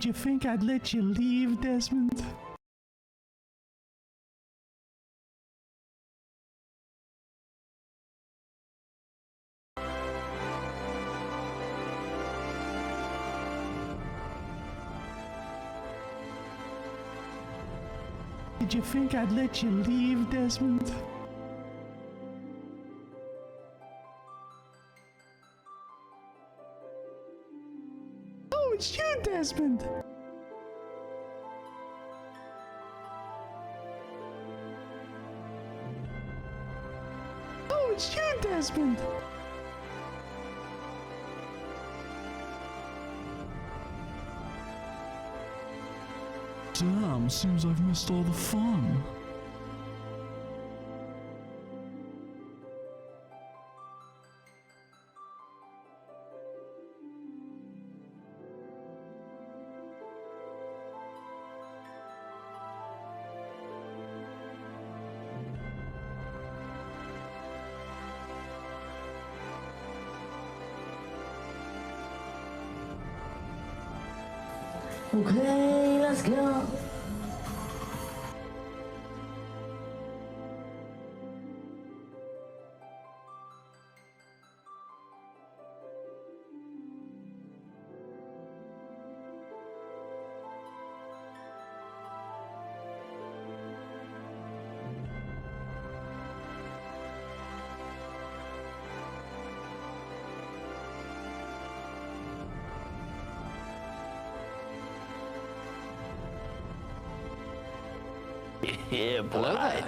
Did you think I'd let you leave, Desmond? Did you think I'd let you leave, Desmond? Oh, it's you, Desmond! Oh, it's you, Desmond! Damn, seems I've missed all the fun. Okay, let's go. Yeah, boy.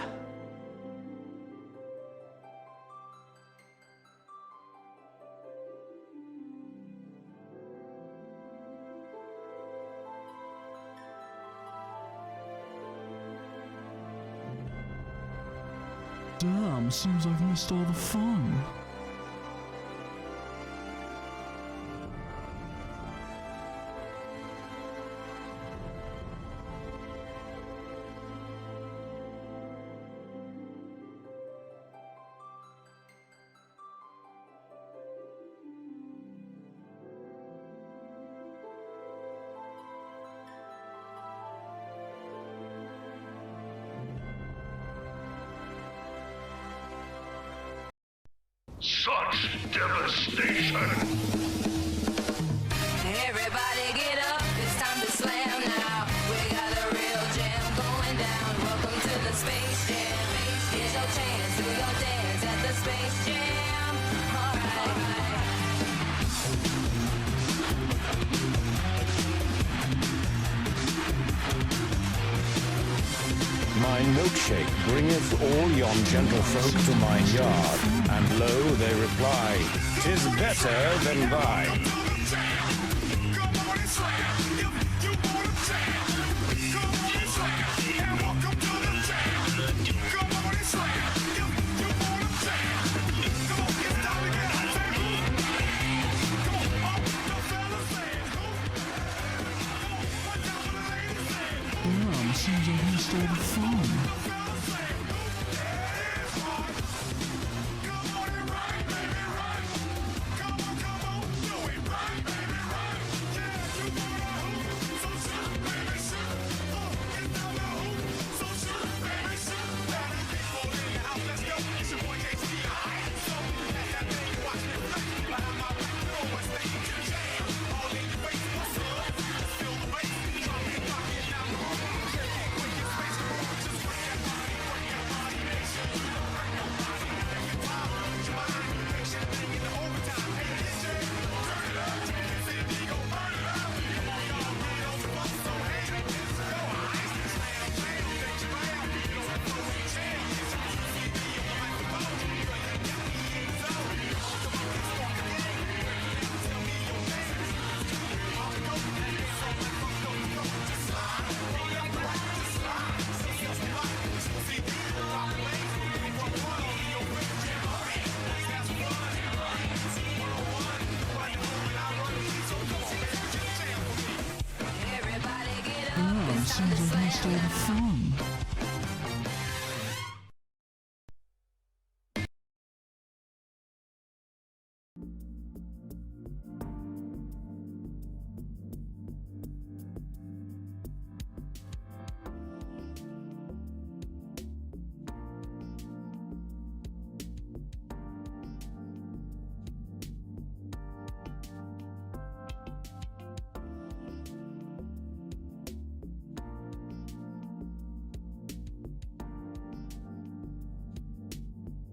Damn, seems I've missed all the fun. Such devastation! Everybody get up, it's time to slam now. We got a real jam going down. Welcome to the Space Jam. Here's your chance, do your dance at the Space Jam. Alright. My milkshake bringeth all yon gentlefolk to mine yard, and lo, they reply, 'tis better than thine. Damn, seems I've missed all the fun. Damn, seems I've missed all the fun.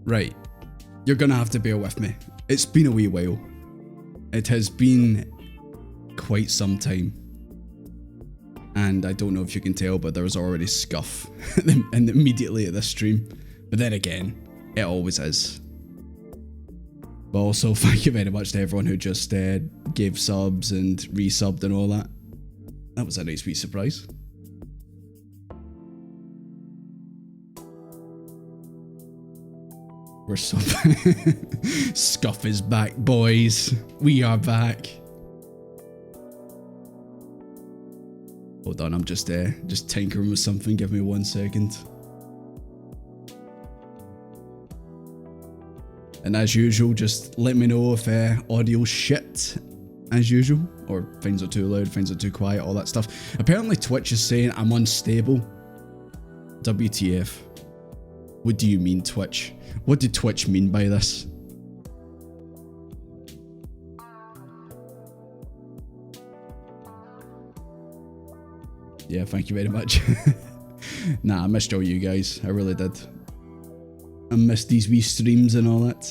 Right. You're gonna have to bear with me. It's been a wee while. It has been quite some time. And I don't know if you can tell, but there was already scuff and immediately at this stream. But then again, it always is. But also, thank you very much to everyone who just gave subs and resubbed and all that. That was a nice wee surprise. We're so Scuff is back, boys. We are back. Hold on, I'm just tinkering with something. Give me 1 second. And as usual, just let me know if audio shit, as usual, or things are too loud, things are too quiet, all that stuff. Apparently Twitch is saying I'm unstable. WTF. What do you mean, Twitch? What did Twitch mean by this? Yeah, thank you very much. Nah, I missed all you guys. I really did. I missed these wee streams and all that.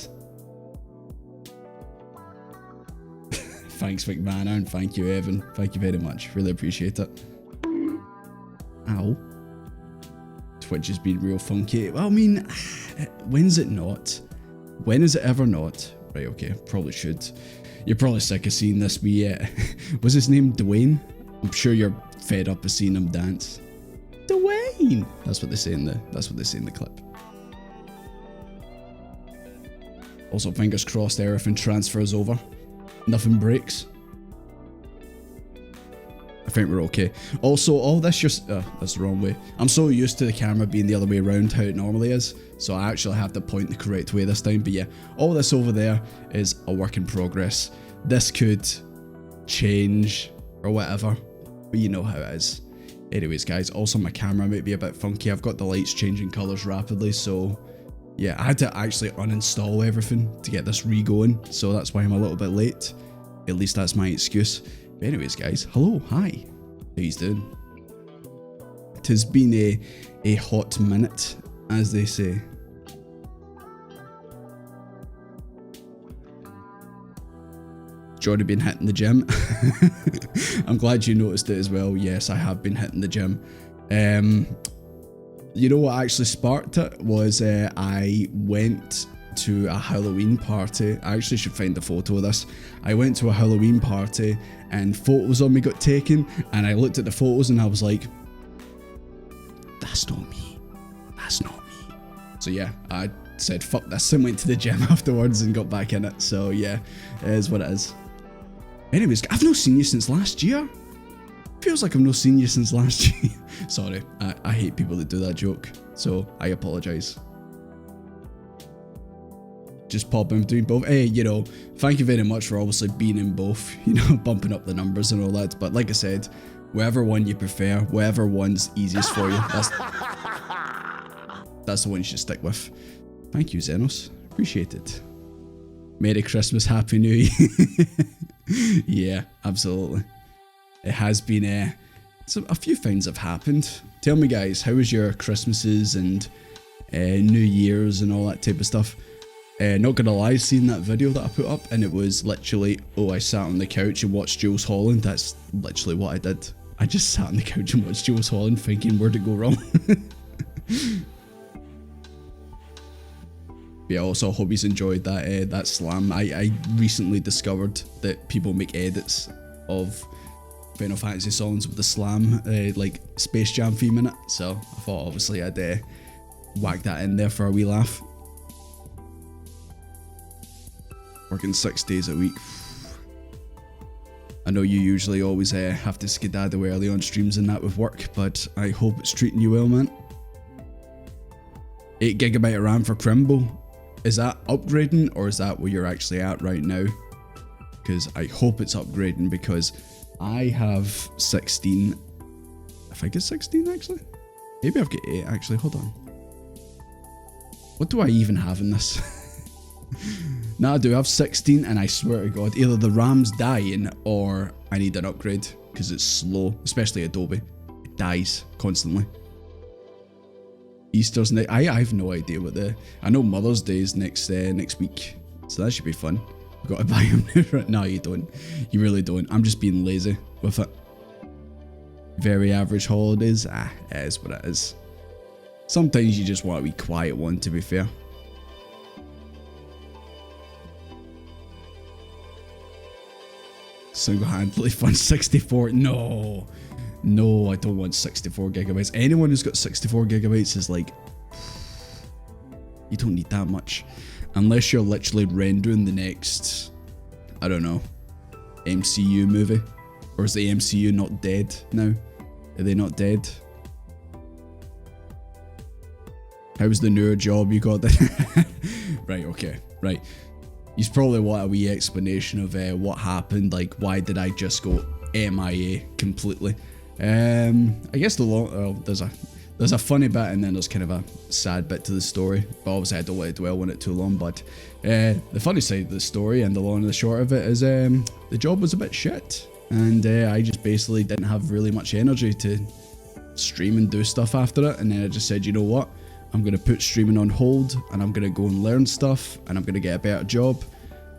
Thanks, McMahon, and thank you, Evan. Thank you very much. Really appreciate it. Ow. Twitch has been real funky. Well, I mean, when's it not? When is it ever not? Right, okay, probably should. You're probably sick of seeing this wee, was his name Dwayne? I'm sure you're fed up of seeing him dance. Dwayne! That's what they say in the clip. Also, fingers crossed everything transfers over. Nothing breaks. I think we're okay. Also, all this just... that's the wrong way. I'm so used to the camera being the other way around how it normally is, so I actually have to point the correct way this time. But yeah, all this over there is a work in progress. This could change or whatever, but you know how it is. Anyways, guys, also my camera might be a bit funky. I've got the lights changing colours rapidly, so... yeah, I had to actually uninstall everything to get this re-going, so that's why I'm a little bit late. At least that's my excuse. But anyways, guys, hello, hi. How you doing? It has been a hot minute, as they say. Jordy been hitting the gym. I'm glad you noticed it as well. Yes, I have been hitting the gym. You know what actually sparked it was I went to a Halloween party. I actually should find a photo of this. I went to a Halloween party and photos of me got taken, and I looked at the photos and I was like, that's not me. That's not me. So yeah, I said fuck this and went to the gym afterwards and got back in it. So yeah, it is what it is. Anyways, I've not seen you since last year. Feels like I've not seen you since last year. Sorry, I hate people that do that joke, so I apologise. Just popping between both. Hey, you know, thank you very much for obviously being in both, you know, bumping up the numbers and all that. But like I said, whatever one you prefer, whatever one's easiest for you, that's the one you should stick with. Thank you, Xenos. Appreciate it. Merry Christmas, Happy New Year. Yeah, absolutely. It has been so a few things have happened. Tell me, guys, how was your Christmases and New Year's and all that type of stuff? Not gonna lie, seeing that video that I put up, and it was literally, oh, I sat on the couch and watched Jules Holland. That's literally what I did. I just sat on the couch and watched Jules Holland, thinking, where'd it go wrong? Yeah, also, I hope you enjoyed that slam. I recently discovered that people make edits of Final Fantasy songs with the slam, like Space Jam theme in it. So I thought obviously I'd whack that in there for a wee laugh. Working 6 days a week. I know you usually always have to skedaddle early on streams and that with work, but I hope it's treating you well, man. 8GB RAM for Crimble. Is that upgrading, or is that where you're actually at right now? Because I hope it's upgrading, because I have 16. I think it's 16 actually. Maybe I've got 8 actually. Hold on. What do I even have in this? No, I do have 16, and I swear to God, either the RAM's dying or I need an upgrade because it's slow, especially Adobe. It dies constantly. Easter's next. I have no idea what the. I know Mother's Day is next week, so that should be fun. I've got to buy him. No, you don't. You really don't. I'm just being lazy with it. Very average holidays. It is what it is. Sometimes you just want a wee quiet one, to be fair. Single-handedly fund 64. No, I don't want 64 gigabytes. Anyone who's got 64 gigabytes is like, you don't need that much, unless you're literally rendering the next, I don't know, MCU movie. Or is the MCU not dead now? Are they not dead? How's the newer job you got then? Right, okay, right. You probably want a wee explanation of what happened, like why did I just go MIA completely? I guess there's a funny bit and then there's kind of a sad bit to the story, but obviously I don't want to dwell on it too long. But the funny side of the story and the long and the short of it is the job was a bit shit, and I just basically didn't have really much energy to stream and do stuff after it. And then I just said, you know what? I'm going to put streaming on hold and I'm going to go and learn stuff and I'm going to get a better job.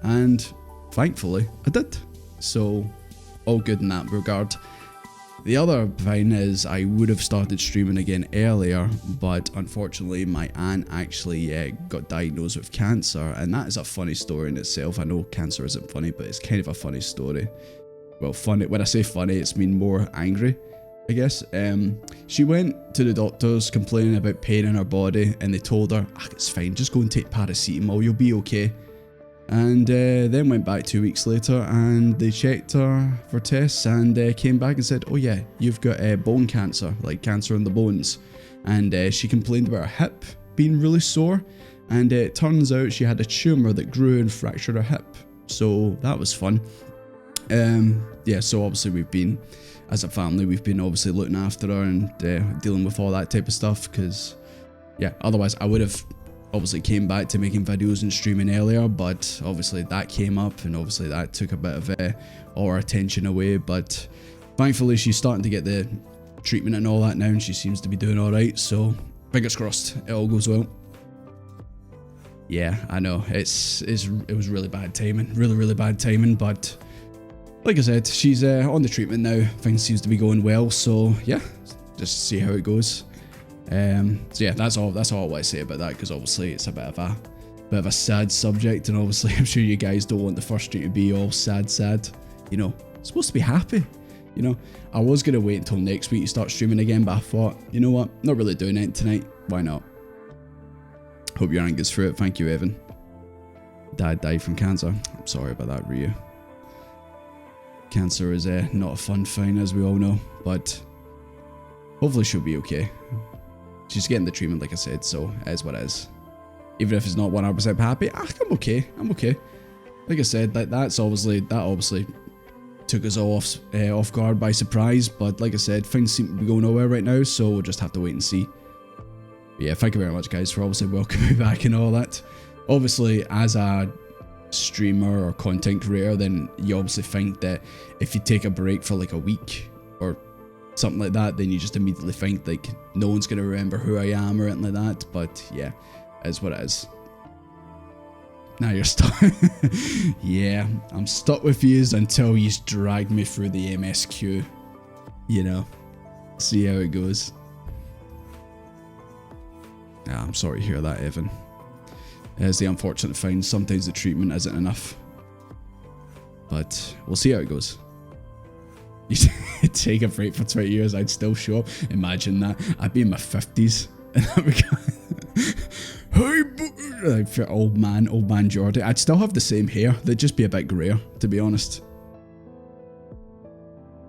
And thankfully I did. So all good in that regard. The other thing is I would have started streaming again earlier, but unfortunately my aunt actually got diagnosed with cancer, and that is a funny story in itself. I know cancer isn't funny, but it's kind of a funny story. Well, funny, when I say funny, it's mean more angry, I guess. She went to the doctors complaining about pain in her body, and they told her, it's fine, just go and take paracetamol, you'll be okay. And then went back 2 weeks later and they checked her for tests and came back and said, oh yeah, you've got bone cancer, like cancer in the bones. And she complained about her hip being really sore, and it turns out she had a tumour that grew and fractured her hip. So that was fun. Yeah, so obviously we've been, as a family, we've been obviously looking after her and dealing with all that type of stuff, because yeah, otherwise I would have obviously came back to making videos and streaming earlier, but obviously that came up and obviously that took a bit of all our attention away. But thankfully she's starting to get the treatment and all that now, and she seems to be doing all right, so fingers crossed it all goes well. Yeah, I know it was really bad timing, really bad timing, but like I said, she's on the treatment now. Things seems to be going well, so yeah, just see how it goes. So yeah, that's all I want to say about that, because obviously it's a bit of a sad subject, and obviously I'm sure you guys don't want the first stream to be all sad. You know, it's supposed to be happy. You know, I was gonna wait until next week to start streaming again, but I thought, you know what, not really doing it tonight. Why not? Hope your aunt gets through it. Thank you, Evan. Dad died from cancer. I'm sorry about that, Ryu. Cancer is not a fun thing, as we all know, but hopefully she'll be okay. She's getting the treatment, like I said, so it is what it is. Even if it's not 100% happy, I'm okay. Like I said, that obviously took us all off guard by surprise, but like I said, things seem to be going nowhere right now, so we'll just have to wait and see. But yeah, thank you very much, guys, for obviously welcoming me back and all that. Obviously, as a streamer or content creator, then you obviously think that if you take a break for like a week or something like that, then you just immediately think like no one's gonna remember who I am or anything like that. But yeah, it's what it is. Now you're stuck. Yeah, I'm stuck with yous until yous drag me through the MSQ. You know, see how it goes. Yeah, I'm sorry to hear that, Evan. It's the unfortunate thing, sometimes the treatment isn't enough, but we'll see how it goes. You take a break for 20 years, I'd still show up. Imagine that. I'd be in my 50s and I'd be hey, old man Jordy. I'd still have the same hair, they'd just be a bit grayer, to be honest.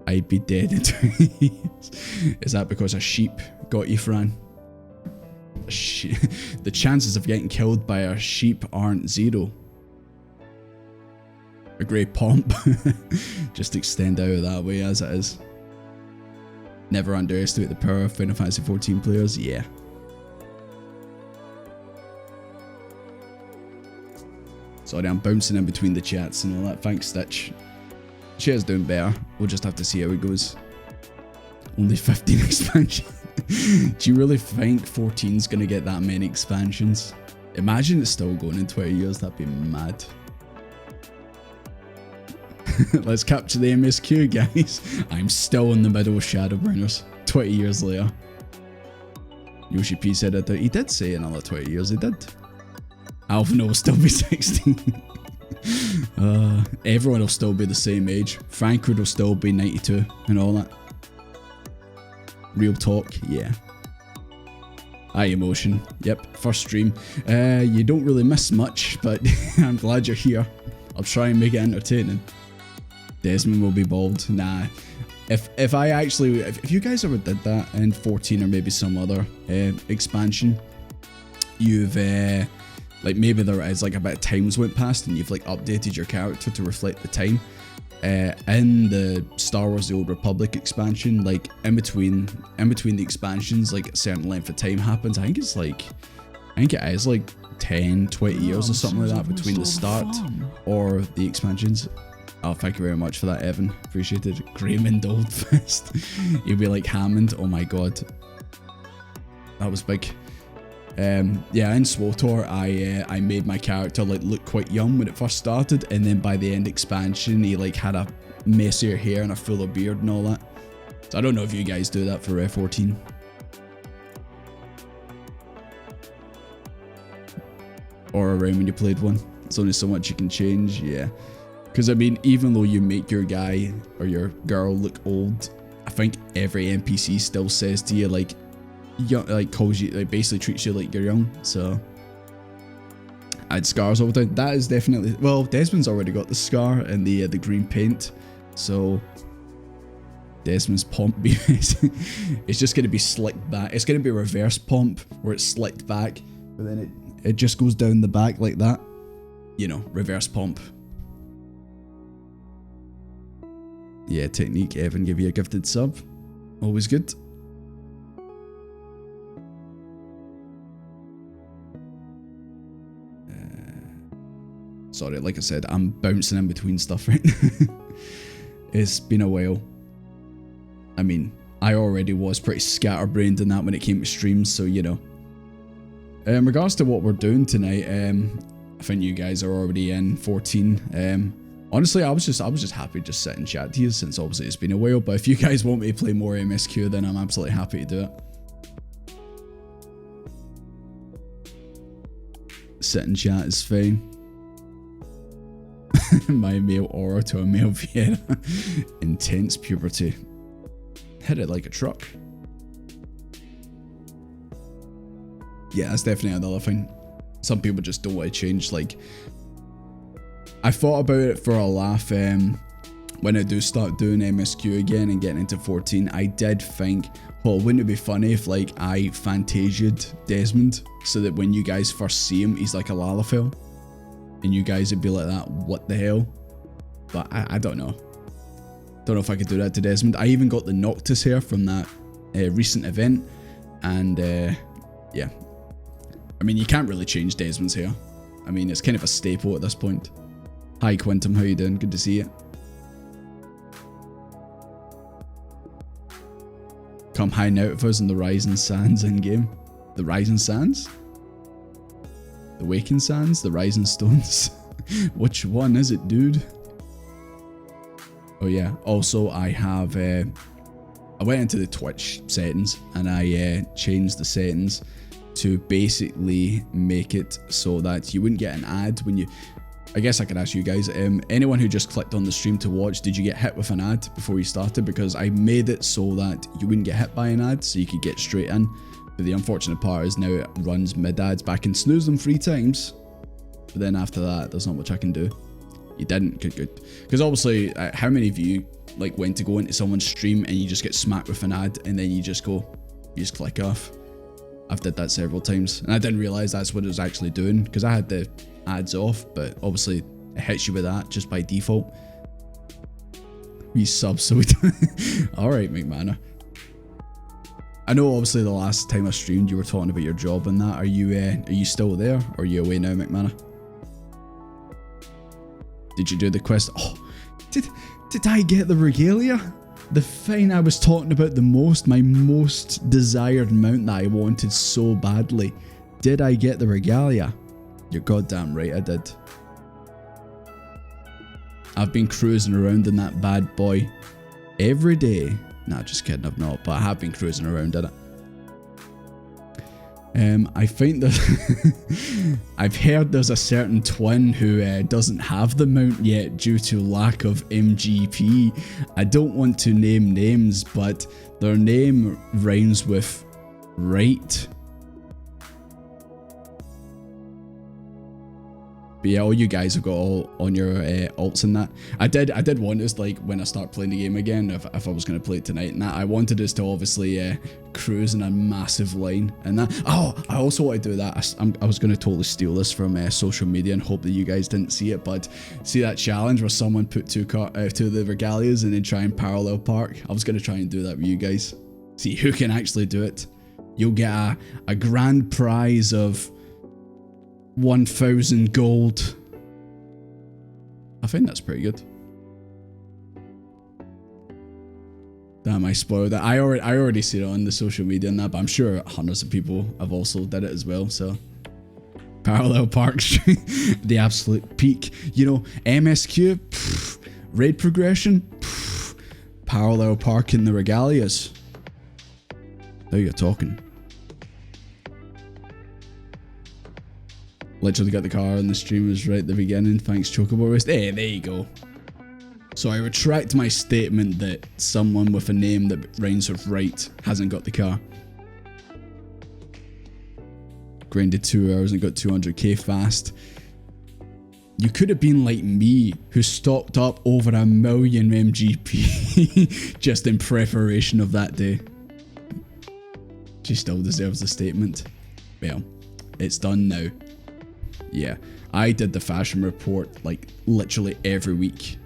I'd be dead in 20 years. Is that because a sheep got you, Fran? The chances of getting killed by a sheep aren't zero. A grey pomp. Just extend out of that way as it is. Never underestimate the power of Final Fantasy 14 players. Yeah. Sorry, I'm bouncing in between the chats and all that. Thanks, Stitch. Share's doing better. We'll just have to see how it goes. Only 15 expansions. Do you really think 14's gonna get that many expansions? Imagine it's still going in 20 years, that'd be mad. Let's capture the MSQ, guys. I'm still in the middle of Shadowbringers, 20 years later. Yoshi P said it. He did say another 20 years, he did. Alvin will still be 16. Everyone will still be the same age. Frankfurt will still be 92 and all that. Real talk, yeah. Emotion. Yep, first stream. You don't really miss much, but I'm glad you're here. I'll try and make it entertaining. Desmond will be bald. Nah. If you guys ever did that in 14 or maybe some other expansion, you've like maybe there is like a bit of times went past and you've like updated your character to reflect the time. In the Star Wars The Old Republic expansion, like in between the expansions, like a certain length of time happens. I think it is like 10, 20 years or something like that between the start or the expansions. Oh, thank you very much for that, Evan. Appreciated. Graymond Oldfist. You'll be like Hammond. Oh my god. That was big. Yeah, in SWTOR, I made my character like look quite young when it first started, and then by the end expansion, he like had a messier hair and a fuller beard and all that. So I don't know if you guys do that for 14. Or around when you played one. There's only so much you can change, yeah. Because I mean, even though you make your guy or your girl look old, I think every NPC still says to you like, young, like calls you, like basically treats you like you're young. So I had scars all the time. That is definitely, well, Desmond's already got the scar and the green paint, so Desmond's pomp it's just going to be slicked back. It's going to be a reverse pomp where it's slicked back, but then it just goes down the back like that, you know, reverse pomp. Yeah, technique. Evan give you a gifted sub, always good. Sorry, like I said, I'm bouncing in between stuff right now. It's been a while. I mean, I already was pretty scatterbrained in that when it came to streams, so you know. In regards to what we're doing tonight, I think you guys are already in 14. Honestly, I was just happy to sit and chat to you, since obviously it's been a while, but if you guys want me to play more MSQ, then I'm absolutely happy to do it. Sit and chat is fine. My male aura to a male Vienna. Intense puberty. Hit it like a truck. Yeah, that's definitely another thing. Some people just don't want to change. Like, I thought about it for a laugh. When I do start doing MSQ again and getting into 14, I did think, well, wouldn't it be funny if like I Fantasia'd Desmond so that when you guys first see him, he's like a Lalafell? And you guys would be like that, what the hell? But I don't know. Don't know if I could do that to Desmond. I even got the Noctis hair from that recent event. And yeah. I mean, you can't really change Desmond's hair. I mean, it's kind of a staple at this point. Hi Quintum, how you doing? Good to see you. Come hang out with us in the Rising Sands in-game. The Rising Sands? The Waking Sands? The Rising Stones? Which one is it, dude? Oh yeah, also I have, I went into the Twitch settings and I changed the settings to basically make it so that you wouldn't get an ad when you, I guess I could ask you guys, anyone who just clicked on the stream to watch, did you get hit with an ad before you started? Because I made it so that you wouldn't get hit by an ad, so you could get straight in. But the unfortunate part is now it runs mid-ads, but I can snooze them 3 times. But then after that, there's not much I can do. You didn't? Good. Because obviously, how many of you like went to go into someone's stream and you just get smacked with an ad and then you just click off? I've did that several times and I didn't realise that's what it was actually doing because I had the ads off, but obviously it hits you with that just by default. We sub so we Alright, McManor. I know obviously the last time I streamed you were talking about your job and that. Are you still there or are you away now, McManor? Did you do the quest? Oh, did I get the regalia? the thing I was talking about the most, my most desired mount that I wanted so badly. Did I get the regalia? You're goddamn right I did. I've been cruising around in that bad boy every day. Nah, just kidding, I've not, but I have been cruising around in it. I think that I've heard there's a certain twin who doesn't have the mount yet due to lack of MGP. I don't want to name names, but their name rhymes with right. But yeah, all you guys have got all on your alts and that. I did want us, like, when I start playing the game again, if I was going to play it tonight and that, I wanted us to obviously cruise in a massive line and that. Oh, I also want to do that. I was going to totally steal this from social media and hope that you guys didn't see it, but see that challenge where someone put two of the regalias and then try and parallel park? I was going to try and do that with you guys. See who can actually do it. You'll get a grand prize of 1,000 gold. I think that's pretty good. Damn, I spoiled that. I already see it on the social media and that, but I'm sure hundreds of people have also did it as well. So parallel parks, the absolute peak. You know, MSQ, raid progression, parallel parking the regalias. Now you're talking. Literally got the car on the stream was right at the beginning. Thanks, Chocobo Rest. Hey, there you go. So I retract my statement that someone with a name that rhymes with right hasn't got the car. Grinded 2 hours and got 200k fast. You could have been like me, who stocked up over 1 million MGP just in preparation of that day. She still deserves a statement. Well, it's done now. Yeah, I did the fashion report like literally every week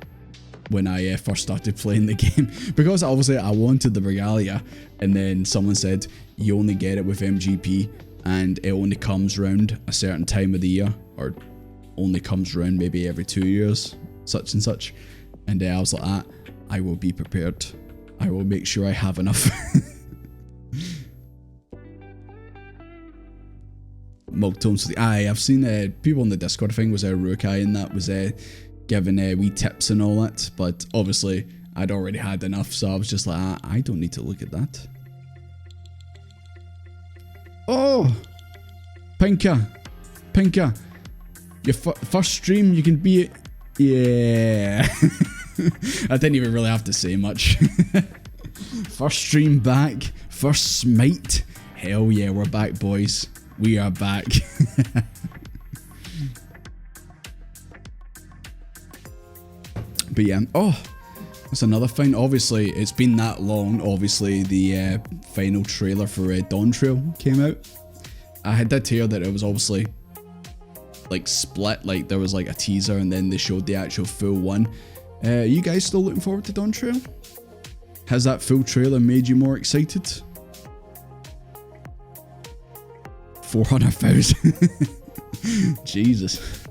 when I first started playing the game, because obviously I wanted the regalia, and then someone said you only get it with MGP and it only comes round a certain time of the year, or only comes around maybe every 2 years, such and such. And I was like, I will be prepared. I will make sure I have enough. Multones. I've seen people on the Discord. I think was Rukai, and that was giving wee tips and all that. But obviously, I'd already had enough, so I was just like, I don't need to look at that. Oh, Pinka, your first stream, you can be it. Yeah, I didn't even really have to say much. First stream back, first smite. Hell yeah, we're back, boys. We are back. But yeah, oh, that's another thing. Obviously, it's been that long. Obviously, the final trailer for Dawn Trail came out. I did hear that it was obviously like split, like there was like a teaser and then they showed the actual full one. You guys still looking forward to Dawn Trail? Has that full trailer made you more excited? 400,000. Jesus.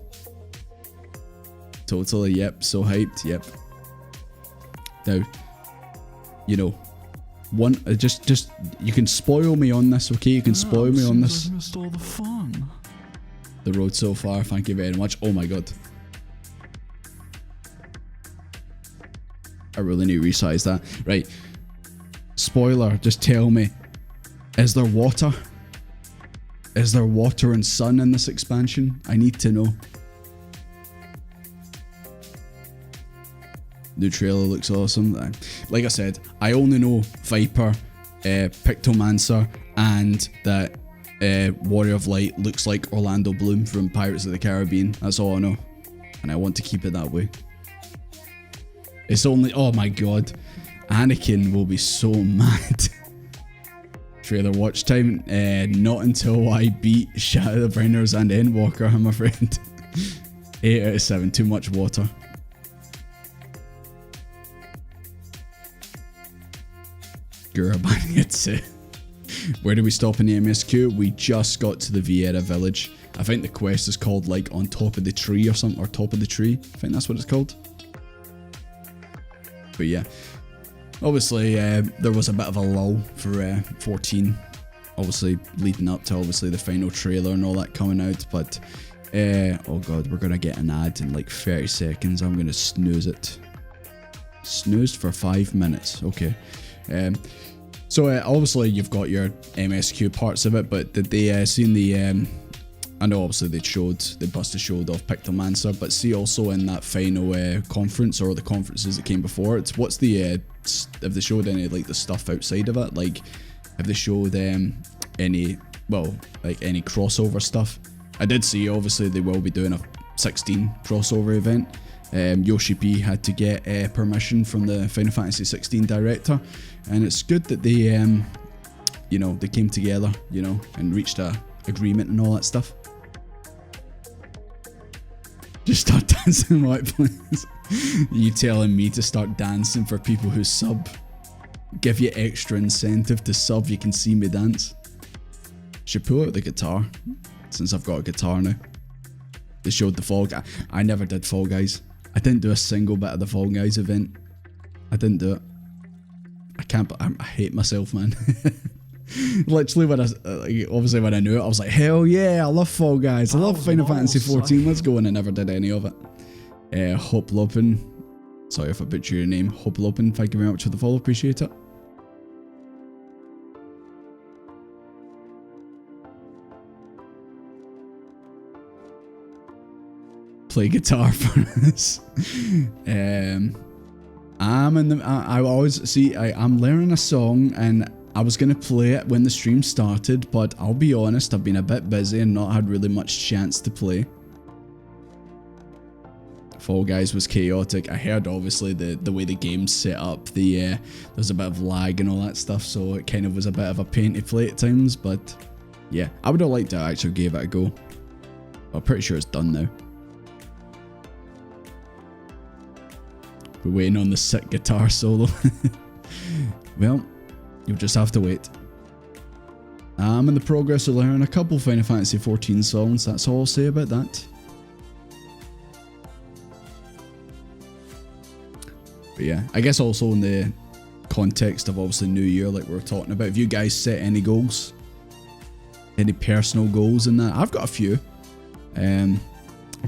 Totally, yep, so hyped, yep. Now, you know, just you can spoil me on this, okay? You can spoil me on this. I missed all the fun. The road so far, thank you very much. Oh my god. I really need to resize that. Right. Spoiler, just tell me, is there water? Is there water and sun in this expansion? I need to know. New trailer looks awesome. Like I said, I only know Viper, Pictomancer, and that Warrior of Light looks like Orlando Bloom from Pirates of the Caribbean. That's all I know. And I want to keep it that way. It's only... Oh my god. Anakin will be so mad. Trailer watch time? Not until I beat Shadowbringers and Endwalker, I'm afraid. 8 out of 7. Too much water. Gurabani, where do we stop in the MSQ? We just got to the Vieira village. I think the quest is called like on top of the tree or something, or top of the tree. I think that's what it's called. But yeah, Obviously, there was a bit of a lull for 14. Obviously, leading up to obviously the final trailer and all that coming out. But, oh god, we're going to get an ad in like 30 seconds. I'm going to snooze it. Snoozed for 5 minutes. Okay. So obviously you've got your MSQ parts of it, but did they seen the I know obviously they busted showed off Pictomancer, but see also in that final conference or the conferences that came before it, what's the have they showed any like the stuff outside of it? Like have they showed any any crossover stuff? I did see obviously they will be doing a 16 crossover event. Yoshi P had to get permission from the Final Fantasy 16 director, and it's good that they they came together, and reached a agreement and all that stuff. Just start dancing while it plays. You telling me to start dancing for people who sub? Give you extra incentive to sub, you can see me dance. Should pull out the guitar, since I've got a guitar now. They showed the Fall Guys. I never did Fall Guys. I didn't do a single bit of the Fall Guys event. I didn't do it. I hate myself, man. Literally when obviously when I knew it, I was like, hell yeah, I love Fall Guys. I love Final Fantasy 14. Let's go, and I never did any of it. Hope Lopin. Sorry if I butcher your name. Hope Lopin, thank you very much for the follow. Appreciate it. Play guitar for us. I always see I'm learning a song, and I was gonna play it when the stream started, but I'll be honest, I've been a bit busy and not had really much chance to play. Fall Guys was chaotic. I heard obviously the way the game's set up, there's a bit of lag and all that stuff, so it kind of was a bit of a pain to play at times, but yeah, I would have liked to actually give it a go. I'm pretty sure it's done now. We're waiting on the sick guitar solo. Well, you'll just have to wait. I'm in the progress of learning a couple Final Fantasy 14 songs, that's all I'll say about that. But yeah, I guess also in the context of obviously New Year, like we were talking about, have you guys set any goals? Any personal goals in that? I've got a few. I'm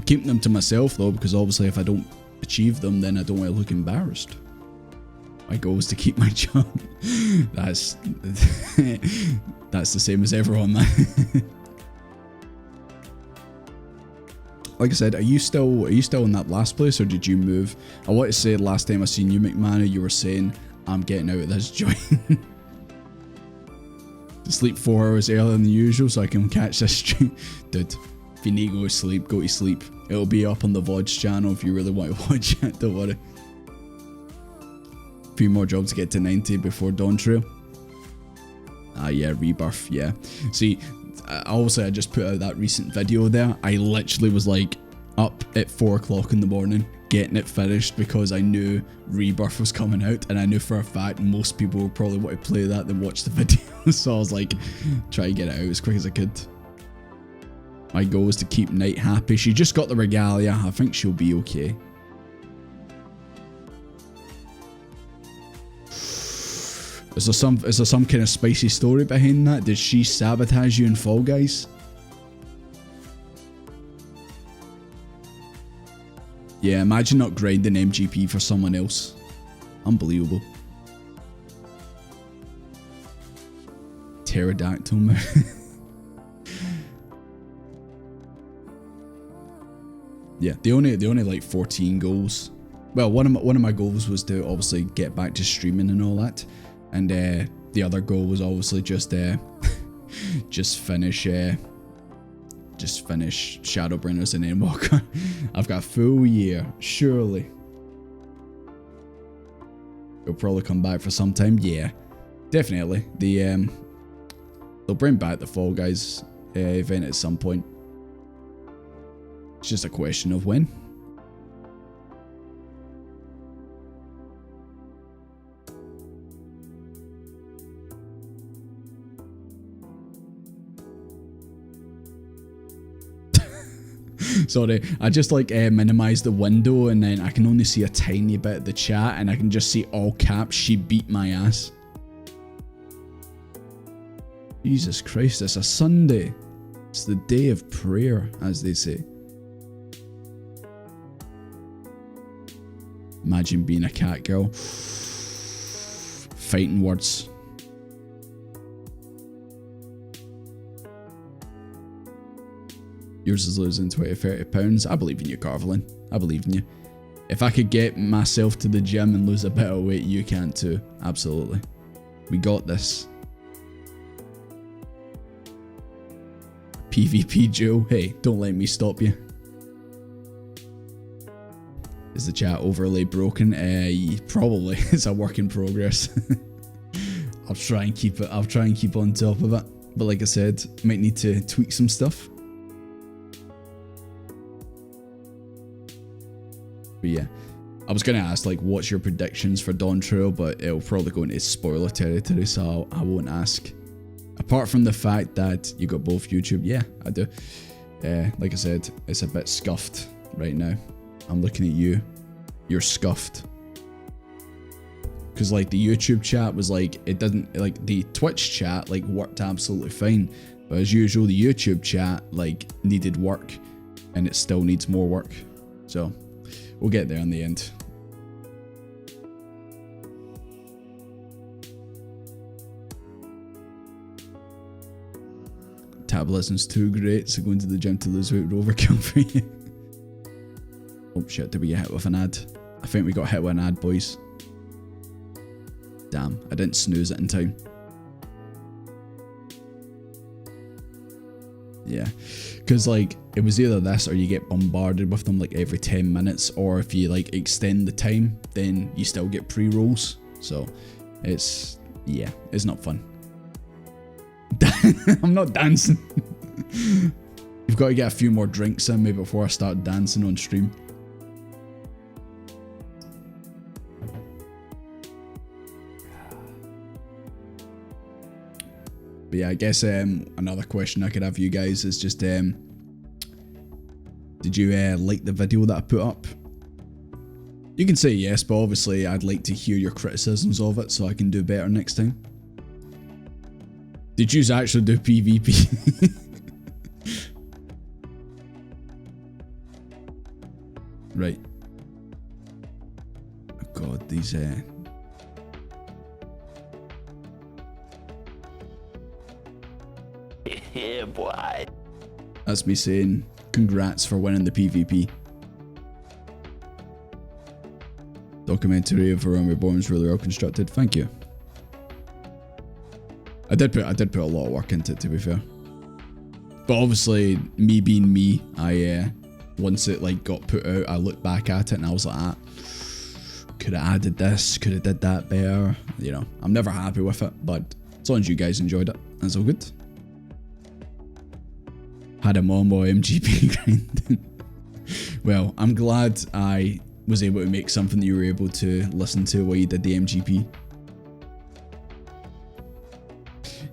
keeping them to myself though, because obviously if I don't achieve them, then I don't want to look embarrassed. My goal is to keep my job. That's the same as everyone, man. Like I said, are you still in that last place, or did you move? I want to say last time I seen you, McMahon, you were saying I'm getting out of this joint. To sleep 4 hours earlier than usual so I can catch this stream. Dude, if you need to go to sleep, go to sleep. It'll be up on the VODs channel if you really want to watch it, don't worry. A few more jobs to get to 90 before Dawn Trail. Ah yeah, Rebirth, yeah. See, obviously I just put out that recent video there. I literally was like up at 4 o'clock in the morning getting it finished because I knew Rebirth was coming out, and I knew for a fact most people would probably want to play that than watch the video. So I was like, try to get it out as quick as I could. My goal is to keep Knight happy. She just got the regalia. I think she'll be okay. Is there some kind of spicy story behind that? Did she sabotage you in Fall Guys? Yeah, imagine not grinding MGP for someone else. Unbelievable. Pterodactyl, man. Yeah, the only like 14 goals. Well, one of my goals was to obviously get back to streaming and all that, and the other goal was obviously just finish Shadowbringers and Endwalker. I've got a full year, surely. It'll probably come back for some time. Yeah, definitely. They'll bring back the Fall Guys event at some point. It's just a question of when. Sorry, I just like minimize the window and then I can only see a tiny bit of the chat and I can just see all caps, she beat my ass. Jesus Christ, it's a Sunday. It's the day of prayer, as they say. Imagine being a cat girl. Fighting words. Yours is losing 20-30 pounds. I believe in you, Carvelin. I believe in you. If I could get myself to the gym and lose a bit of weight, you can too. Absolutely. We got this. PvP Joe. Hey, don't let me stop you. Is the chat overlay broken? Probably. It's a work in progress. I'll try and keep it. I'll try and keep on top of it. But like I said, might need to tweak some stuff. But yeah, I was gonna ask like, what's your predictions for Dawn Trail, but it'll probably go into spoiler territory, so I won't ask. Apart from the fact that you got both YouTube, yeah, I do. Like I said, it's a bit scuffed right now. I'm looking at you. You're scuffed. Because like the YouTube chat was like, it didn't, like the Twitch chat like worked absolutely fine. But as usual, the YouTube chat like needed work and it still needs more work. So we'll get there in the end. Metabolism's too great, so going to the gym to lose weight would overkill for you. Oh shit, did we get hit with an ad? I think we got hit with an ad, boys. Damn, I didn't snooze it in time. Yeah, because like it was either this or you get bombarded with them like every 10 minutes, or if you like extend the time, then you still get pre-rolls. So it's, yeah, it's not fun. I'm not dancing. You've got to get a few more drinks in me before I start dancing on stream. But yeah, I guess another question I could have for you guys is just, did you like the video that I put up? You can say yes, but obviously I'd like to hear your criticisms of it so I can do better next time. Did you actually do PvP? Right. Oh god, these Yeah, boy. That's me saying congrats for winning the PvP. Documentary of Realm Reborn is really well constructed. Thank you. I did put a lot of work into it, to be fair. But obviously, me being me, I once it like got put out, I looked back at it and I was like, could have added this, could have did that better. You know, I'm never happy with it, but as long as you guys enjoyed it, that's all good. Had a Mombo MGP grinding. Well, I'm glad I was able to make something that you were able to listen to while you did the MGP.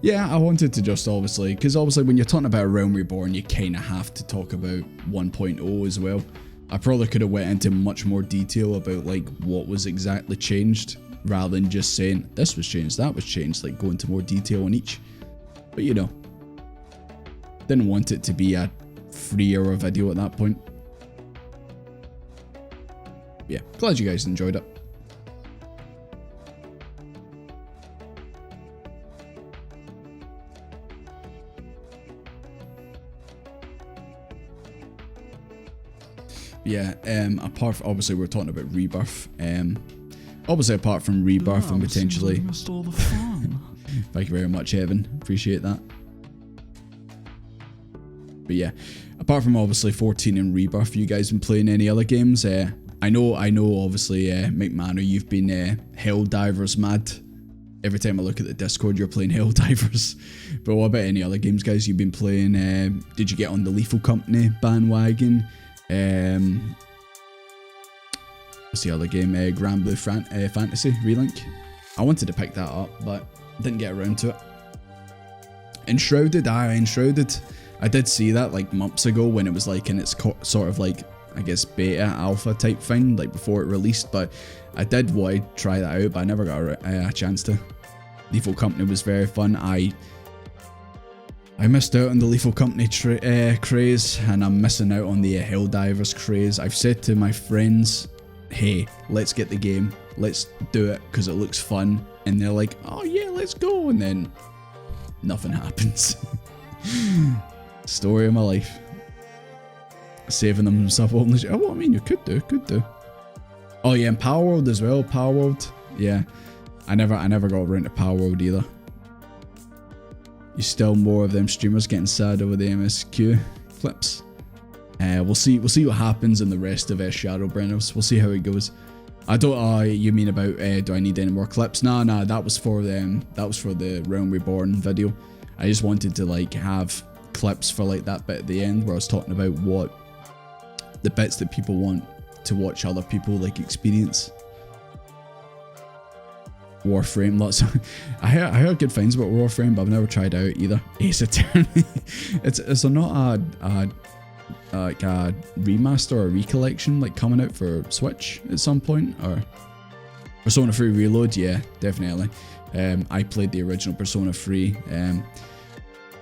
Yeah, I wanted to just obviously, because obviously when you're talking about Realm Reborn, you kind of have to talk about 1.0 as well. I probably could have went into much more detail about like what was exactly changed, rather than just saying this was changed, that was changed, like go into more detail on each. But you know, didn't want it to be a 3-hour video at that point. Yeah, glad you guys enjoyed it. Yeah, apart from, obviously we're talking about Rebirth. Obviously apart from Rebirth and potentially... Missed all the fun. Thank you very much, Evan. Appreciate that. But yeah, apart from obviously 14 and Rebirth, you guys been playing any other games? I know obviously McManor, you've been Helldivers mad. Every time I look at the Discord, you're playing Helldivers. But what about any other games, guys, you've been playing? Did you get on the Lethal Company bandwagon? What's the other game? Grand Blue Fantasy Relink. I wanted to pick that up, but didn't get around to it. Enshrouded, Enshrouded. I did see that like months ago when it was like in its sort of like, I guess, beta alpha type thing, like before it released, but I did want to try that out, but I never got a chance to. Lethal Company was very fun. I missed out on the Lethal Company craze, and I'm missing out on the Helldivers craze. I've said to my friends, hey, let's get the game, let's do it because it looks fun, and they're like, oh yeah, let's go, and then nothing happens. Story of my life. Saving them stuff on the. Oh, what I mean, you could do. Oh yeah, and Power World as well. Power World, yeah. I never got around to Power World either. You still more of them streamers getting sad over the MSQ clips. We'll see what happens in the rest of Shadowbringers. We'll see how it goes. I don't. You mean about do I need any more clips? Nah, that was for them. That was for the Realm Reborn video. I just wanted to like have clips for like that bit at the end where I was talking about what the bits that people want to watch other people like experience. Warframe, lots of, I heard good things about Warframe, but I've never tried out either. Ace Attorney. Is there not a remaster or a recollection like coming out for Switch at some point? Or Persona 3 Reload? Yeah, definitely. I played the original Persona 3.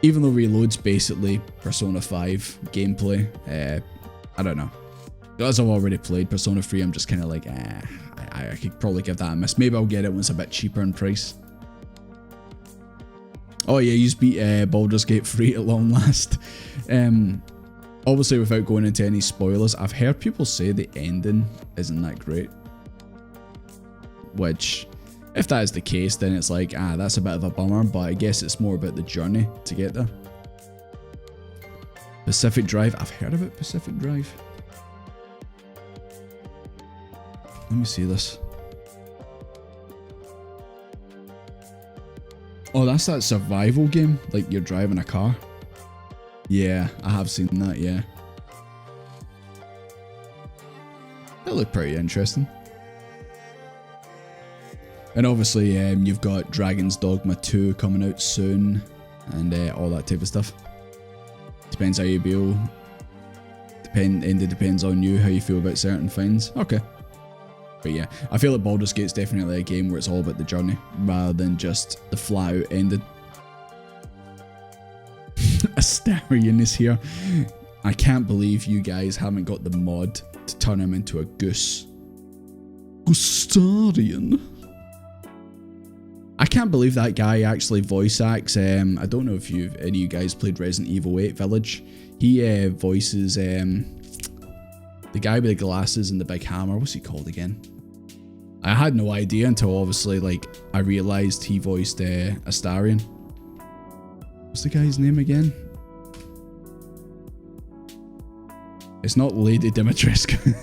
Even though Reload's basically Persona 5 gameplay, I don't know. As I've already played Persona 3, I'm just kind of like, I could probably give that a miss. Maybe I'll get it when it's a bit cheaper in price. Oh yeah, you just beat Baldur's Gate 3 at long last. Obviously, without going into any spoilers, I've heard people say the ending isn't that great. Which, if that is the case, then it's like, that's a bit of a bummer, but I guess it's more about the journey to get there. Pacific Drive, I've heard about Pacific Drive. Let me see this. Oh, that's that survival game, like you're driving a car. Yeah, I have seen that, yeah. That looked pretty interesting. And obviously, you've got Dragon's Dogma 2 coming out soon, and all that type of stuff. Depends how you feel. It depends on you, how you feel about certain things. Okay. But yeah, I feel like Baldur's Gate's definitely a game where it's all about the journey, rather than just the flat out ending. Astarion is here. I can't believe you guys haven't got the mod to turn him into a goose. Astarion. I can't believe that guy actually voice acts. I don't know if any of you guys played Resident Evil 8 Village. He voices the guy with the glasses and the big hammer. What's he called again? I had no idea until obviously like I realized he voiced Astarion. What's the guy's name again? It's not Lady Dimitrescu.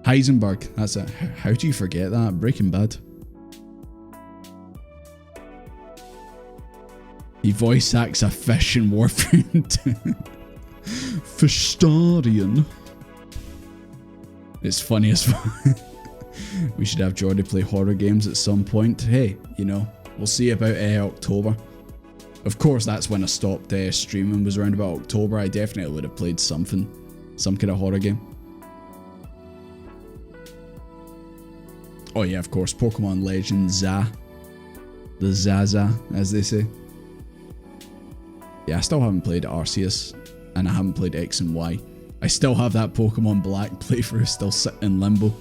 Heisenberg. That's it. How do you forget that? Breaking Bad. He voice acts a fish in Warframe 2. Fishstarion. It's funny as fuck. We should have Jordy play horror games at some point. Hey, you know, we'll see about October. Of course, that's when I stopped streaming, was around about October. I definitely would have played something, some kind of horror game. Oh yeah, of course, Pokemon Legend Za. The Zaza, as they say. Yeah, I still haven't played Arceus, and I haven't played X and Y. I still have that Pokemon Black playthrough still sitting in limbo.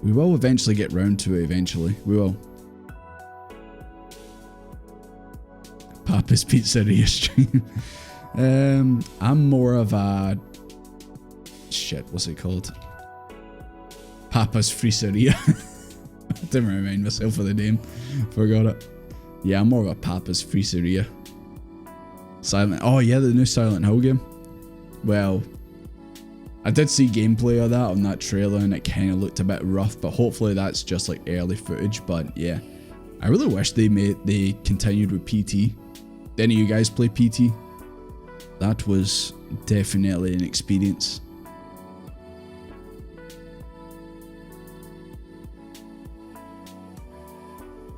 We will eventually get round to it eventually. We will. Papa's Pizzeria stream. I'm more of a... Shit, what's it called? Papa's Freezeria. I didn't remind myself of the name. Forgot it. Yeah, I'm more of a Papa's Freezeria. Silent... Oh yeah, the new Silent Hill game. Well... I did see gameplay of that on that trailer and it kind of looked a bit rough, but hopefully that's just like early footage. But yeah, I really wish they continued with PT. Did any of you guys play PT? That was definitely an experience.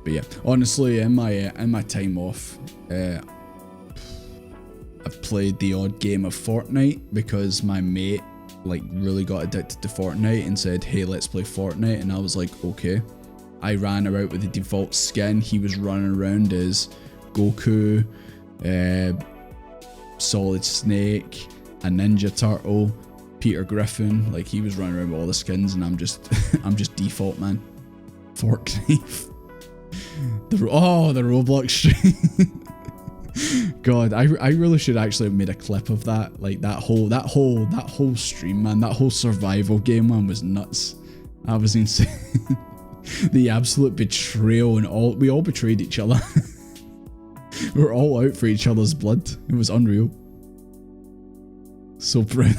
But yeah, honestly, in my time off, I've played the odd game of Fortnite because my mate like really got addicted to Fortnite and said, hey, let's play Fortnite, and I was like, okay. I ran around with the default skin. He was running around as Goku, Solid Snake, a Ninja Turtle, Peter Griffin. Like, he was running around with all the skins, and I'm just I'm just default, man. Fork knife. The Roblox stream. God, I really should actually have made a clip of that. Like that whole stream, man. That whole survival game, man, was nuts. I was insane. The absolute betrayal, and we all betrayed each other. We were all out for each other's blood. It was unreal. So proud.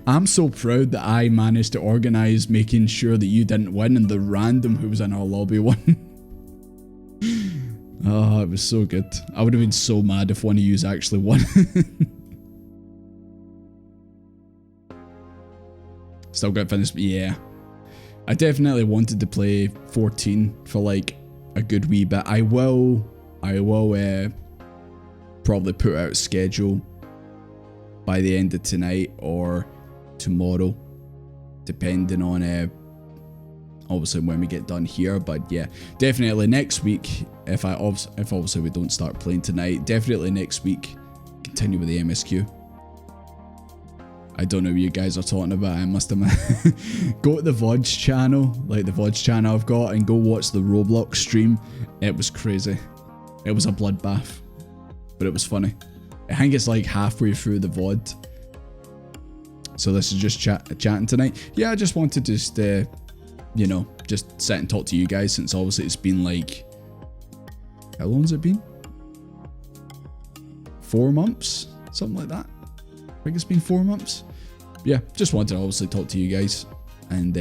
I'm so proud that I managed to organise making sure that you didn't win and the random who was in our lobby won. Oh, it was so good. I would have been so mad if one of yous actually won. Still got finished, yeah. I definitely wanted to play 14 for like a good wee bit. I will probably put out a schedule by the end of tonight or tomorrow, depending on obviously when we get done here. But yeah, definitely next week, if obviously we don't start playing tonight, definitely next week continue with the MSQ. I don't know what you guys are talking about. I must admit. Go to the VODs channel, like the VODs channel I've got, and go watch the Roblox stream. It was crazy. It was a bloodbath, but it was funny. I think it's like halfway through the VOD. So this is just chatting tonight. Yeah, I just wanted to just, you know, just sit and talk to you guys, since obviously it's been like, how long has it been? 4 months? Something like that. I think it's been 4 months. Yeah, just wanted to obviously talk to you guys. And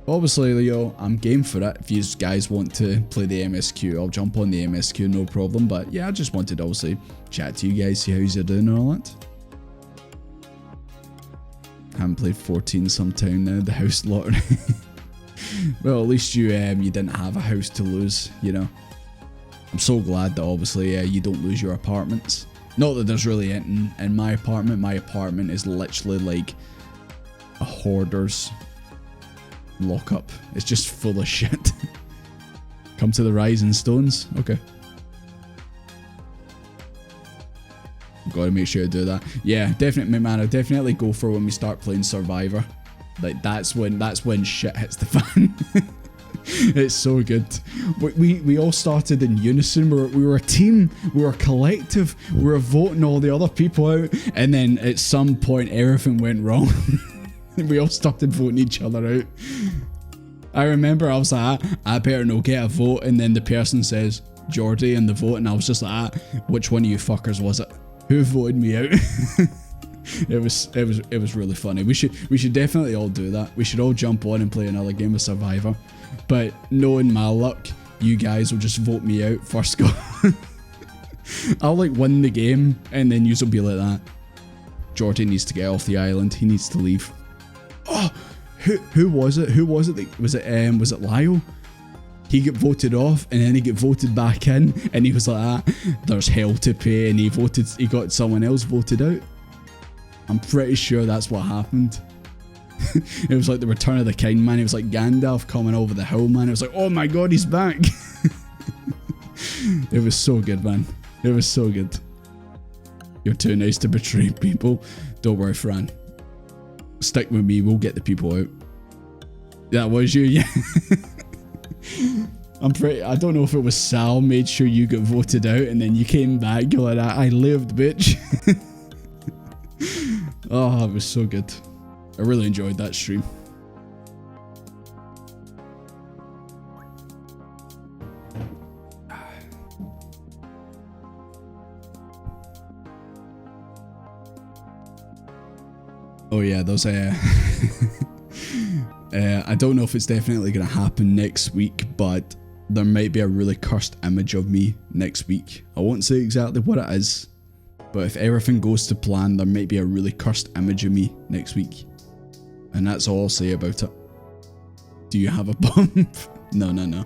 obviously, yo, I'm game for it. If you guys want to play the MSQ, I'll jump on the MSQ, no problem. But yeah, I just wanted to obviously chat to you guys, see how you're doing and all that. Haven't played 14 some time now, the house lottery. Well, at least you didn't have a house to lose, you know. I'm so glad that obviously you don't lose your apartments. Not that there's really anything in my apartment. My apartment is literally like a hoarder's lockup. It's just full of shit. Come to the Rising Stones. Okay. Gotta make sure to do that. Yeah, definitely, man. I definitely go for when we start playing Survivor. Like that's when shit hits the fan. It's so good. We all started in unison. We were a team. We were a collective. We were voting all the other people out, and then at some point everything went wrong. We all started voting each other out. I remember I was like, I better not get a vote, and then the person says Jordy in the vote, and I was just like, which one of you fuckers was it? Who voted me out? It was really funny. We should definitely all do that. We should all jump on and play another game of Survivor. But knowing my luck, you guys will just vote me out first go. I'll like win the game, and then you'll be like that. Jordy needs to get off the island. He needs to leave. Oh, who was it? Who was it? Was it Lyle? He got voted off, and then he got voted back in, and he was like, there's hell to pay, and he got someone else voted out. I'm pretty sure that's what happened. It was like the Return of the King, man. It was like Gandalf coming over the hill, man. It was like, oh my god, he's back. It was so good, man. It was so good. You're too nice to betray people. Don't worry, Fran. Stick with me, we'll get the people out. That was you, yeah. I don't know if it was Sal made sure you got voted out, and then you came back, you're like, I lived, bitch. Oh, it was so good. I really enjoyed that stream. Oh yeah, those I don't know if it's definitely going to happen next week, but there might be a really cursed image of me next week. I won't say exactly what it is, but if everything goes to plan, there might be a really cursed image of me next week. And that's all I'll say about it. Do you have a bump? No.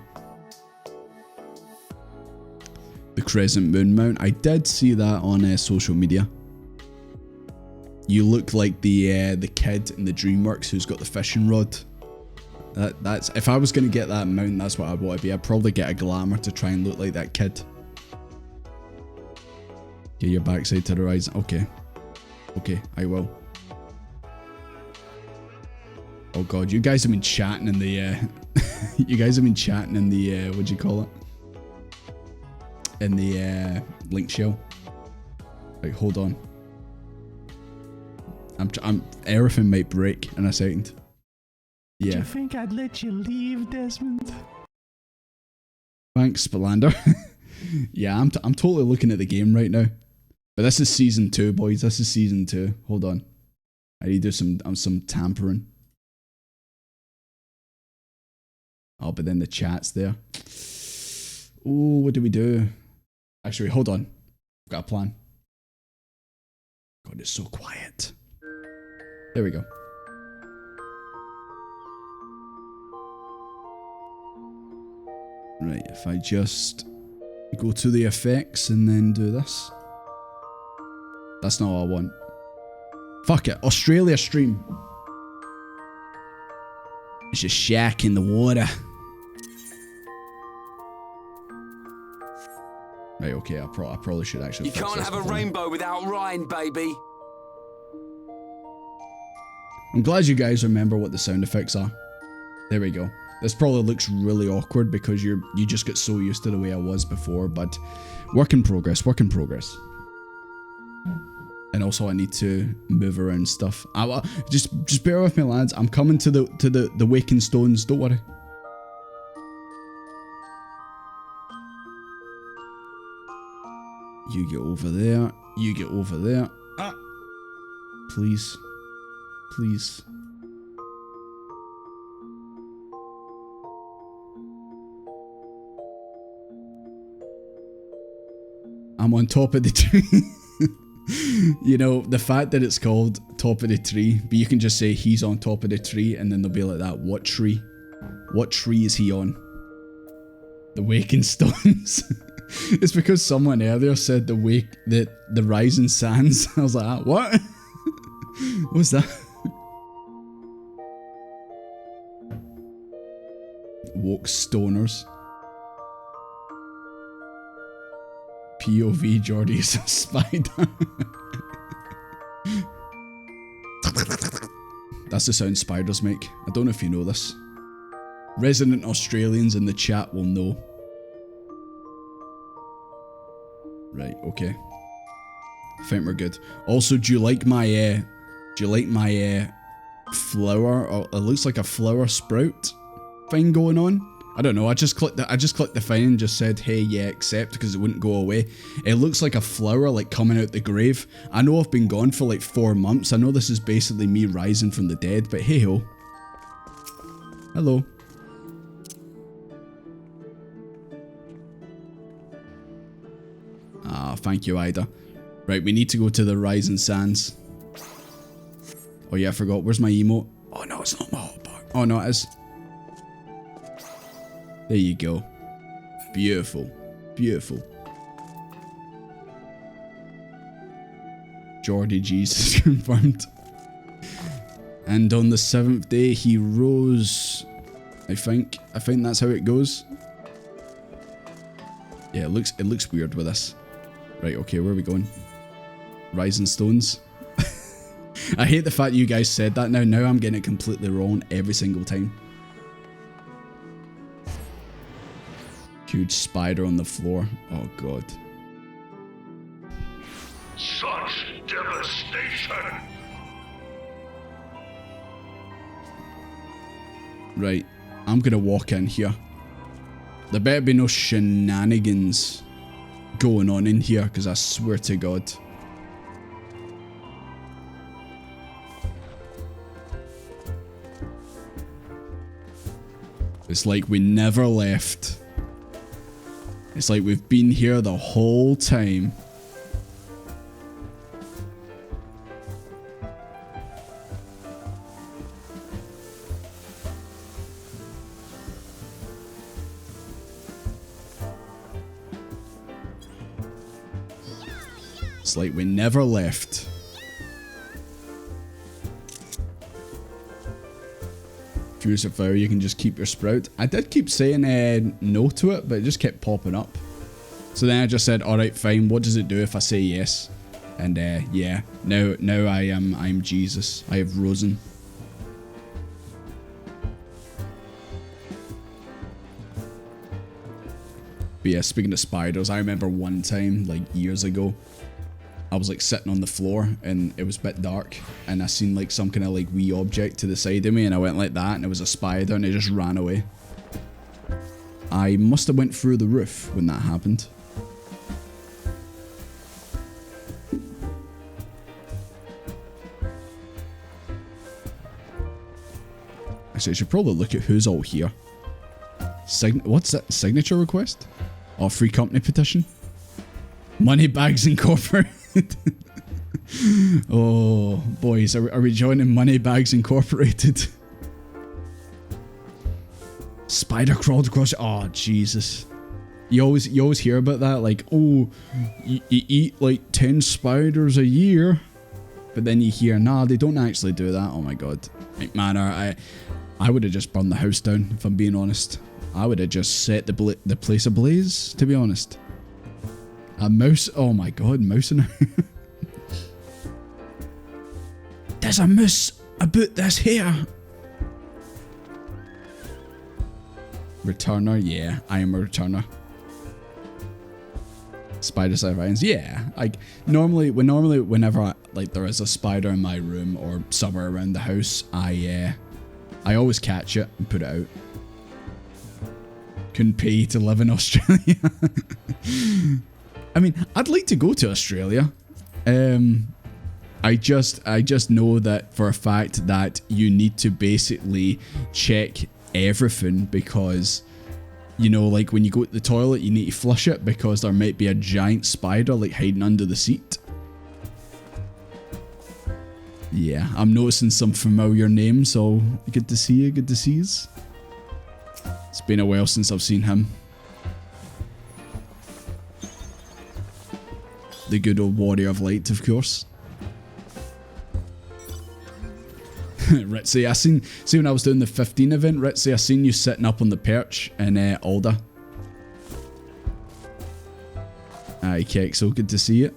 The crescent moon mount. I did see that on social media. You look like the kid in the DreamWorks who's got the fishing rod. That's if I was gonna get that mount, that's what I'd want to be. I'd probably get a glamour to try and look like that kid. Get your backside to the horizon. Okay. Okay, I will. Oh god, you guys have been chatting in the you guys have been chatting in the what do you call it? In the link shell. Like, hold on. I'm everything might break in a second. Do Yeah. you think I'd let you leave, Desmond? Thanks, Spalander. Yeah, I'm totally looking at the game right now. But this is season 2, boys. This is season 2. Hold on. I need to do some tampering. Oh, but then the chat's there. Oh, what do we do? Actually, hold on. I've got a plan. God, it's so quiet. There we go. Right, if I just go to the effects and then do this. That's not what I want. Fuck it. Australia stream. It's just shack in the water. Right, okay, I probably should actually You fix can't this have a before. rainbow without Ryan, baby. I'm glad you guys remember what the sound effects are. There we go. This probably looks really awkward because you just get so used to the way I was before, but work in progress, work in progress. And also I need to move around stuff. Just bear with me, lads. I'm coming to the waking stones, don't worry. You get over there. You get over there. Ah. Please. Please. I'm on top of the tree. You know, the fact that it's called top of the tree, but you can just say he's on top of the tree and then they'll be like that. What tree? What tree is he on? The Waking Stones. It's because someone earlier said the Rising Sands. I was like, ah, what? What's that? Woke Stoners. POV Jordy is a spider. That's the sound spiders make. I don't know if you know this. Resident Australians in the chat will know. Right, okay. I think we're good. Also, do you like my flower? Or it looks like a flower sprout thing going on. I don't know. I just clicked the thing and just said, "Hey, yeah, accept," because it wouldn't go away. It looks like a flower like coming out the grave. I know I've been gone for like 4 months. I know this is basically me rising from the dead, but hey ho. Hello. Ah, thank you, Ida. Right, we need to go to the Rising Sands. Oh yeah, I forgot. Where's my emote? Oh no, it's not my hotbar. Oh no, it is. There you go. Beautiful. Beautiful. Jordy Jesus confirmed. And on the 7th day he rose. I think that's how it goes. Yeah, it looks weird with this. Right, okay, where are we going? Rising Stones. I hate the fact you guys said that now. Now I'm getting it completely wrong every single time. Huge spider on the floor. Oh god. Such devastation! Right, I'm gonna walk in here. There better be no shenanigans going on in here, because I swear to god. It's like we never left. It's like we've been here the whole time. It's like we never left. Furious of Fire, you can just keep your sprout. I did keep saying no to it, but it just kept popping up. So then I just said, alright, fine, what does it do if I say yes? And yeah, now I'm Jesus. I have risen. But yeah, speaking of spiders, I remember one time, like years ago, I was like sitting on the floor and it was a bit dark and I seen like some kind of like wee object to the side of me and I went like that and it was a spider and it just ran away. I must have went through the roof when that happened. Actually, I should probably look at who's all here. What's that? Signature request? Oh, free company petition? Moneybags Incorporated. Oh, boys, are we joining Moneybags Incorporated? Spider crawled across. Oh, Jesus. You always hear about that, like, oh, you eat like 10 spiders a year. But then you hear, nah, they don't actually do that. Oh my god. Like, man, I would have just burned the house down, if I'm being honest. I would have just set the place ablaze, to be honest. A mouse. Oh my god, mouse in her. There's a mouse about this here. Returner, yeah, I am a returner. Spider surveillance, yeah. Like normally whenever there is a spider in my room or somewhere around the house, I always catch it and put it out. Couldn't pay to live in Australia. I mean, I'd like to go to Australia. I just know that for a fact that you need to basically check everything because, you know, like when you go to the toilet, you need to flush it because there might be a giant spider like hiding under the seat. Yeah, I'm noticing some familiar names, so good to see you, good to see you. It's been a while since I've seen him. The good old Warrior of Light, of course. Ritzy, see when I was doing the 15 event, Ritzy, I seen you sitting up on the perch in Alda. Aye, Keck, so good to see you.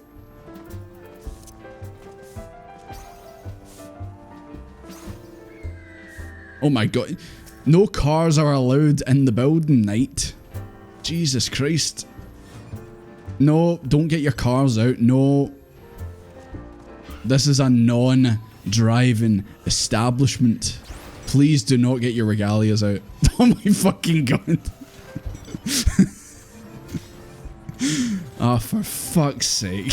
Oh my god. No cars are allowed in the building, Knight. Jesus Christ. No, don't get your cars out. No. This is a non-driving establishment. Please do not get your regalias out. Oh my fucking god. Oh, for fuck's sake.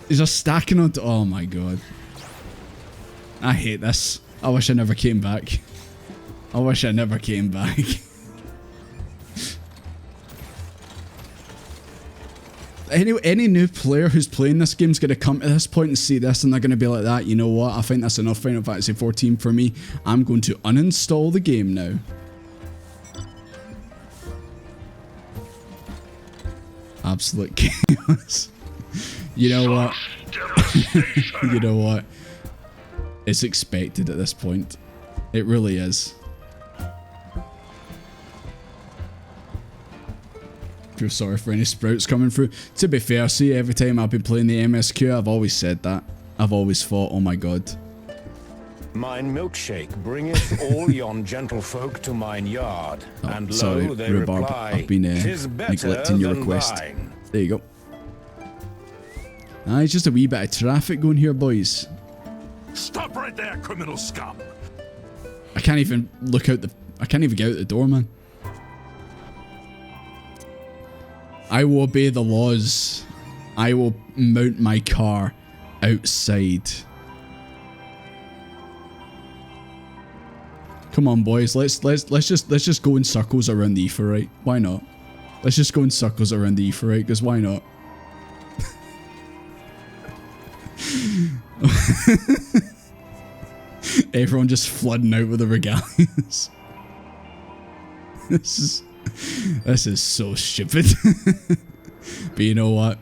He's just stacking onto... Oh my god. I hate this. I wish I never came back. I wish I never came back. Any new player who's playing this game's going to come to this point and see this and they're going to be like that. You know what? I think that's enough Final Fantasy 14 for me. I'm going to uninstall the game now. Absolute chaos. You know what? You know what? It's expected at this point. It really is. Feel sorry for any sprouts coming through. To be fair, see, every time I've been playing the MSQ, I've always said that. I've always thought, oh my god. Mine milkshake bringeth all yon gentlefolk to mine yard, Oh, and sorry, lo, they Rhubarb. reply, I've been 'tis better neglecting your than request. thine. There you go. It's just a wee bit of traffic going here, boys. Stop right there, criminal scum! I can't even look out the... I can't even get out the door, man. I will obey the laws. I will mount my car outside. Come on, boys. Let's just go in circles around the Aether, right? Why not? Let's just go in circles around the Aether, right? Because why not? Everyone just flooding out with the regalias. This is so stupid. But you know what?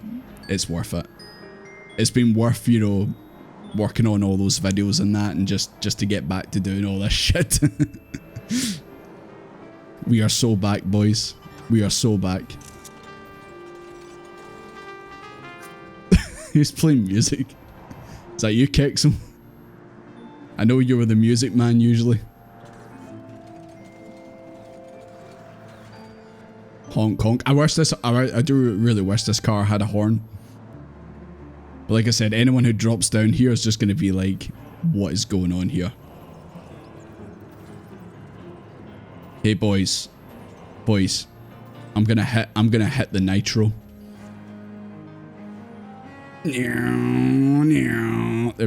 it's worth it. It's been worth, you know, working on all those videos and that, and just to get back to doing all this shit. We are so back, boys. We are so back. Who's playing music? Is that you, Kexel? I know you were the music man usually. Honk honk. I do really wish this car had a horn. But like I said, anyone who drops down here is just going to be like, what is going on here? Hey boys. Boys. I'm gonna hit the nitro. There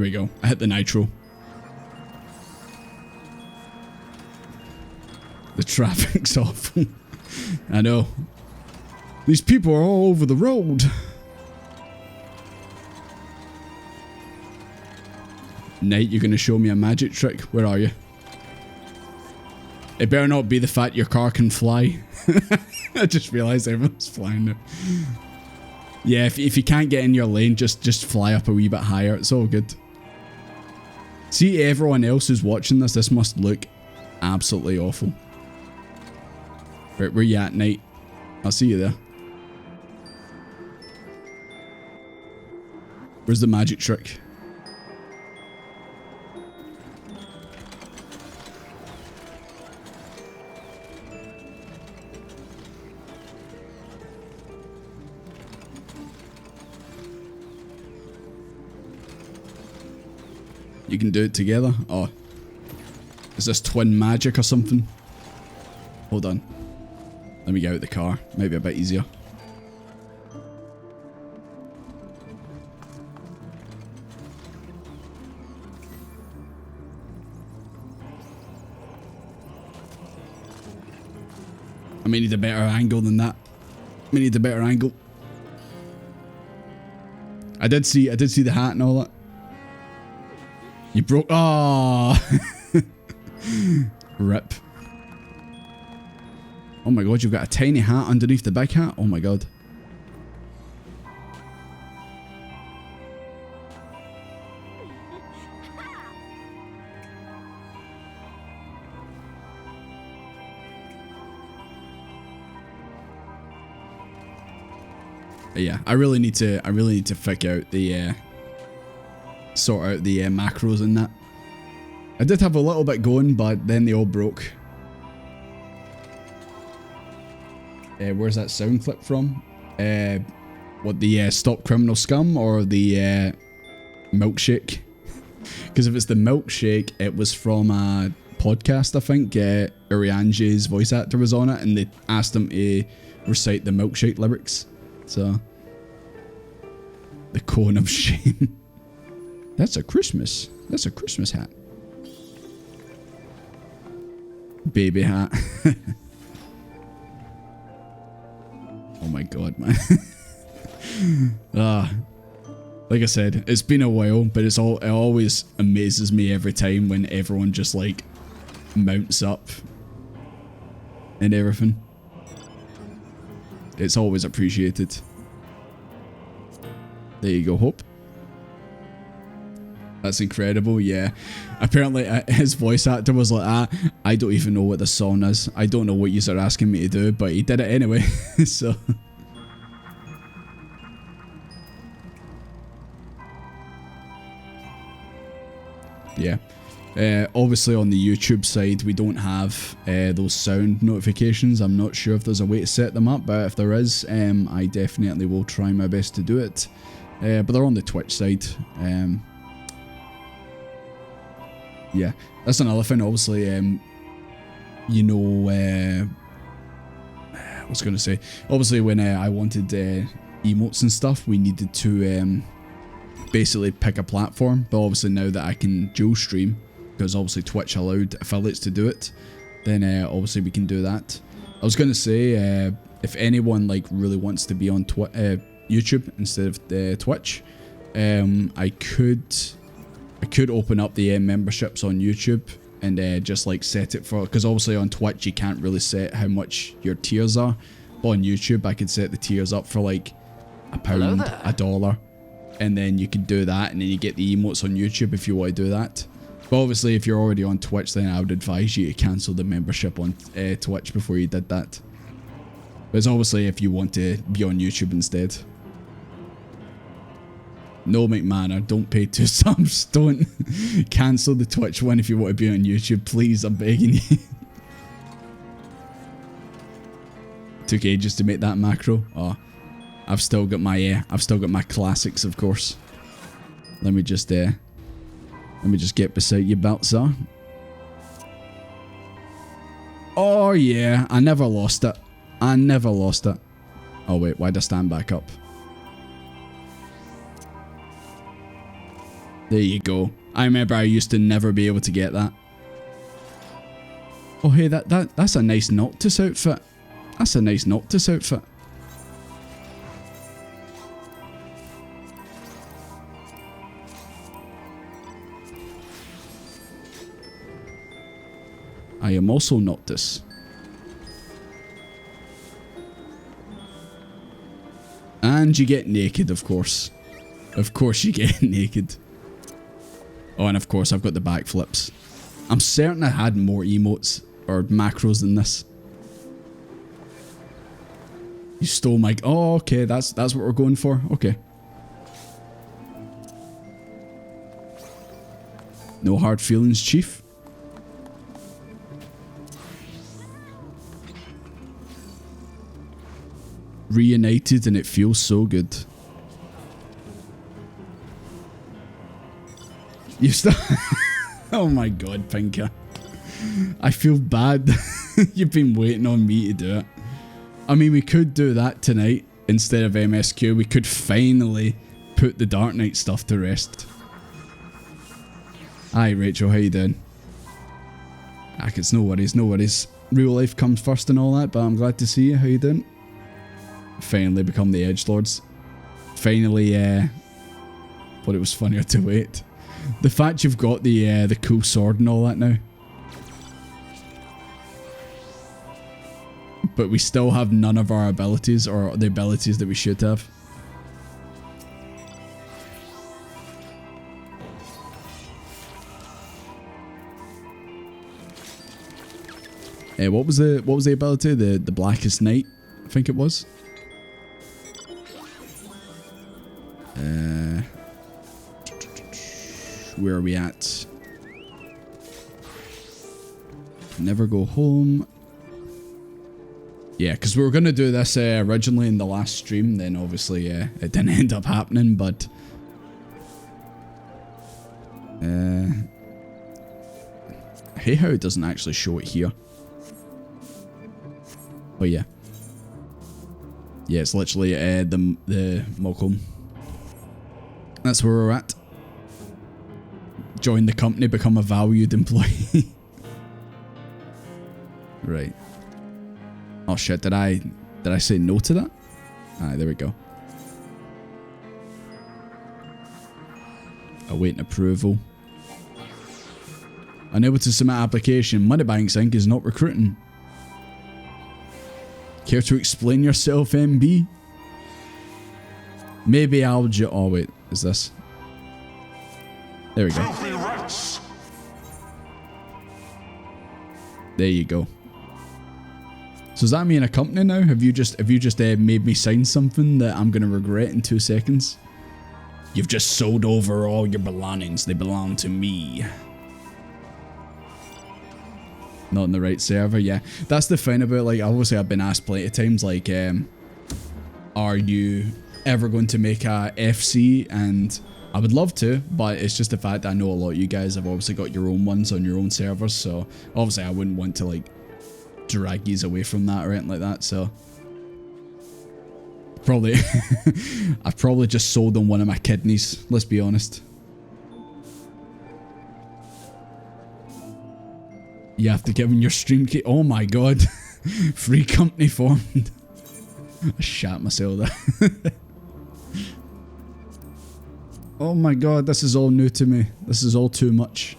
we go. I hit the nitro. The traffic's awful. I know. These people are all over the road. Knight, you're gonna show me a magic trick? Where are you? It better not be the fact your car can fly. I just realised everyone's flying now. Yeah, if you can't get in your lane, just fly up a wee bit higher. It's all good. See, everyone else who's watching this must look absolutely awful. Right, where you at, Knight? I'll see you there. Where's the magic trick? You can do it together? Oh. Is this twin magic or something? Hold on. Let me get out the car. Maybe a bit easier. I may need a better angle than that. I may need a better angle. I did see the hat and all that. You broke. Oh. Rip. Oh my god, you've got a tiny hat underneath the big hat? Oh my god. But yeah, I really need to figure out the sort out the macros and that. I did have a little bit going, but then they all broke. Where's that sound clip from? What, the Stop Criminal Scum or the milkshake? Because if it's the milkshake, it was from a podcast, I think. Urianji's voice actor was on it, and they asked him to recite the milkshake lyrics. So, the cone of shame. That's a Christmas hat. Baby hat. Oh my god, man. Like I said, it's been a while, but it always amazes me every time when everyone just like mounts up and everything. It's always appreciated. There you go, Hope. That's incredible, yeah. Apparently his voice actor was like, I don't even know what the song is. I don't know what you are asking me to do, but he did it anyway. So yeah. Obviously on the YouTube side we don't have those sound notifications. I'm not sure if there's a way to set them up, but if there is, I definitely will try my best to do it. But they're on the Twitch side. Yeah, that's another thing. Obviously, you know, I was going to say, obviously when I wanted emotes and stuff, we needed to basically pick a platform. But obviously now that I can dual stream, because obviously Twitch allowed affiliates to do it, then obviously we can do that. I was going to say, if anyone like really wants to be on YouTube instead of Twitch, I could open up the memberships on YouTube and just like set it for, because obviously on Twitch you can't really set how much your tiers are, but on YouTube I could set the tiers up for like £1, $1, and then you can do that, and then you get the emotes on YouTube if you want to do that. But obviously, if you're already on Twitch, then I would advise you to cancel the membership on Twitch before you did that. But it's obviously if you want to be on YouTube instead. No, McManor, don't pay 2 subs. Don't cancel the Twitch one if you want to be on YouTube. Please, I'm begging you. Took ages to make that macro. Oh, I've still got my classics, of course. Let me just get beside you, Baltzar. Oh yeah, I never lost it. I never lost it. Oh wait, why'd I stand back up? There you go. I remember I used to never be able to get that. Oh hey, that's a nice Noctis outfit. That's a nice Noctis outfit. I am also Noctis. And you get naked, of course. Of course you get naked. Oh, and of course I've got the backflips. I'm certain I had more emotes or macros than this. You stole my... Oh, okay, that's what we're going for. Okay. No hard feelings, Chief. Reunited and it feels so good. You still... Oh my god, Pinker. I feel bad. You've been waiting on me to do it. I mean, we could do that tonight instead of MSQ. We could finally put the Dark Knight stuff to rest. Hi, Rachel. How you doing? It's no worries, no worries. Real life comes first and all that, but I'm glad to see you. How you doing? Finally become the Edgelords. Finally, but it was funnier to wait. The fact you've got the cool sword and all that now. But we still have none of our abilities, or the abilities that we should have. What was the ability? The Blackest Night, I think it was. Where are we at? Never go home. Yeah, because we were going to do this originally in the last stream, then obviously it didn't end up happening, but... I hate how it doesn't actually show it here. But yeah. Yeah, it's literally the Mokum. That's where we're at. Join the company, become a valued employee. Right. Oh shit, did I say no to that? Alright, there we go. Awaiting approval. Unable to submit application. Moneybank's Inc. is not recruiting. Care to explain yourself, MB? Maybe I'll oh wait, is this? There we go. There you go. So does that mean a company now? Have you just made me sign something that I'm gonna regret in 2 seconds? You've just sold over all your belongings. They belong to me. Not in the right server, yeah. That's the thing about, like, obviously I've been asked plenty of times, like, are you ever going to make a FC? And I would love to, but it's just the fact that I know a lot of you guys have obviously got your own ones on your own servers, so obviously I wouldn't want to, like, drag yous away from that or anything like that, so... Probably... I've probably just sold them one of my kidneys, let's be honest. You have to give them your stream key. Oh my god. Free company formed. I shat myself there. Oh my god, this is all new to me. This is all too much.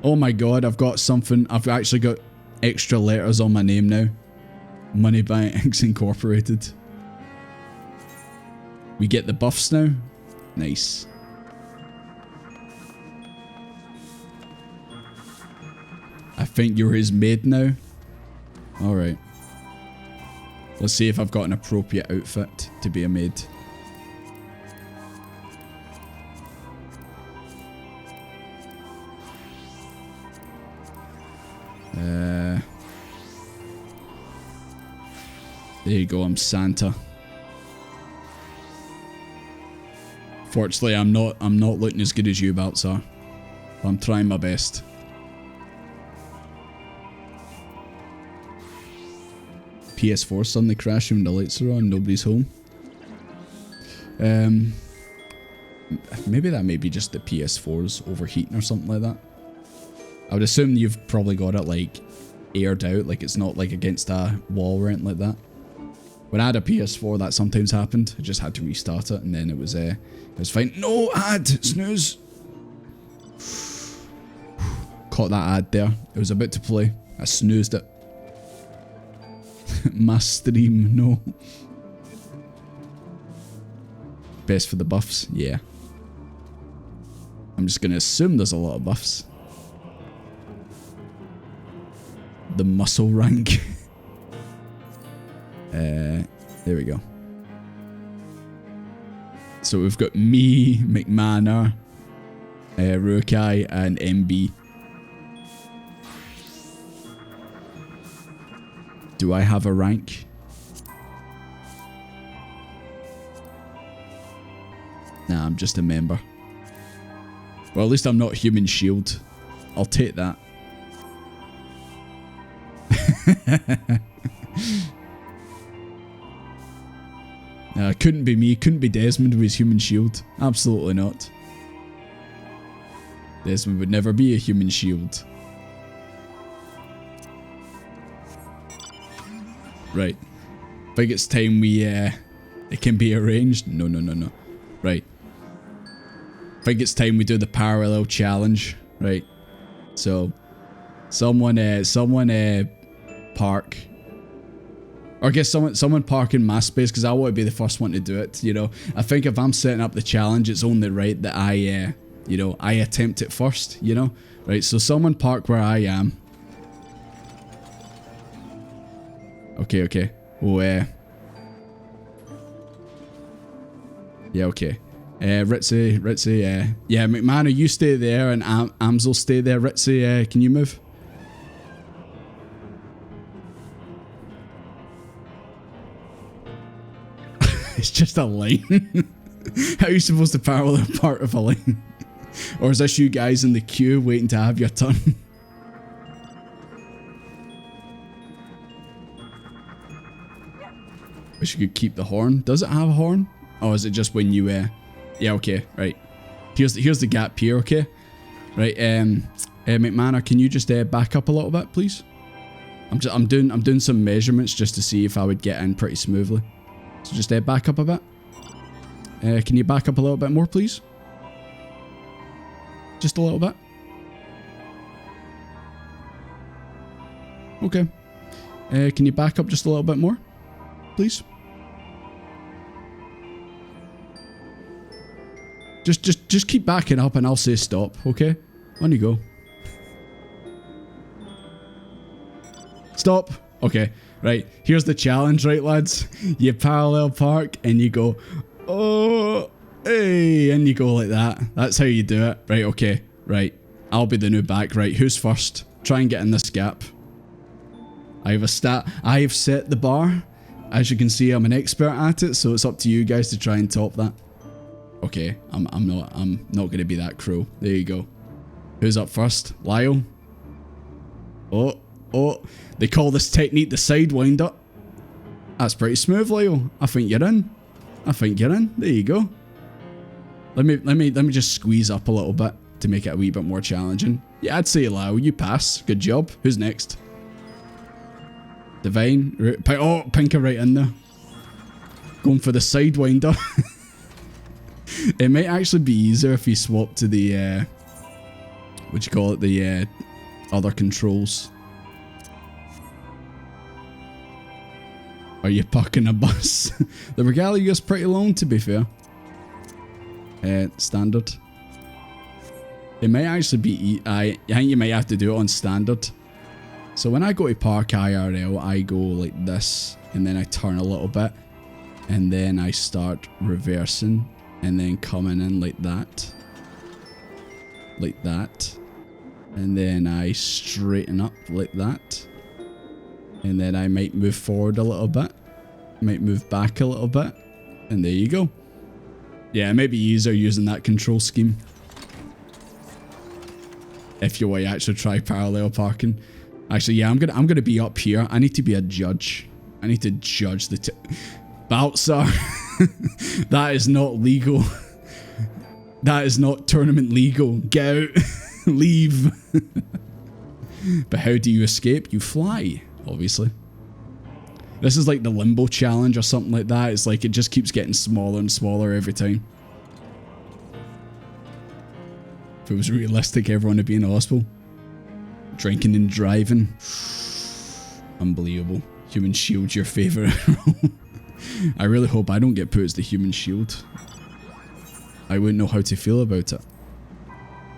Oh my god, I've got something. I've actually got extra letters on my name now. Moneybank Incorporated. We get the buffs now. Nice. I think you're his maid now. Alright. Let's see if I've got an appropriate outfit to be a maid. There you go, I'm Santa. Fortunately, I'm not looking as good as you, Baltzar. But I'm trying my best. PS4 suddenly crashing when the lights are on, nobody's home. Maybe that may be just the PS4's overheating or something like that. I would assume you've probably got it like aired out, like it's not like against a wall or anything like that. When I had a PS4, that sometimes happened. I just had to restart it, and then it was fine. No ad, snooze. Caught that ad there. It was about to play. I snoozed it. My stream, no. Best for the buffs, yeah. I'm just gonna assume there's a lot of buffs. The muscle rank. There we go. So we've got me, McManor, Rukai, and MB. Do I have a rank? Nah, I'm just a member. Well, at least I'm not Human Shield. I'll take that. Couldn't be me, couldn't be Desmond with his Human Shield. Absolutely not. Desmond would never be a Human Shield. Right. I think it's time we, it can be arranged. No. Right. I think it's time we do the parallel challenge. Right. So, someone park. Or I guess someone park in my space, because I want to be the first one to do it, you know. I think if I'm setting up the challenge, it's only right that I, you know, I attempt it first, you know. Right, so someone park where I am. Okay. Oh, yeah, okay. Ritzy, yeah, McMahon, you stay there, and Amsel stay there. Ritzy, can you move? It's just a line. How are you supposed to parallel part of a line? Or is this you guys in the queue waiting to have your turn? Wish you could keep the horn. Does it have a horn? Oh, is it just when you yeah, okay, right. Here's the gap here, okay? Right, McManor, can you just back up a little bit, please? I'm doing some measurements just to see if I would get in pretty smoothly. So just back up a bit. Can you back up a little bit more, please? Just a little bit. Okay. Can you back up just a little bit more, please? Just keep backing up and I'll say stop, okay? On you go. Stop. Okay, right. Here's the challenge, right, lads? You parallel park and you go, oh, hey, and you go like that. That's how you do it. Right, okay, right. I'll be the new back. Right, who's first? Try and get in this gap. I have set the bar. As you can see, I'm an expert at it, so it's up to you guys to try and top that. Okay, I'm not gonna be that cruel. There you go. Who's up first? Lyle? Oh, they call this technique the sidewinder. That's pretty smooth, Lyle. I think you're in. There you go. Let me just squeeze up a little bit to make it a wee bit more challenging. Yeah, I'd say Lyle, you pass. Good job. Who's next? Divine. Oh, Pinker right in there. Going for the sidewinder. It might actually be easier if you swap to the, what you call it, the other controls. Are you parking a bus? The regalia is pretty long, to be fair. Standard. It might actually be... I think you might have to do it on standard. So when I go to park IRL, I go like this, and then I turn a little bit, and then I start reversing, and then coming in like that. Like that. And then I straighten up like that. And then I might move forward a little bit. Might move back a little bit. And there you go. Yeah, it might be easier using that control scheme. If you want to actually try parallel parking. Actually, yeah, I'm gonna be up here. I need to be a judge. I need to judge the Baltzar. That is not legal. That is not tournament legal. Get out. Leave. But how do you escape? You fly, obviously. This is like the limbo challenge or something like that. It's like it just keeps getting smaller and smaller every time. If it was realistic, everyone would be in a hospital. Drinking and driving. Unbelievable. Human Shield's your favourite. I really hope I don't get put as the Human Shield. I wouldn't know how to feel about it.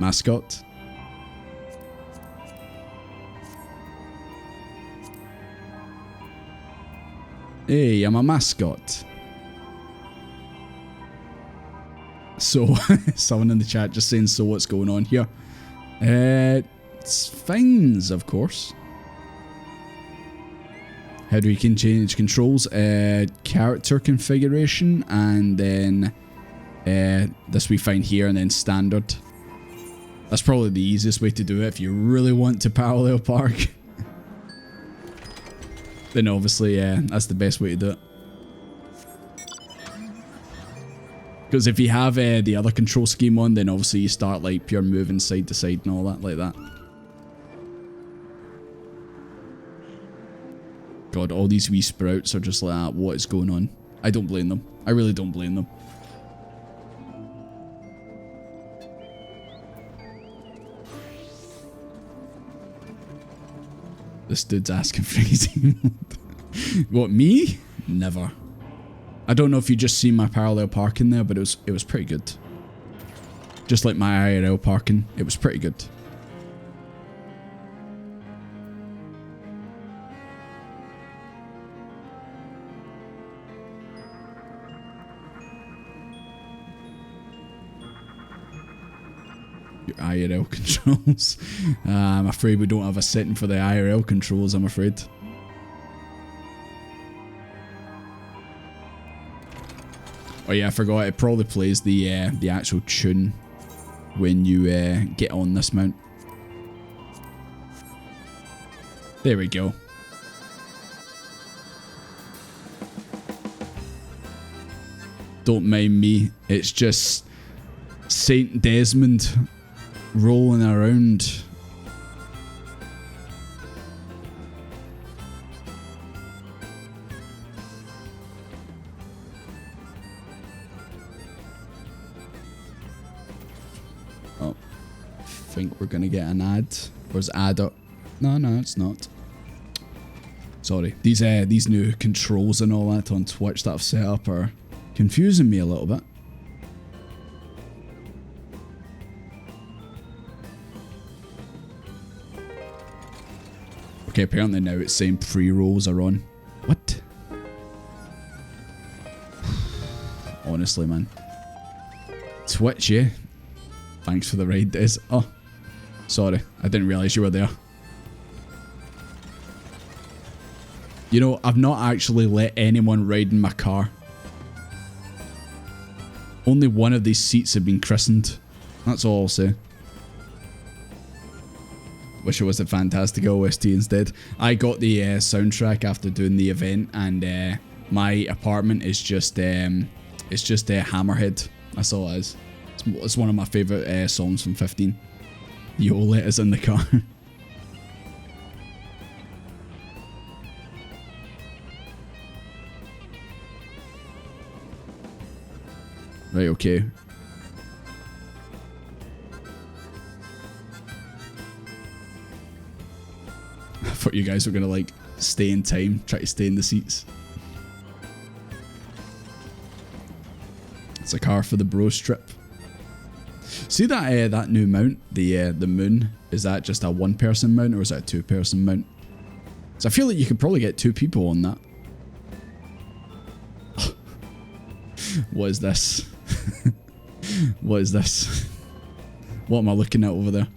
Mascot. Hey, I'm a mascot. So, someone in the chat just saying, so what's going on here? It's fines, of course. How do we can change controls? Character configuration, and then this we find here, and then standard. That's probably the easiest way to do it if you really want to parallel park. Then obviously, that's the best way to do it. Because if you have the other control scheme on, then obviously you start like pure moving side to side and all that, like that. God, all these wee sprouts are just like, ah, what is going on? I don't blame them. I really don't blame them. This dude's asking for easy mode. What, me? Never. I don't know if you just seen my parallel parking there, but it was pretty good. Just like my IRL parking, it was pretty good. Your IRL controls. I'm afraid we don't have a setting for the IRL controls, I'm afraid. Oh yeah, I forgot, it probably plays the actual tune when you get on this mount. There we go. Don't mind me, it's just Saint Desmond rolling around. Oh, I think we're gonna get an ad. Where's ad up? No, it's not. Sorry, these new controls and all that on Twitch that I've set up are confusing me a little bit. Okay, apparently now it's saying pre-rolls are on. What? Honestly, man. Twitch, yeah. Thanks for the raid, Des. Oh, sorry. I didn't realise you were there. You know, I've not actually let anyone ride in my car. Only one of these seats have been christened. That's all I'll say. Wish it was a fantastic OST instead. I got the soundtrack after doing the event, and my apartment is just Hammerhead. That's all it is. It's one of my favourite songs from 15. Yo, let us in the car. Right, okay. I thought you guys were gonna like stay in time, try to stay in the seats. It's a car for the bro strip. See that that new mount, the moon. Is that just a one-person mount or is that a two-person mount? So I feel like you could probably get 2 people on that. What is this? What is this? What am I looking at over there?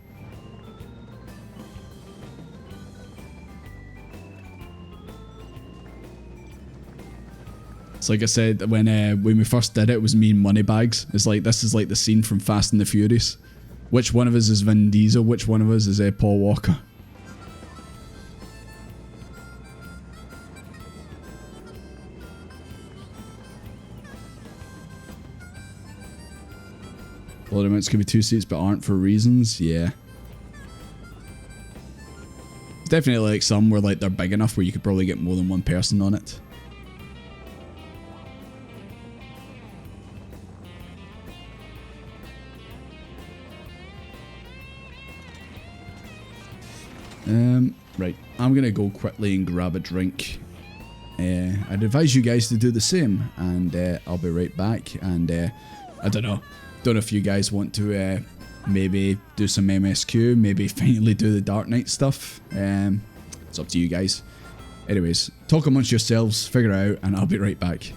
It's like I said when we first did it, it was me and Moneybags. It's like this is like the scene from Fast and the Furious. Which one of us is Vin Diesel? Which one of us is Paul Walker? Load amounts could be 2 seats but aren't for reasons. Yeah. It's definitely like some where like they're big enough where you could probably get more than 1 person on it. Right, I'm gonna go quickly and grab a drink. I'd advise you guys to do the same, and I'll be right back. And I don't know if you guys want to maybe do some MSQ, maybe finally do the Dark Knight stuff. It's up to you guys. Anyways, talk amongst yourselves, figure it out, and I'll be right back.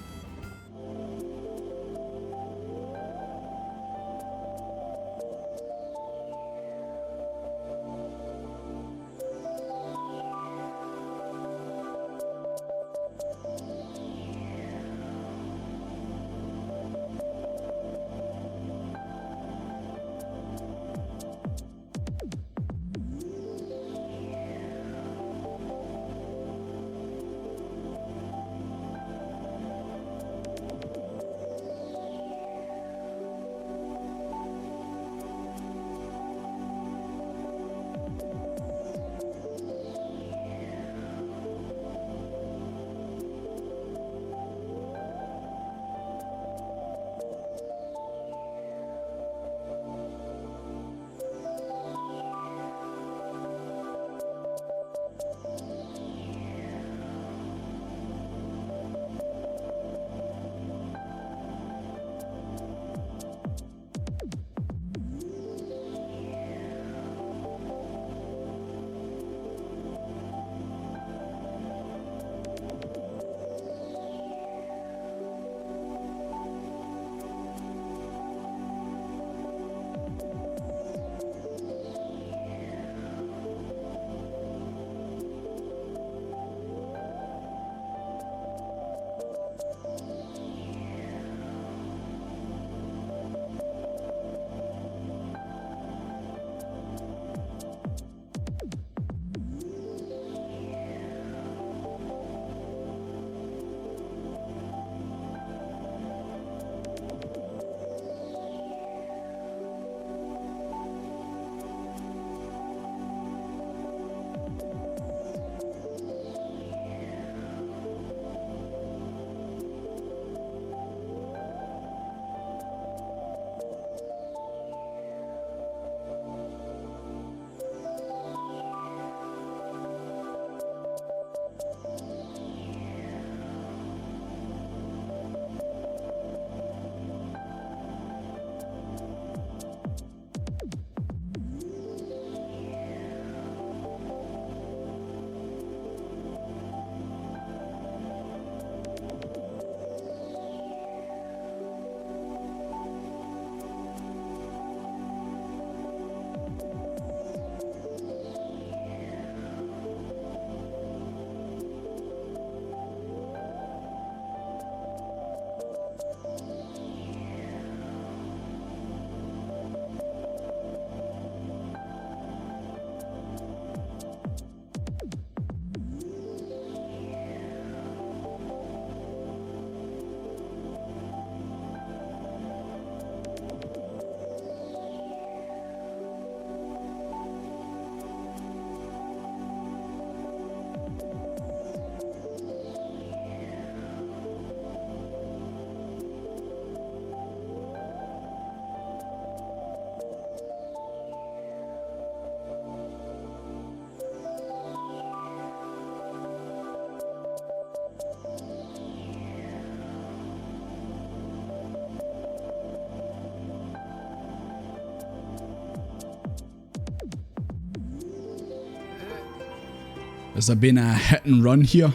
Has there been a hit and run here?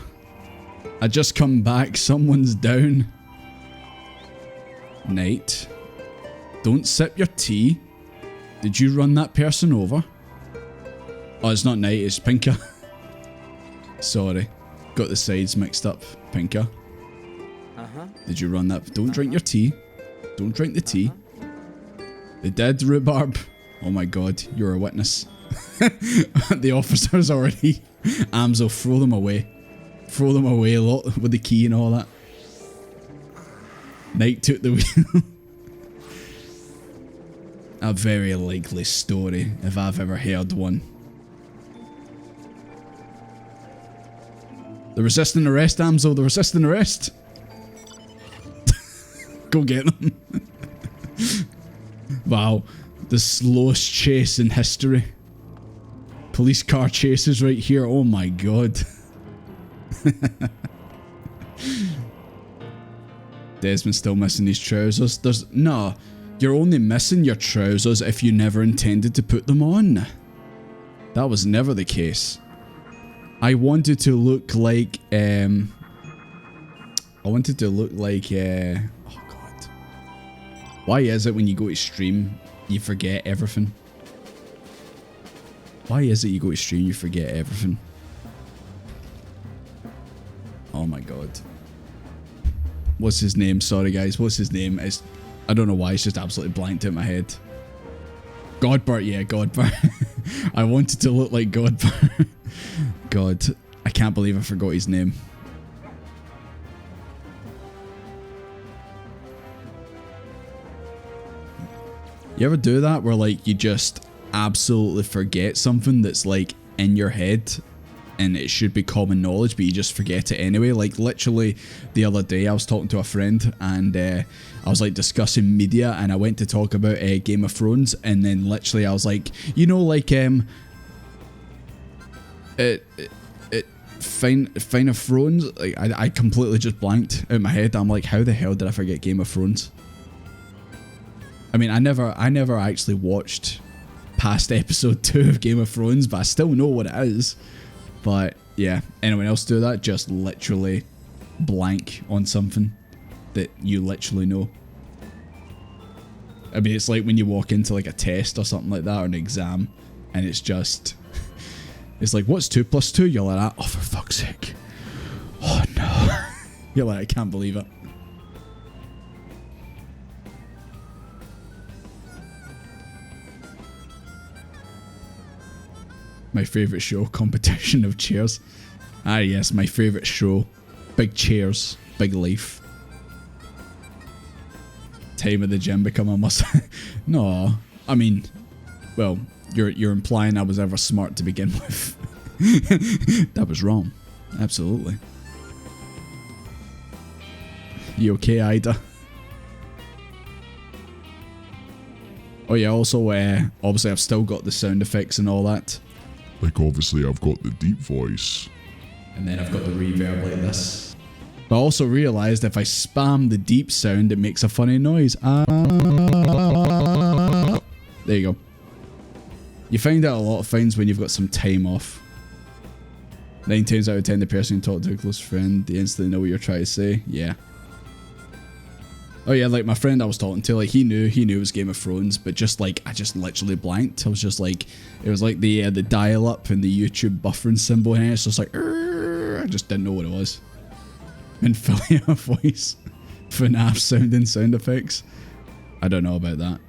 I just come back, someone's down. Night. Don't sip your tea. Did you run that person over? Oh, it's not Night, it's Pinker. Sorry. Got the sides mixed up. Pinker. Did you run that? Don't drink your tea. Don't drink the tea. They did, Rhubarb. Oh my god, you're a witness. The officer's already... Amzo, throw them away. Throw them away a lot with the key and all that. Night took the wheel. A very likely story, if I've ever heard one. The resisting arrest, Amzo, the resisting arrest. Go get them. Wow, the slowest chase in history. Police car chases right here, oh my god. Desmond's still missing his trousers. No, you're only missing your trousers if you never intended to put them on. That was never the case. I wanted to look like, oh god. Why is it when you go to stream, you forget everything? Why is it you go to stream, you forget everything? Oh my god. What's his name? Sorry guys, what's his name? I don't know why, it's just absolutely blanked out my head. Godbert, yeah, Godbert. I wanted to look like Godbert. God, I can't believe I forgot his name. You ever do that where like you just absolutely forget something that's like in your head and it should be common knowledge but you just forget it anyway? Like literally the other day I was talking to a friend and I was like discussing media and I went to talk about Game of Thrones and then literally I was like, you know, like Fine of Thrones, like I completely just blanked out my head. I'm like, how the hell did I forget Game of Thrones? I mean, I never actually watched past episode 2 of Game of Thrones, but I still know what it is. But yeah, anyone else do that? Just literally blank on something that you literally know. I mean, it's like when you walk into like a test or something like that or an exam and it's just... It's like, what's 2 plus 2? You're like, oh, for fuck's sake. Oh, no. You're like, I can't believe it. My favourite show, Competition of Chairs. Ah, yes, my favourite show. Big chairs, big life. Time at the gym become a must. No, I mean, well... You're implying I was ever smart to begin with. That was wrong. Absolutely. You okay, Ida? Oh yeah, also, obviously I've still got the sound effects and all that. Like obviously I've got the deep voice. And then I've got the reverb like this. But I also realised if I spam the deep sound, it makes a funny noise. There you go. You find out a lot of things when you've got some time off. 9 times out of 10, the person you talk to a close friend, they instantly know what you're trying to say. Yeah. Oh yeah, like my friend I was talking to, like he knew it was Game of Thrones, but just like, I just literally blanked. I was just like, it was like the dial-up and the YouTube buffering symbol, and it's just like, I just didn't know what it was. Minfilia voice. FNAF sounding sound effects. I don't know about that.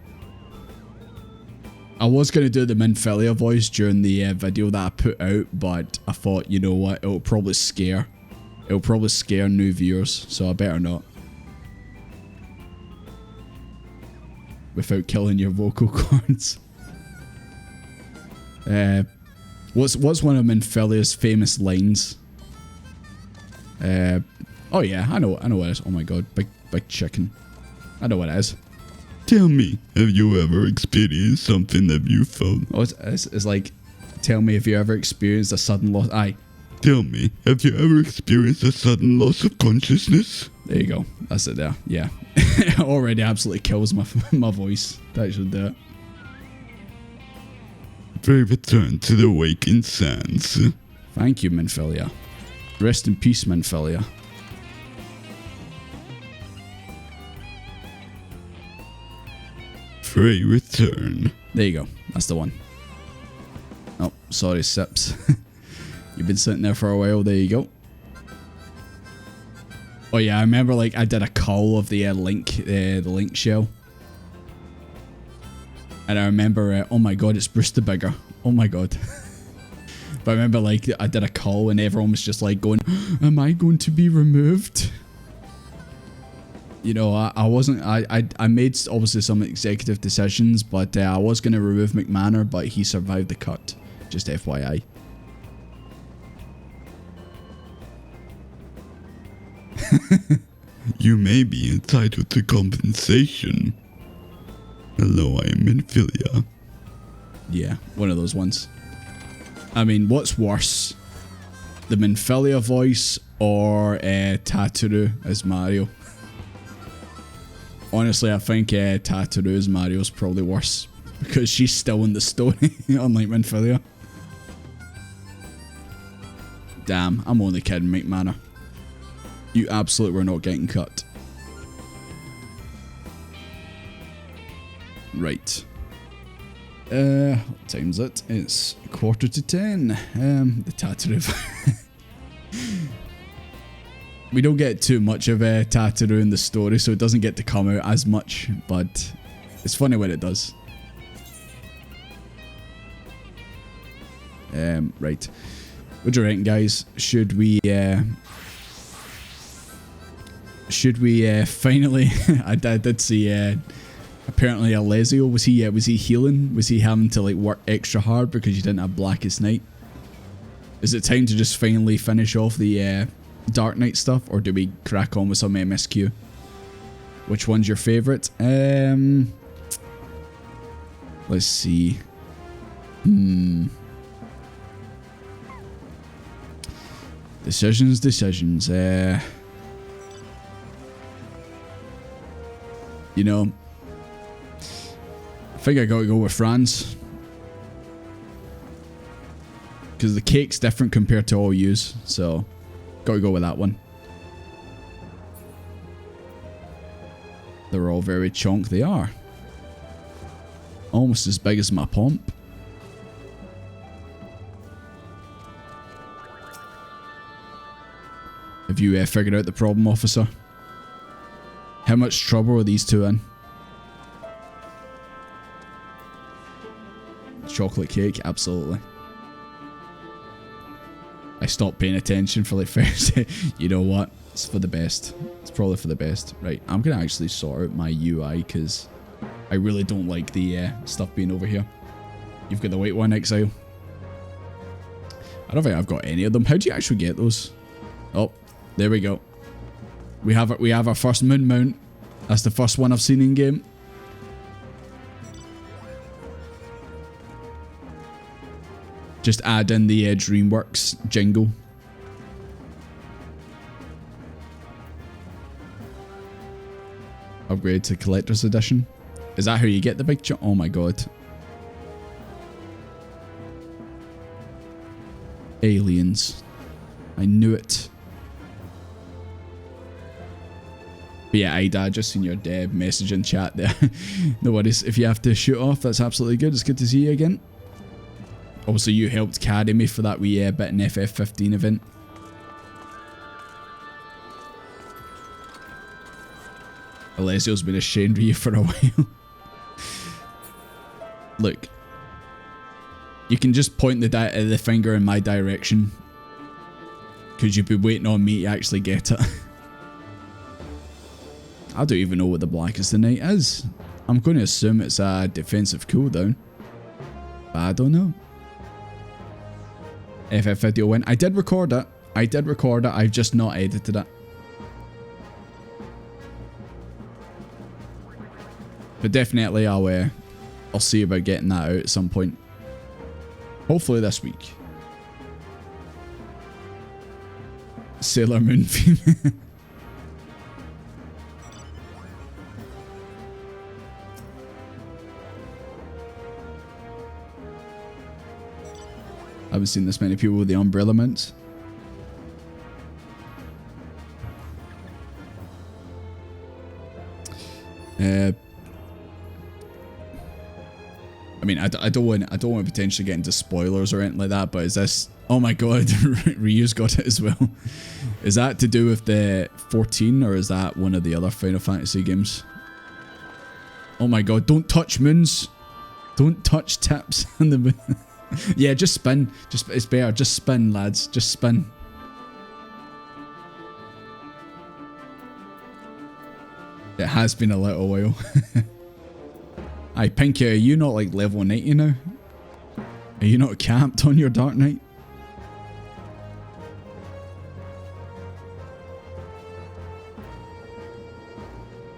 I was going to do the Minfilia voice during the video that I put out, but I thought, you know what, it'll probably scare new viewers, so I better not. Without killing your vocal cords. What's one of Minfilia's famous lines? Oh yeah, I know what it is. Oh my god, big chicken. I know what it is. Tell me, have you ever experienced something that you felt? Oh, it's like, tell me if you ever experienced a sudden loss. Aye. Tell me, have you ever experienced a sudden loss of consciousness? There you go. That's it there. Yeah. It already absolutely kills my voice. That should do it. They return to the waking sands. Thank you, Minfilia. Rest in peace, Minfilia. Frey return. There you go. That's the one. Oh, sorry, Sips. You've been sitting there for a while. There you go. Oh yeah, I remember like I did a call of the link shell. And I remember, oh my god, it's Bruce the Bigger. Oh my god. But I remember like I did a call and everyone was just like going, am I going to be removed? You know, I wasn't, I made obviously some executive decisions, but I was going to remove McManor, but he survived the cut. Just FYI. You may be entitled to compensation. Hello, I am Minfilia. Yeah, one of those ones. I mean, what's worse? The Minfilia voice or Tataru as Mario? Honestly, I think Tataru as Mario is probably worse. Because she's still in the story, unlike Minfilia. Damn, I'm only kidding, McManor. You absolutely were not getting cut. Right. What time's it? It's 9:45. The Tataru. We don't get too much of Tataru in the story, so it doesn't get to come out as much, but it's funny when it does. Right. What do you reckon, guys? Should we finally... I did see, apparently Alessio, was he healing? Was he having to like work extra hard because you didn't have Blackest Night? Is it time to just finally finish off the Dark Knight stuff, or do we crack on with some MSQ? Which one's your favourite? Let's see. Decisions. You know, I think I gotta go with France. Because the cake's different compared to all yous, so gotta go with that one. They're all very chonk, they are. Almost as big as my pomp. Have you figured out the problem, officer? How much trouble are these two in? Chocolate cake, absolutely. I stopped paying attention for like first. You know what? It's for the best. It's probably for the best. Right, I'm gonna actually sort out my UI because I really don't like the stuff being over here. You've got the white one, Exile. I don't think I've got any of them. How do you actually get those? Oh, there we go. We have our first moon mount. That's the first one I've seen in game. Just add in the DreamWorks jingle. Upgrade to Collector's Edition. Is that how you get the big chunk? Oh my god. Aliens. I knew it. But yeah, I just seen your message in chat there. No worries. If you have to shoot off, that's absolutely good. It's good to see you again. Also, you helped carry me for that wee bit in FF15 event. Alessio's been ashamed of you for a while. Look. You can just point the finger in my direction. Because you've been waiting on me to actually get it. I don't even know what the Blackest Night is. I'm going to assume it's a defensive cooldown. But I don't know. FF video win. I did record it. I've just not edited it. But definitely I'll see about getting that out at some point. Hopefully this week. Sailor Moon theme. haven't seen this many people with the umbrella mounts. I mean, I don't want to potentially get into spoilers or anything like that, but is this... Oh my god, Ryu's got it as well. Is that to do with the 14, or is that one of the other Final Fantasy games? Oh my god, don't touch moons. Don't touch tips on the moon. Yeah, just spin. It's better. Just spin, lads. Just spin. It has been a little while. Aye, Pinky, are you not like level 90 now? Are you not camped on your Dark Knight?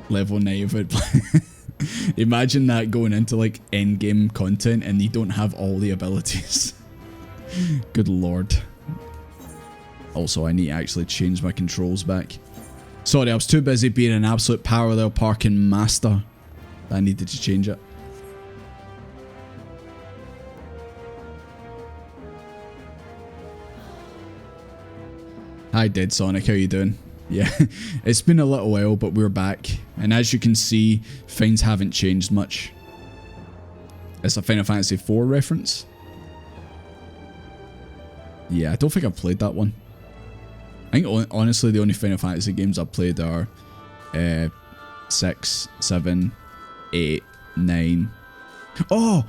Level 90 would play. Imagine that going into like endgame content and you don't have all the abilities. Good lord. Also, I need to actually change my controls back. Sorry, I was too busy being an absolute parallel parking master. I needed to change it. Hi Dead Sonic, how you doing? Yeah, it's been a little while, but we're back. And as you can see, things haven't changed much. It's a Final Fantasy IV reference. Yeah, I don't think I've played that one. I think honestly the only Final Fantasy games I've played are 6, 7, 8, 9. Oh,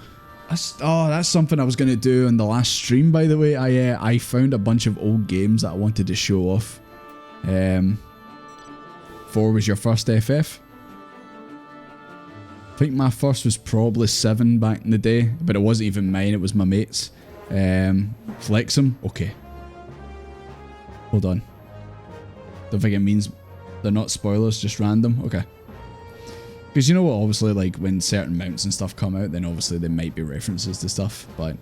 that's something I was going to do in the last stream, by the way. I found a bunch of old games that I wanted to show off. 4 was your first FF? I think my first was probably 7 back in the day, but it wasn't even mine, it was my mate's. Flex them? Okay. Hold on. Don't think it means they're not spoilers, just random. Okay. Because you know what, obviously, like, when certain mounts and stuff come out, then obviously there might be references to stuff, but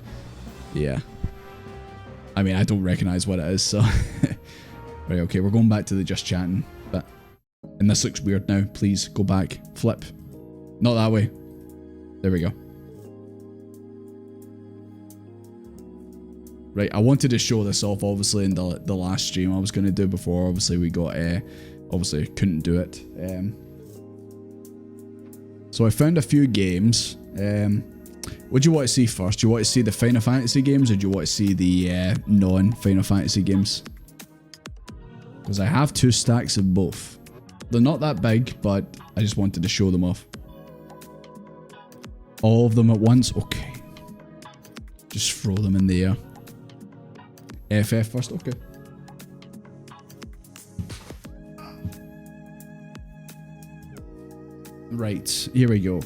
yeah. I mean, I don't recognise what it is, so... Right, okay, we're going back to the just chatting bit. And this looks weird now. Please, go back. Flip. Not that way. There we go. Right, I wanted to show this off, obviously, in the last stream I was going to do before. Obviously, we got... obviously, couldn't do it. So I found a few games. What do you want to see first? Do you want to see the Final Fantasy games, or do you want to see the non-Final Fantasy games? Because I have 2 stacks of both. They're not that big, but I just wanted to show them off. All of them at once? Okay. Just throw them in the air. FF first? Okay. Right, here we go.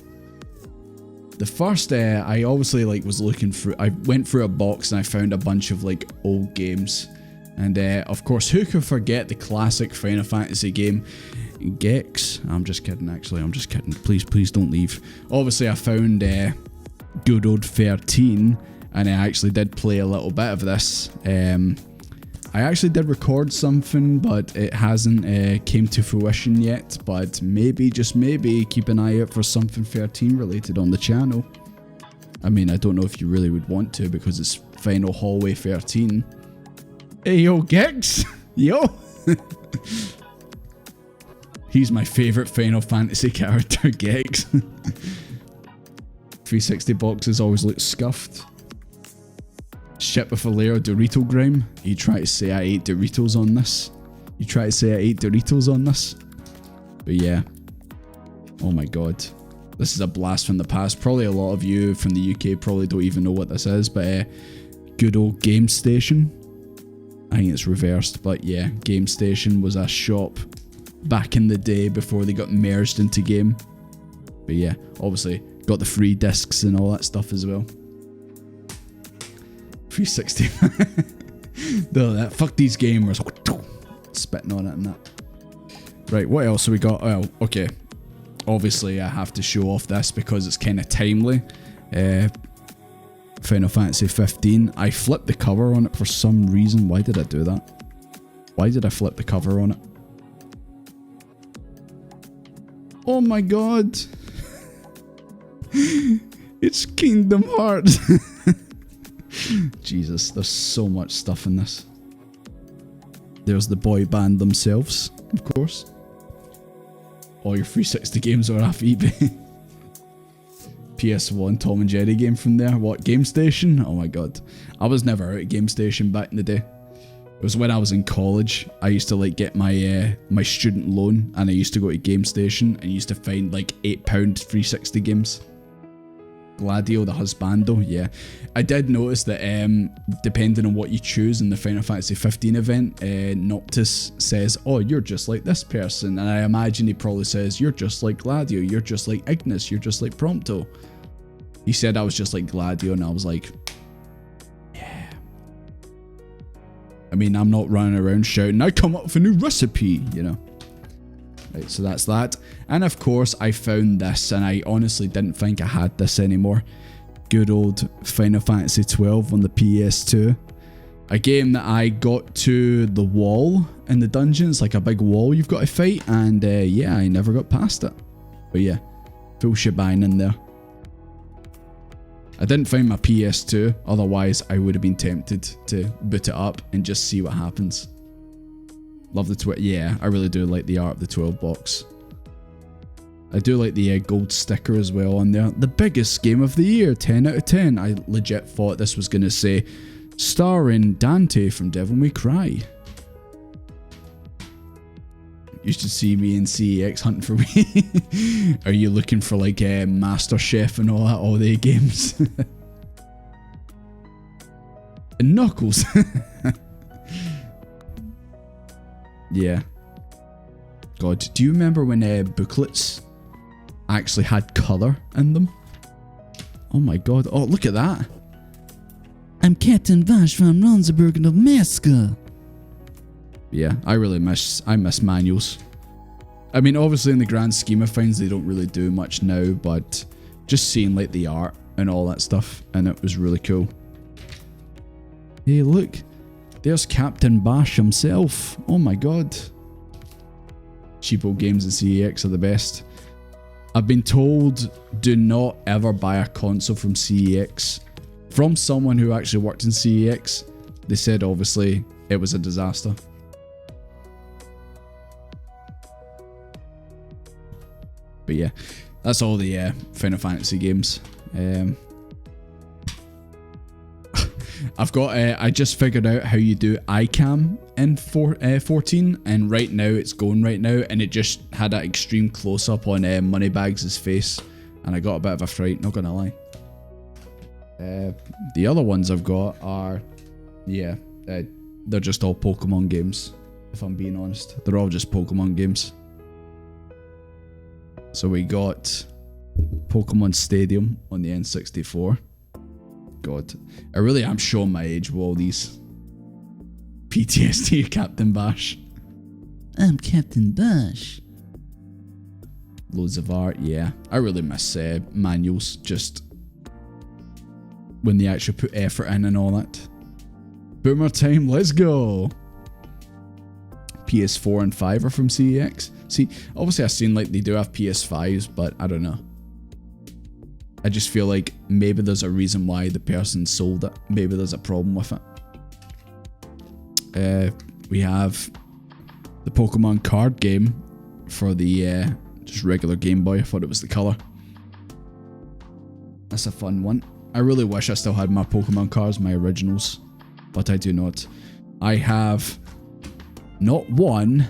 The first, I obviously like was looking through, I went through a box and I found a bunch of like old games. And of course, who could forget the classic Final Fantasy game, Gex? I'm just kidding, actually, I'm just kidding. Please don't leave. Obviously, I found good old 13, and I actually did play a little bit of this. I actually did record something, but it hasn't came to fruition yet. But maybe, just maybe, keep an eye out for something 13 related on the channel. I mean, I don't know if you really would want to, because it's Final Hallway 13. Hey yo, Gex! Yo! He's my favourite Final Fantasy character, Gex. 360 boxes always look scuffed. Shit with a layer of Dorito grime. You try to say I ate Doritos on this. You try to say I ate Doritos on this. But yeah. Oh my god. This is a blast from the past. Probably a lot of you from the UK probably don't even know what this is, but good old Game Station. I think it's reversed, but yeah, Game Station was a shop back in the day before they got merged into Game. But yeah, obviously got the free discs and all that stuff as well. 360. No, that fuck these gamers. Spitting on it and that. Right, what else have we got? Oh, okay. Obviously, I have to show off this because it's kind of timely. Final Fantasy 15. I flipped the cover on it for some reason. Why did I do that? Why did I flip the cover on it? Oh my god. It's Kingdom Hearts. Jesus, there's so much stuff in this. There's the boy band themselves, of course. All your 360 games are off eBay. PS1 Tom and Jerry game from there. What, Game Station? Oh my god. I was never out at Game Station back in the day. It was when I was in college. I used to like get my my student loan, and I used to go to Game Station and used to find like £8 360 games. Gladio, the Husbando, yeah. I did notice that depending on what you choose in the Final Fantasy 15 event, Noctis says, oh, you're just like this person. And I imagine he probably says, you're just like Gladio, you're just like Ignis, you're just like Prompto. He said I was just like Gladio, and I was like, yeah. I mean, I'm not running around shouting, I come up with a new recipe, you know. Right, so that's that. And of course, I found this, and I honestly didn't think I had this anymore. Good old Final Fantasy XII on the PS2. A game that I got to the wall in the dungeon. It's like a big wall you've got to fight, and yeah, I never got past it. But yeah, full shebang in there. I didn't find my PS2, otherwise I would have been tempted to boot it up and just see what happens. Love the 12. Yeah, I really do like the art of the 12 box. I do like the gold sticker as well on there. The biggest game of the year, 10 out of 10. I legit thought this was going to say, starring Dante from Devil May Cry. You should see me in CEX hunting for me. Are you looking for like Master Chef and all that, all the games? And Knuckles. Yeah. God, do you remember when booklets actually had colour in them? Oh my god. Oh, look at that. I'm Captain Vash from Ronsenburg of Meska. Yeah, I miss manuals. I mean, obviously in the grand scheme of things, they don't really do much now, but just seeing like the art and all that stuff, and it was really cool. Hey, look. There's Captain Bash himself. Oh my god. Cheapo games in CEX are the best. I've been told, do not ever buy a console from CEX. From someone who actually worked in CEX. They said obviously it was a disaster. But yeah, that's all the Final Fantasy games. I've got, I just figured out how you do iCam in 14, and right now it's going right now, and it just had that extreme close up on Moneybags' face, and I got a bit of a fright, not gonna lie. The other ones I've got are, yeah, they're just all Pokemon games, if I'm being honest. They're all just Pokemon games. So we got Pokemon Stadium on the N64. God, I really am showing my age with all these. PTSD, Captain Bash. I'm Captain Bash. Loads of art, yeah. I really miss manuals, just when they actually put effort in and all that. Boomer time, let's go. PS4 and 5 are from CEX. See, obviously I've seen like they do have PS5s, but I don't know. I just feel like maybe there's a reason why the person sold it. Maybe there's a problem with it. We have the Pokemon card game for the just regular Game Boy. I thought it was the colour. That's a fun one. I really wish I still had my Pokemon cards, my originals, but I do not. I have not one,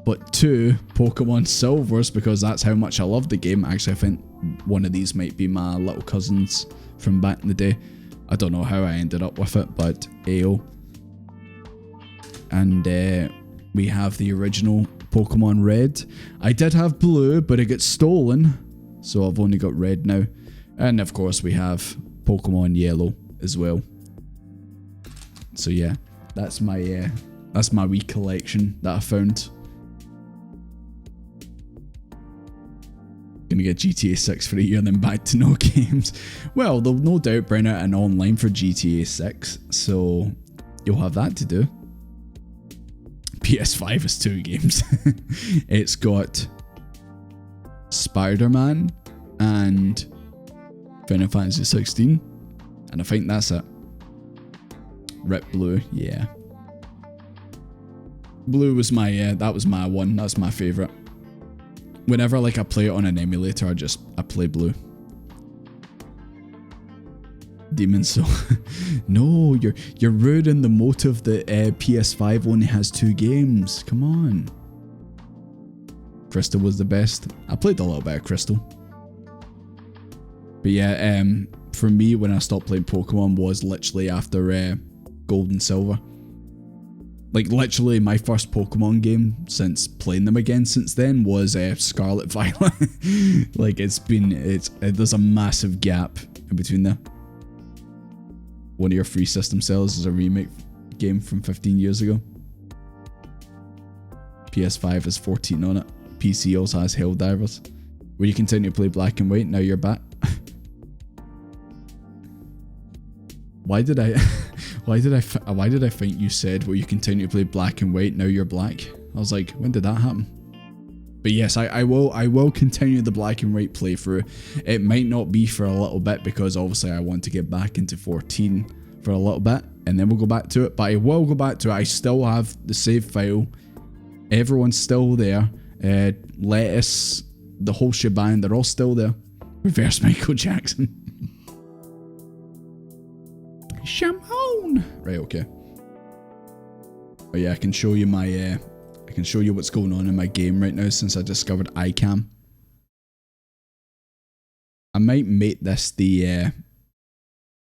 but two Pokemon Silvers because that's how much I love the game. Actually, I think one of these might be my little cousins from back in the day. I don't know how I ended up with it, but AO. And we have the original Pokemon Red. I did have Blue, but it got stolen, so I've only got Red now. And of course we have Pokemon Yellow as well. So yeah, that's my wee collection that I found. Gonna get GTA 6 for a year and then back to no games. Well, they'll no doubt bring out an online for GTA 6, so you'll have that to do. PS5 is 2 games. It's got Spider-Man and Final Fantasy 16, and I think that's it. Rip Blue, yeah. Blue was my, that was my one. That's my favourite. Whenever like I play it on an emulator, I play Blue. Demon Soul. No, you're ruining the motive that PS5 only has 2 games. Come on. Crystal was the best. I played a little bit of Crystal. But yeah, for me, when I stopped playing Pokemon was literally after Gold and Silver. Like literally my first Pokemon game since playing them again since then was Scarlet Violet. Like there's a massive gap in between there. One of your free system sales is a remake game from 15 years ago. PS5 has 14 on it. PC also has Helldivers. Where you continue to play Black and White, now you're back. Why did I think you said where you continue to play Black and White, now you're black? I was like, when did that happen? But yes, I will continue the Black and White playthrough. It might not be for a little bit because obviously I want to get back into 14 for a little bit and then we'll go back to it. But I will go back to it. I still have the save file. Everyone's still there. Lettuce, the whole shebang, they're all still there. Reverse Michael Jackson. Shampoo. Right, okay. Oh yeah, I can show you my I can show you what's going on in my game right now since I discovered iCam. I might make this the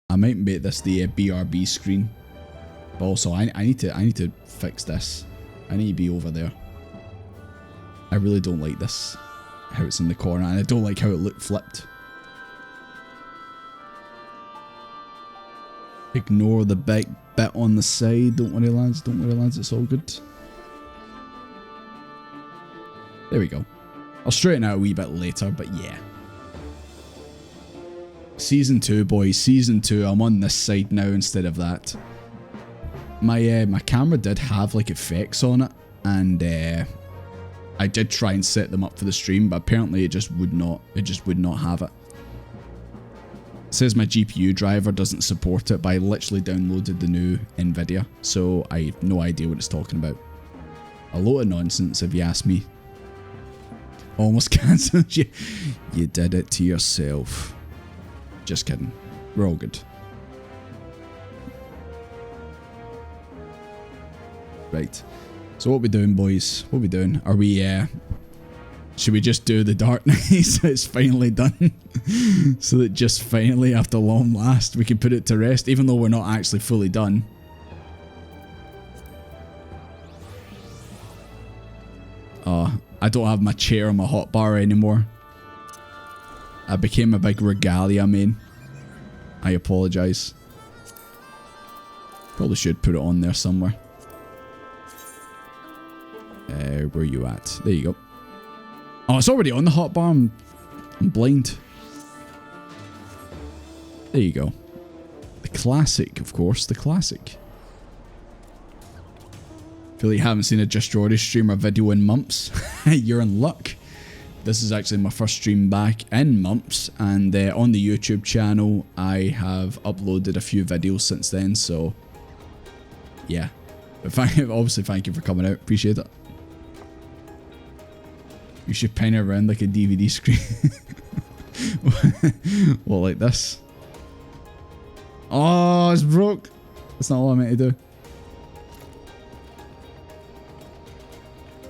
BRB screen. But also I need to fix this. I need to be over there. I really don't like this, how it's in the corner, and I don't like how it looked flipped. Ignore the big bit on the side. Don't worry lads, it's all good. There we go. I'll straighten out a wee bit later, but yeah. Season 2, boys, Season 2. I'm on this side now instead of that. My camera did have like effects on it, and I did try and set them up for the stream, but apparently it just would not have it. It says my GPU driver doesn't support it, but I literally downloaded the new NVIDIA, so I have no idea what it's talking about. A load of nonsense if you ask me. Almost cancelled you. You did it to yourself. Just kidding. We're all good. Right. So what we doing, boys? What we doing? Are we, should we just do the Dark Knight so it's finally done? So that just finally, after long last, we can put it to rest, even though we're not actually fully done. I don't have my chair or my hotbar anymore. I became a big regalia main. I apologise. Probably should put it on there somewhere. Where are you at? There you go. Oh, it's already on the hotbar. I'm blind. There you go. The classic, of course. The classic. Feel like you haven't seen a Just Jordy stream or video in months. You're in luck. This is actually my first stream back in months, and on the YouTube channel I have uploaded a few videos since then, so yeah. But obviously thank you for coming out, appreciate it. You should pin it around like a DVD screen. What, like this? Oh, it's broke. That's not what I meant to do.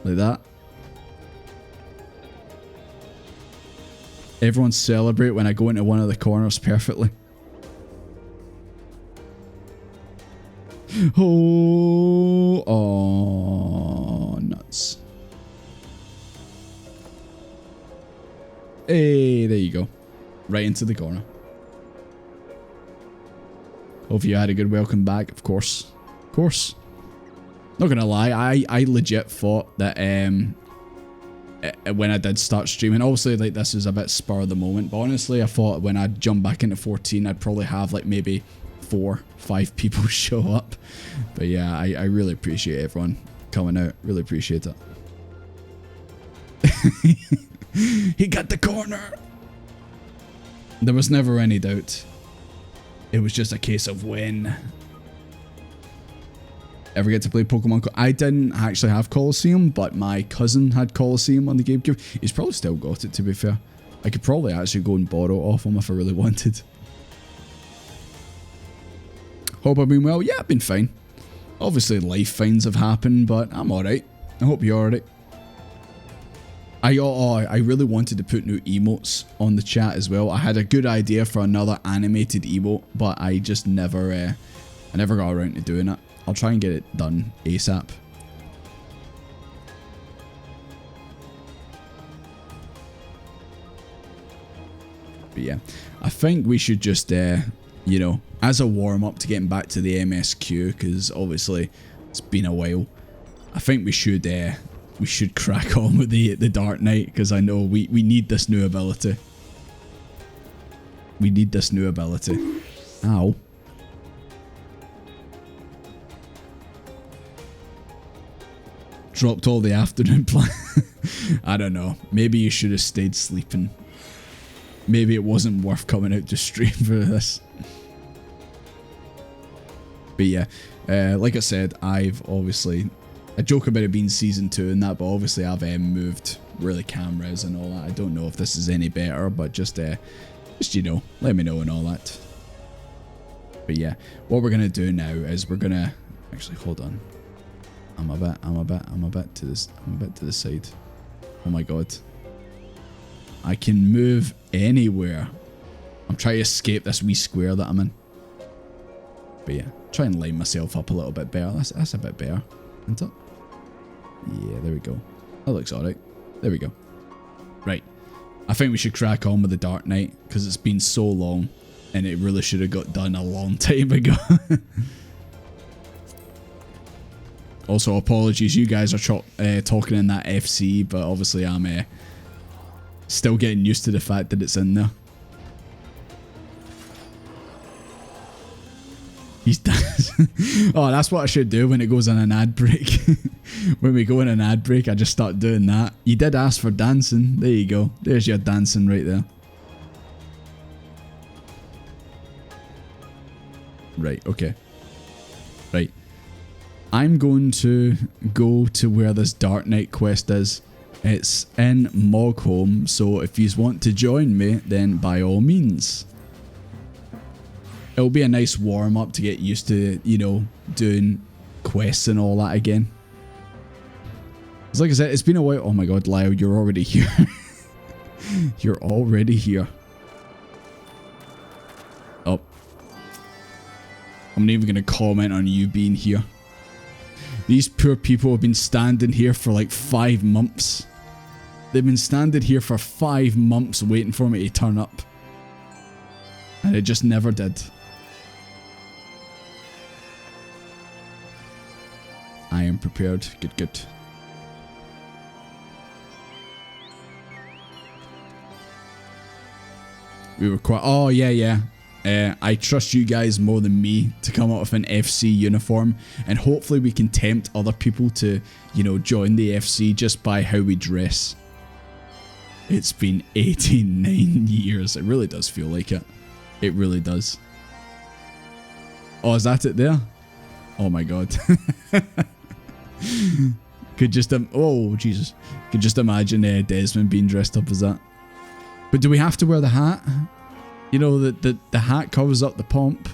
Like that. Everyone celebrate when I go into one of the corners perfectly. Oh, nuts. Hey, there you go. Right into the corner. Hope you had a good welcome back, of course. Of course. Not gonna lie, I legit thought that when I did start streaming, obviously like this is a bit spur of the moment, but honestly I thought when I jump back into 14 I'd probably have like maybe 4-5 people show up. But yeah, I really appreciate everyone coming out, really appreciate it. He got the corner. There was never any doubt. It was just a case of when. ever get to play Pokemon? I didn't actually have Colosseum, but my cousin had Colosseum on the GameCube. He's probably still got it, to be fair. I could probably actually go and borrow it off him if I really wanted. Hope I've been well. Yeah, I've been fine. Obviously, life things have happened, but I'm alright. I hope you're alright. I really wanted to put new emotes on the chat as well. I had a good idea for another animated emote, but I just never, I never got around to doing it. I'll try and get it done ASAP. But yeah, I think we should just, you know, as a warm-up to getting back to the MSQ, because obviously it's been a while, I think we should crack on with the Dark Knight, because I know we need this new ability. We need this new ability. Ow. Dropped all the afternoon plan. I don't know. Maybe you should have stayed sleeping. Maybe it wasn't worth coming out to stream for this. But yeah, like I said, I've obviously... I joke about it being season 2 and that, but obviously I've moved where the camera is and all that. I don't know if this is any better, but just you know, let me know and all that. But yeah, what we're gonna do now is we're gonna actually hold on. I'm a bit to the side. Oh my god. I can move anywhere. I'm trying to escape this wee square that I'm in. But yeah, try and line myself up a little bit better. That's a bit better, isn't it? Yeah, there we go. That looks alright. There we go. Right. I think we should crack on with the Dark Knight, because it's been so long and it really should have got done a long time ago. Also, apologies, you guys are talking in that FC, but obviously I'm still getting used to the fact that it's in there. He's dancing. Oh, that's what I should do when it goes on an ad break. When we go in an ad break, I just start doing that. You did ask for dancing. There you go. There's your dancing right there. Right, okay. Right. I'm going to go to where this Dark Knight quest is. It's in Mogholm, so if you want to join me, then by all means. It'll be a nice warm-up to get used to, you know, doing quests and all that again. It's like I said, it's been a while. Oh my god, Lyle, you're already here. You're already here. Oh. I'm not even going to comment on you being here. These poor people have been standing here for like 5 months. They've been standing here for 5 months waiting for me to turn up. And it just never did. I am prepared. Good, good. We were quite... Oh, yeah, yeah. I trust you guys more than me to come up with an FC uniform, and hopefully we can tempt other people to, you know, join the FC just by how we dress. It's been 89 years. It really does feel like it. It really does. Oh, is that it there? Oh my god. Could just... oh, Jesus. Could just imagine Desmond being dressed up as that. But do we have to wear the hat? You know, the hat covers up the pomp.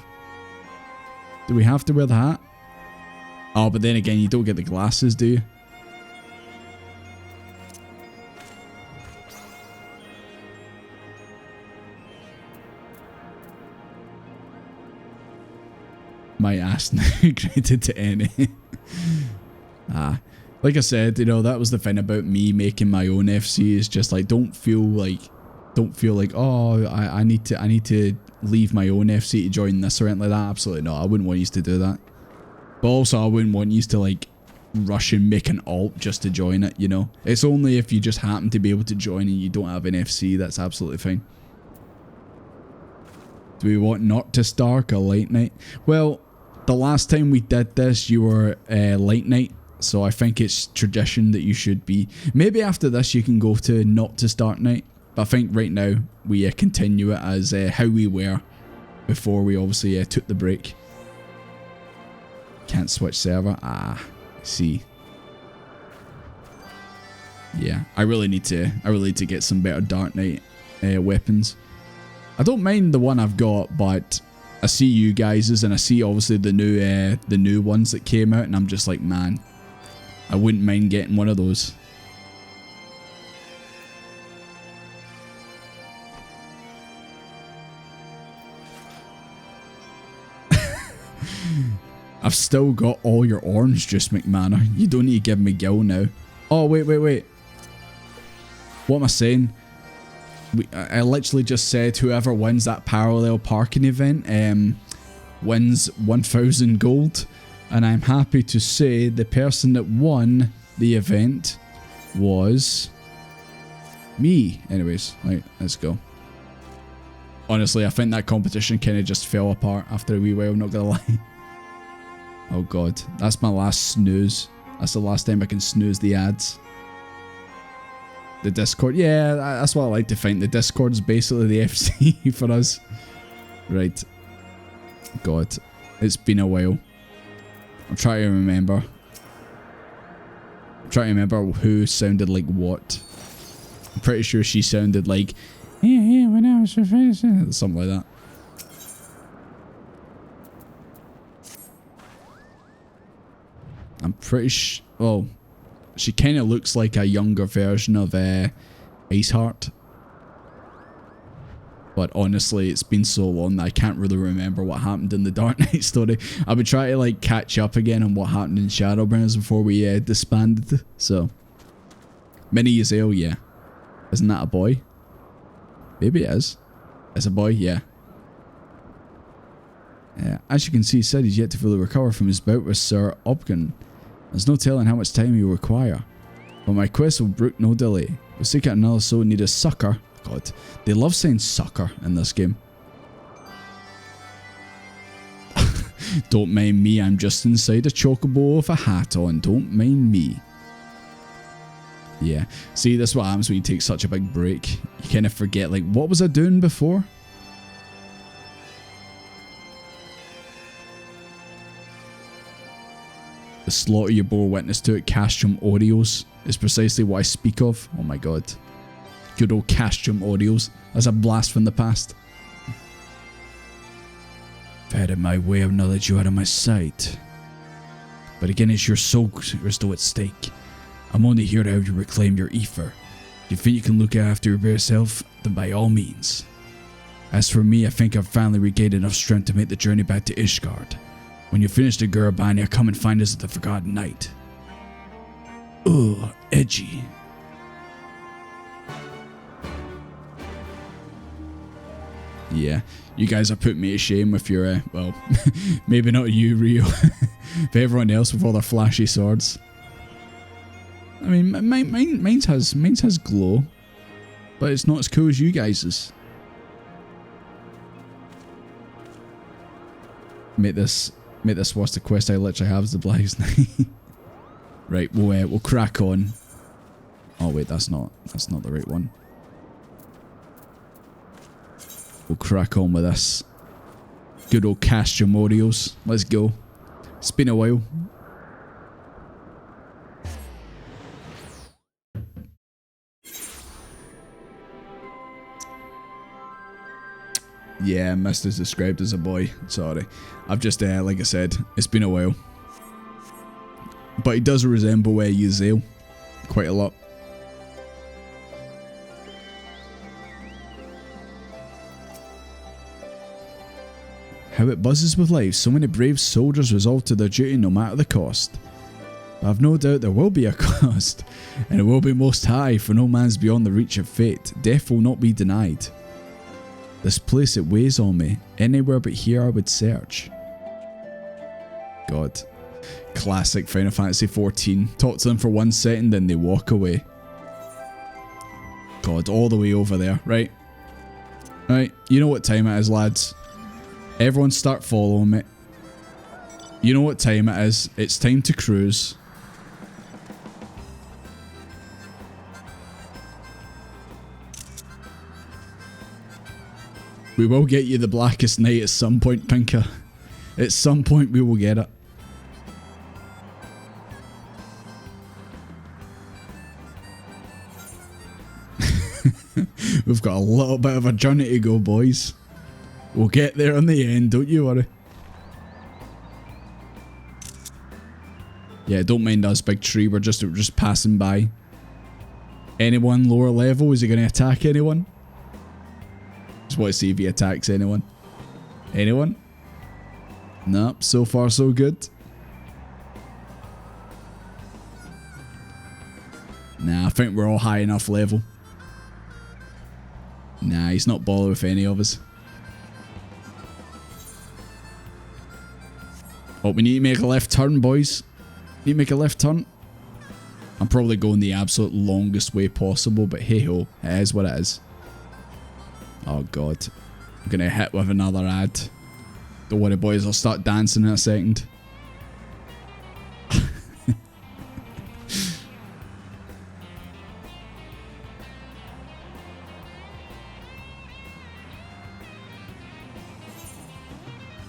Do we have to wear the hat? Oh, but then again, you don't get the glasses, do you? My ass now graded to any. Like I said, you know, that was the thing about me making my own FC, is just like, don't feel like, oh, I need to leave my own FC to join this or anything like that. Absolutely not. I wouldn't want you to do that. But also, I wouldn't want you to like rush and make an alt just to join it, you know. It's only if you just happen to be able to join and you don't have an FC, that's absolutely fine. Do we want Noctis Stark or Light Knight? Well, the last time we did this, you were Light Knight, so I think it's tradition that you should be. Maybe after this you can go to Noctis Dark Knight, but I think right now we continue it as how we were before we obviously took the break. Can't switch server. Ah, see. Yeah, I really need to get some better Dark Knight weapons. I don't mind the one I've got, but I see you guys's and I see obviously the new ones that came out, and I'm just like, man, I wouldn't mind getting one of those. I've still got all your orange juice, McManor. You don't need to give me Gil now. Oh, wait. What am I saying? I literally just said whoever wins that parallel parking event wins 1,000 gold. And I'm happy to say the person that won the event was me. Anyways, right, let's go. Honestly, I think that competition kind of just fell apart after a wee while, I'm not gonna lie. Oh god, that's my last snooze. That's the last time I can snooze the ads. The Discord, yeah, that's what I like to think. The Discord's basically the FC for us. Right. God, it's been a while. I'm trying to remember. Who sounded like what. I'm pretty sure she sounded like, yeah, when I was something like that. I'm pretty well, she kind of looks like a younger version of Iceheart. But honestly, it's been so long that I can't really remember what happened in the Dark Knight story. I've been trying to like catch up again on what happened in Shadowbringers before we disbanded. So, Mini Yazel, yeah. Isn't that a boy? Maybe it is. It's a boy, yeah. As you can see, he said he's yet to fully recover from his bout with Sir Obkin. There's no telling how much time he will require. But my quest will brook no delay. We'll seek out another soul need a succor. God, they love saying sucker in this game. Don't mind me, I'm just inside a chocobo with a hat on. Don't mind me. Yeah, see, that's what happens when you take such a big break. You kind of forget, like, what was I doing before? The slaughter you bore witness to at Castrum Oreos is precisely what I speak of. Oh my god. Good old Castrum Oreos. That's a blast from the past. If I had it my way, I would not let you out of my sight. But again, it's your soul you're still at stake. I'm only here to help you reclaim your ether. If you think you can look after your bare self, then by all means. As for me, I think I've finally regained enough strength to make the journey back to Ishgard. When you finish the Gurabania, come and find us at the Forgotten Night. Ugh, edgy. Yeah, you guys have put me to shame with your, well, maybe not you, Rio, but everyone else with all their flashy swords. I mean, mine has glow, but it's not as cool as you guys's. Make this what's the quest I literally have is the Blackest Night. Right, we'll crack on. Oh wait, that's not the right one. We'll crack on with this. Good old Castrum Oreos. Let's go. It's been a while. Yeah, Mist is described as a boy. Sorry. I've just, like I said, it's been a while. But he does resemble Yazel quite a lot. How it buzzes with life, so many brave soldiers resolve to their duty no matter the cost. But I've no doubt there will be a cost, and it will be most high, for no man's beyond the reach of fate. Death will not be denied. This place, it weighs on me. Anywhere but here I would search. God. Classic Final Fantasy XIV. Talk to them for 1 second, then they walk away. God, all the way over there. Right. Right. You know what time it is, lads. Everyone start following me. You know what time it is. It's time to cruise. We will get you the Blackest Night at some point, Pinker. At some point we will get it. We've got a little bit of a journey to go, boys. We'll get there in the end, don't you worry. Yeah, don't mind us, big tree. We're just passing by. Anyone lower level? Is he going to attack anyone? Just want to see if he attacks anyone. Anyone? Nope, so far so good. Nah, I think we're all high enough level. Nah, he's not bothered with any of us. Oh, we need to make a left turn, boys. Need to make a left turn. I'm probably going the absolute longest way possible, but hey ho, it is what it is. Oh god. I'm gonna hit with another ad. Don't worry, boys, I'll start dancing in a second.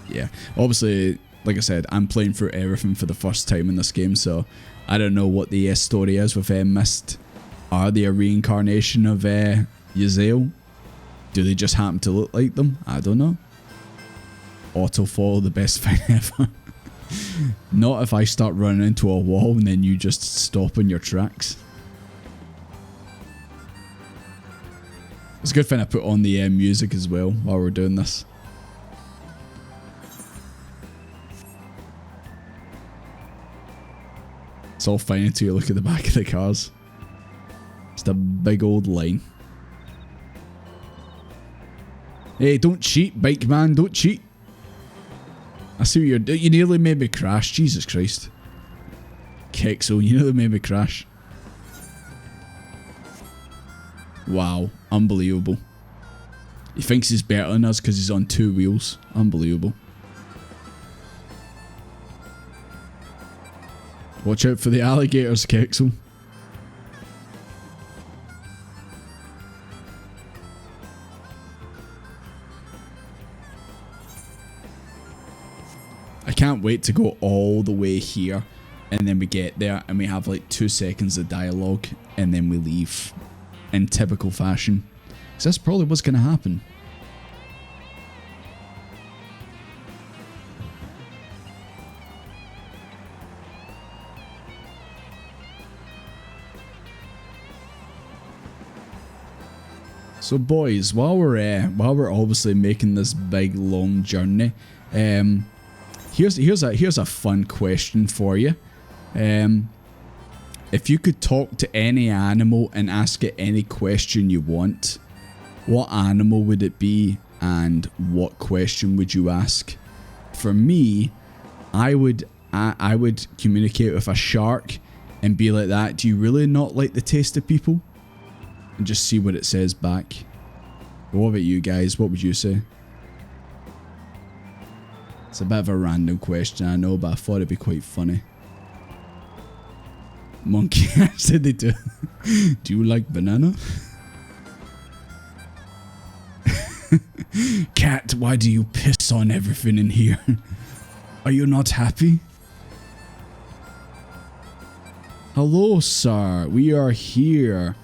Yeah, obviously, like I said, I'm playing through everything for the first time in this game, so I don't know what the story is with Mist. Are they a reincarnation of Yazel? Do they just happen to look like them? I don't know. Auto-follow, the best thing ever. Not if I start running into a wall and then you just stop in your tracks. It's a good thing I put on the music as well while we're doing this. It's all fine until you look at the back of the cars. Just a big old line. Hey, don't cheat, bike man, don't cheat. I see what you're doing. You nearly made me crash, Jesus Christ. Kexo, you nearly made me crash. Wow, unbelievable. He thinks he's better than us because he's on 2 wheels. Unbelievable. Watch out for the alligators, Kexel. I can't wait to go all the way here and then we get there and we have like 2 seconds of dialogue and then we leave in typical fashion. Because that's probably what's going to happen. So boys, while we're obviously making this big long journey, here's a fun question for you. If you could talk to any animal and ask it any question you want, what animal would it be and what question would you ask? For me, I would communicate with a shark and be like that. Do you really not like the taste of people? And just see what it says back. What about you guys? What would you say? It's a bit of a random question, I know, but I thought it'd be quite funny. Monkey said they do. Do you like banana? Cat, why do you piss on everything in here? Are you not happy? Hello, sir. We are here.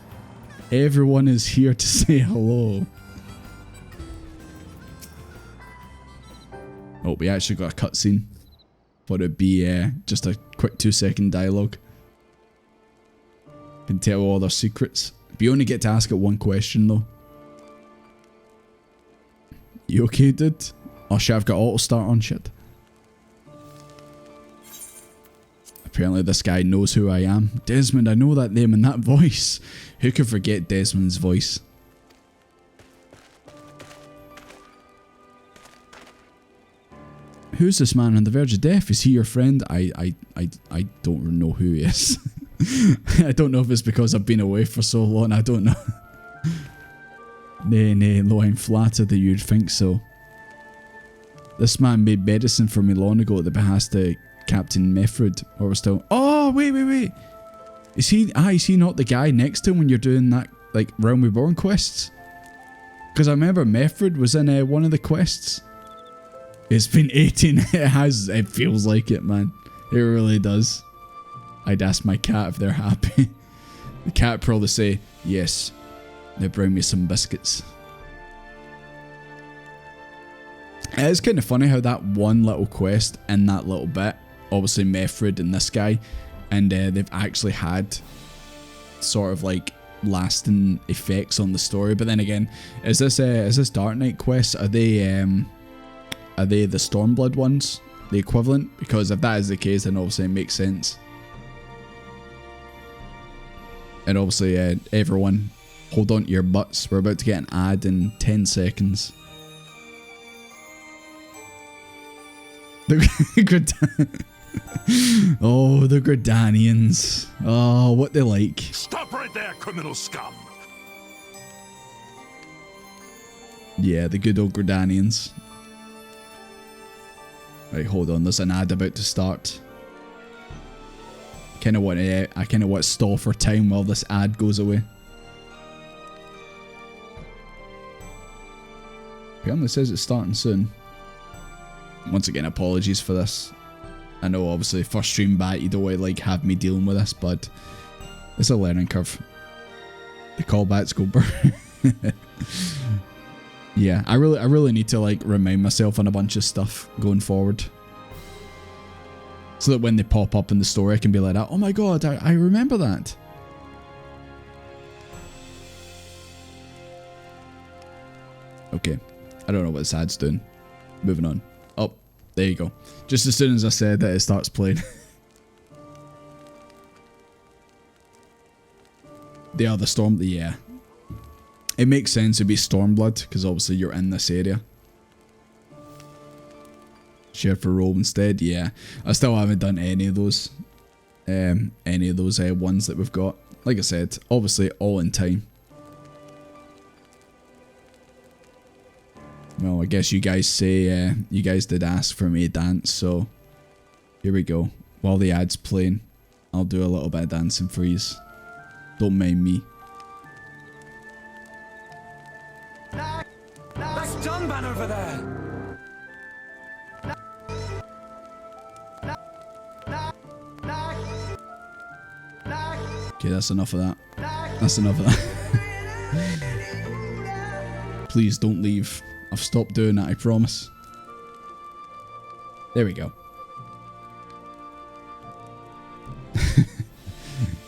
Everyone is here to say hello. Oh, we actually got a cutscene. Thought it'd be just a quick 2-second dialogue. Can tell all their secrets. But you only get to ask it one question though. You okay, dude? Oh shit, I've got auto start on, shit. Apparently this guy knows who I am. Desmond, I know that name and that voice. Who could forget Desmond's voice? Who's this man on the verge of death? Is he your friend? I don't know who he is. I don't know if it's because I've been away for so long. I don't know. Nay, though I'm flattered that you'd think so. This man made medicine for me long ago at the behest of Captain Meffred. Or we're still... Oh, wait. Is he not the guy next to him when you're doing that, like, Realm Reborn quests? Because I remember Meffred was in one of the quests. It's been 18. It feels like it, man. It really does. I'd ask my cat if they're happy. The cat probably say, yes, They bring me some biscuits. It is kind of funny how that one little quest in that little bit, obviously Methrid and this guy, and they've actually had sort of like lasting effects on the story. But then again, is this Dark Knight quest? Are they the Stormblood ones, the equivalent? Because if that is the case, then obviously it makes sense. And obviously, everyone, hold on to your butts. We're about to get an ad in 10 seconds. Oh, the Gridanians. Oh, what they like. Stop right there, criminal scum! Yeah, the good old Gridanians. Right, hold on. There's an ad about to start. I kind of want to stall for time while this ad goes away. Apparently it says it's starting soon. Once again, apologies for this. I know, obviously, first stream back, you don't want to like have me dealing with this, but it's a learning curve. The callbacks go burr. Yeah, I really need to like remind myself on a bunch of stuff going forward, so that when they pop up in the story, I can be like, oh my god, I remember that. Okay, I don't know what this ad's doing. Moving on. Oh, there you go. Just as soon as I said that, it starts playing. They are the Storm. Yeah. It makes sense to be Stormblood, because obviously you're in this area. Sheriff for role instead, yeah. I still haven't done any of those. Ones that we've got. Like I said, obviously all in time. Well, I guess you guys say, you guys did ask for me to dance, so here we go. While the ad's playing, I'll do a little bit of dancing for yous. Don't mind me. That's Dunban over there! Okay, that's enough of that. That's enough of that. Please don't leave. I've stopped doing that, I promise. There we go.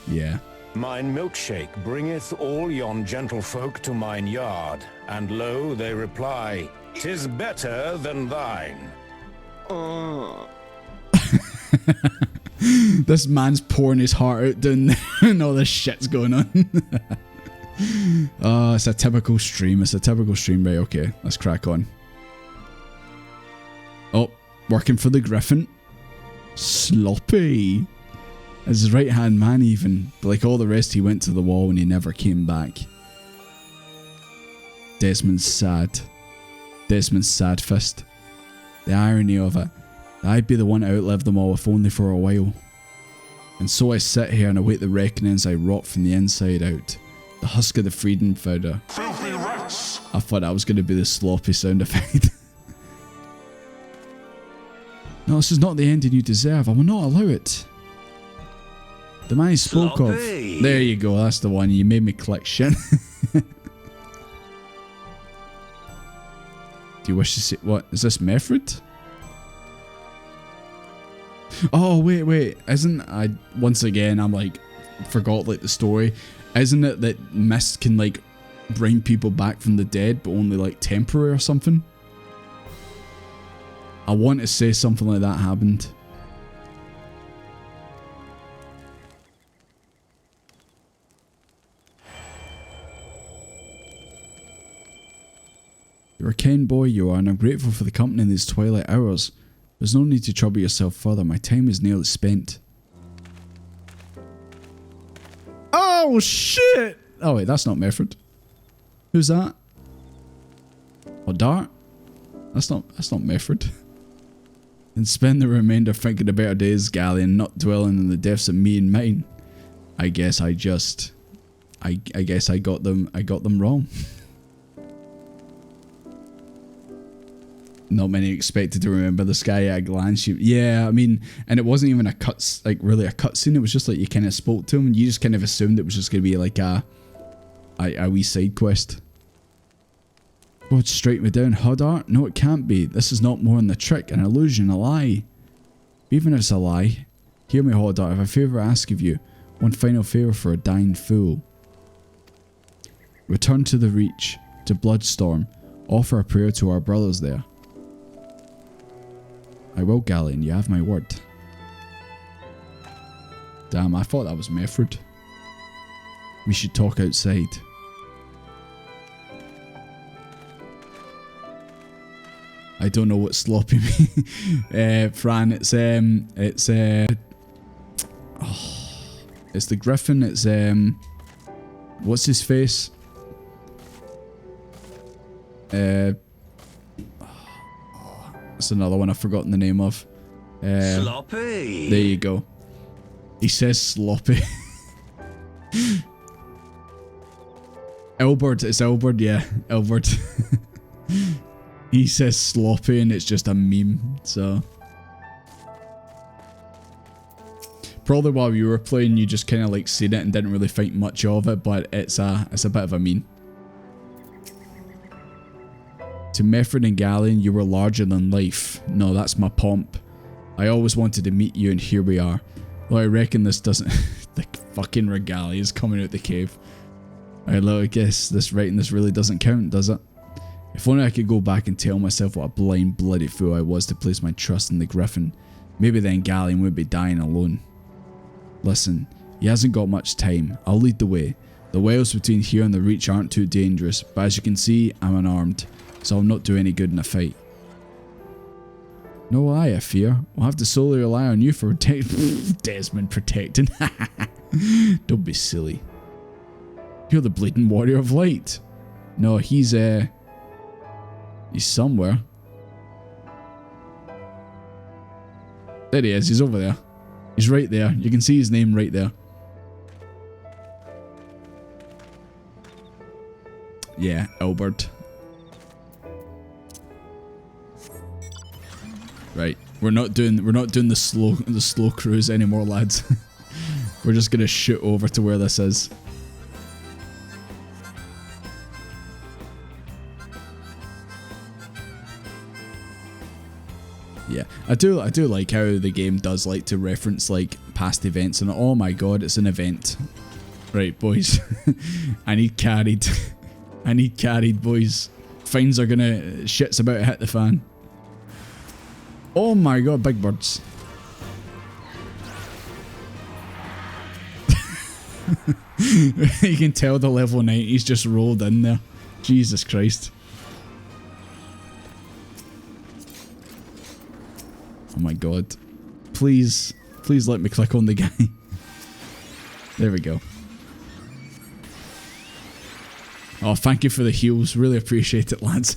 Yeah. Mine milkshake bringeth all yon gentlefolk to mine yard, and lo, they reply, "'Tis better than thine." This man's pouring his heart out down there and all this shit's going on. Oh, it's a typical stream. It's a typical stream, right? Okay, let's crack on. Oh, working for the Griffin. Sloppy. As his right hand man even. But like all the rest, he went to the wall and he never came back. Desmond's sad. Desmond's sad fist. The irony of it. I'd be the one to outlive them all if only for a while. And so I sit here and await the reckoning as I rot from the inside out. The husk of the freedom founder. Filthy rats! I thought that was going to be the sloppy sound effect. No, this is not the ending you deserve. I will not allow it. The man he spoke Sloppy. of. There you go, that's the one. You made me click shit. Do you wish to see... What? Is this Methrid? Oh, wait. Isn't... Once again, I'm like... Forgot, like, the story. Isn't it that mist can, like, bring people back from the dead, but only, like, temporary or something? I want to say something like that happened. You're a kind boy, you are, and I'm grateful for the company in these twilight hours. There's no need to trouble yourself further. My time is nearly spent. Oh, shit! Oh, wait, that's not Methrid. Who's that? Oh, Dart? That's not Methrid. And spend the remainder thinking about our days, Gally, and not dwelling on the deaths of me and mine. I guess I just... I guess I got them wrong. Not many expected to remember this guy at a glance. Yeah, I mean, and it wasn't even a really a cutscene. It was just like you kind of spoke to him, and you just kind of assumed it was just going to be like a a wee side quest. God, strike me down, Hud art? No, it can't be. This is not more than a trick, an illusion, a lie. Even if it's a lie, hear me, Hod art. I have a favour to ask of you. One final favour for a dying fool. Return to the Reach, to Bloodstorm. Offer a prayer to our brothers there. I will, Galleon. You have my word. Damn, I thought that was Mefford. We should talk outside. I don't know what sloppy means. Fran, it's the Griffin, it's what's his face? It's another one I've forgotten the name of. Sloppy. There you go. He says sloppy. Elbert, it's Elbert, yeah, Elbert. He says sloppy and it's just a meme, so. Probably while you were playing you just kind of like seen it and didn't really think much of it, but it's a bit of a meme. To Mefford and Galleon, you were larger than life. No, that's my pomp. I always wanted to meet you and here we are. Well, I reckon this doesn't... the fucking regalia is coming out the cave. I guess this writing this really doesn't count, does it? If only I could go back and tell myself what a blind bloody fool I was to place my trust in the Griffin. Maybe then Galleon would be dying alone. Listen, he hasn't got much time. I'll lead the way. The wells between here and the Reach aren't too dangerous, but as you can see, I'm unarmed, so I'll not do any good in a fight. No lie, I fear. We'll have to solely rely on you for Desmond protecting. Don't be silly. You're the bleeding warrior of light. No, he's somewhere. There he is, he's over there. He's right there. You can see his name right there. Yeah, Albert. Right. We're not doing the slow cruise anymore, lads. We're just gonna shoot over to where this is. Yeah, I do like how the game does like to reference like past events and oh my god, it's an event. Right, boys. I need carried. I need carried, boys. Fines are gonna shit's about to hit the fan. Oh my god, big birds. You can tell the level 90's just rolled in there. Jesus Christ. Oh my god. Please let me click on the guy. There we go. Oh, thank you for the heals. Really appreciate it, lads.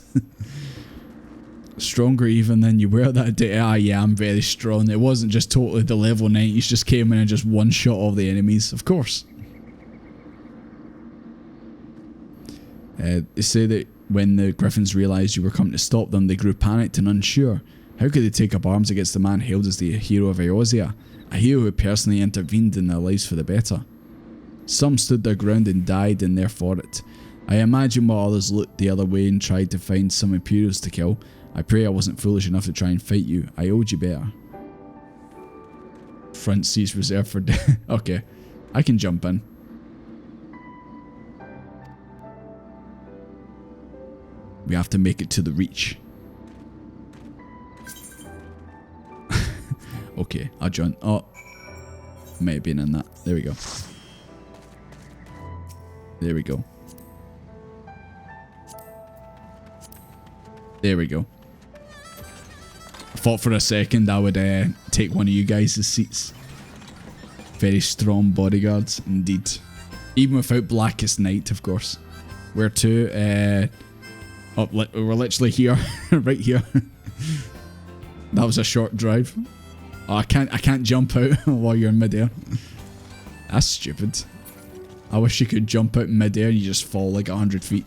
Stronger even than you were that day. Ah, yeah, I'm very strong. It wasn't just totally the level 90s just came in and just one-shot all the enemies. Of course. They say that when the Griffins realised you were coming to stop them, they grew panicked and unsure. How could they take up arms against the man hailed as the hero of Eosia, a hero who personally intervened in their lives for the better? Some stood their ground and died in there for it. I imagine while others looked the other way and tried to find some Imperials to kill. I pray I wasn't foolish enough to try and fight you. I owed you better. Front seats reserved for... Okay, I can jump in. We have to make it to the Reach. Okay, I'll join. Oh, may have been in that. There we go. There we go. There we go. I thought for a second I would take one of you guys' seats. Very strong bodyguards, indeed. Even without Blackest Night, of course. Where to? We're literally here, right here. That was a short drive. Oh, I can't jump out while you're in midair. That's stupid. I wish you could jump out in midair and you just fall like 100 feet.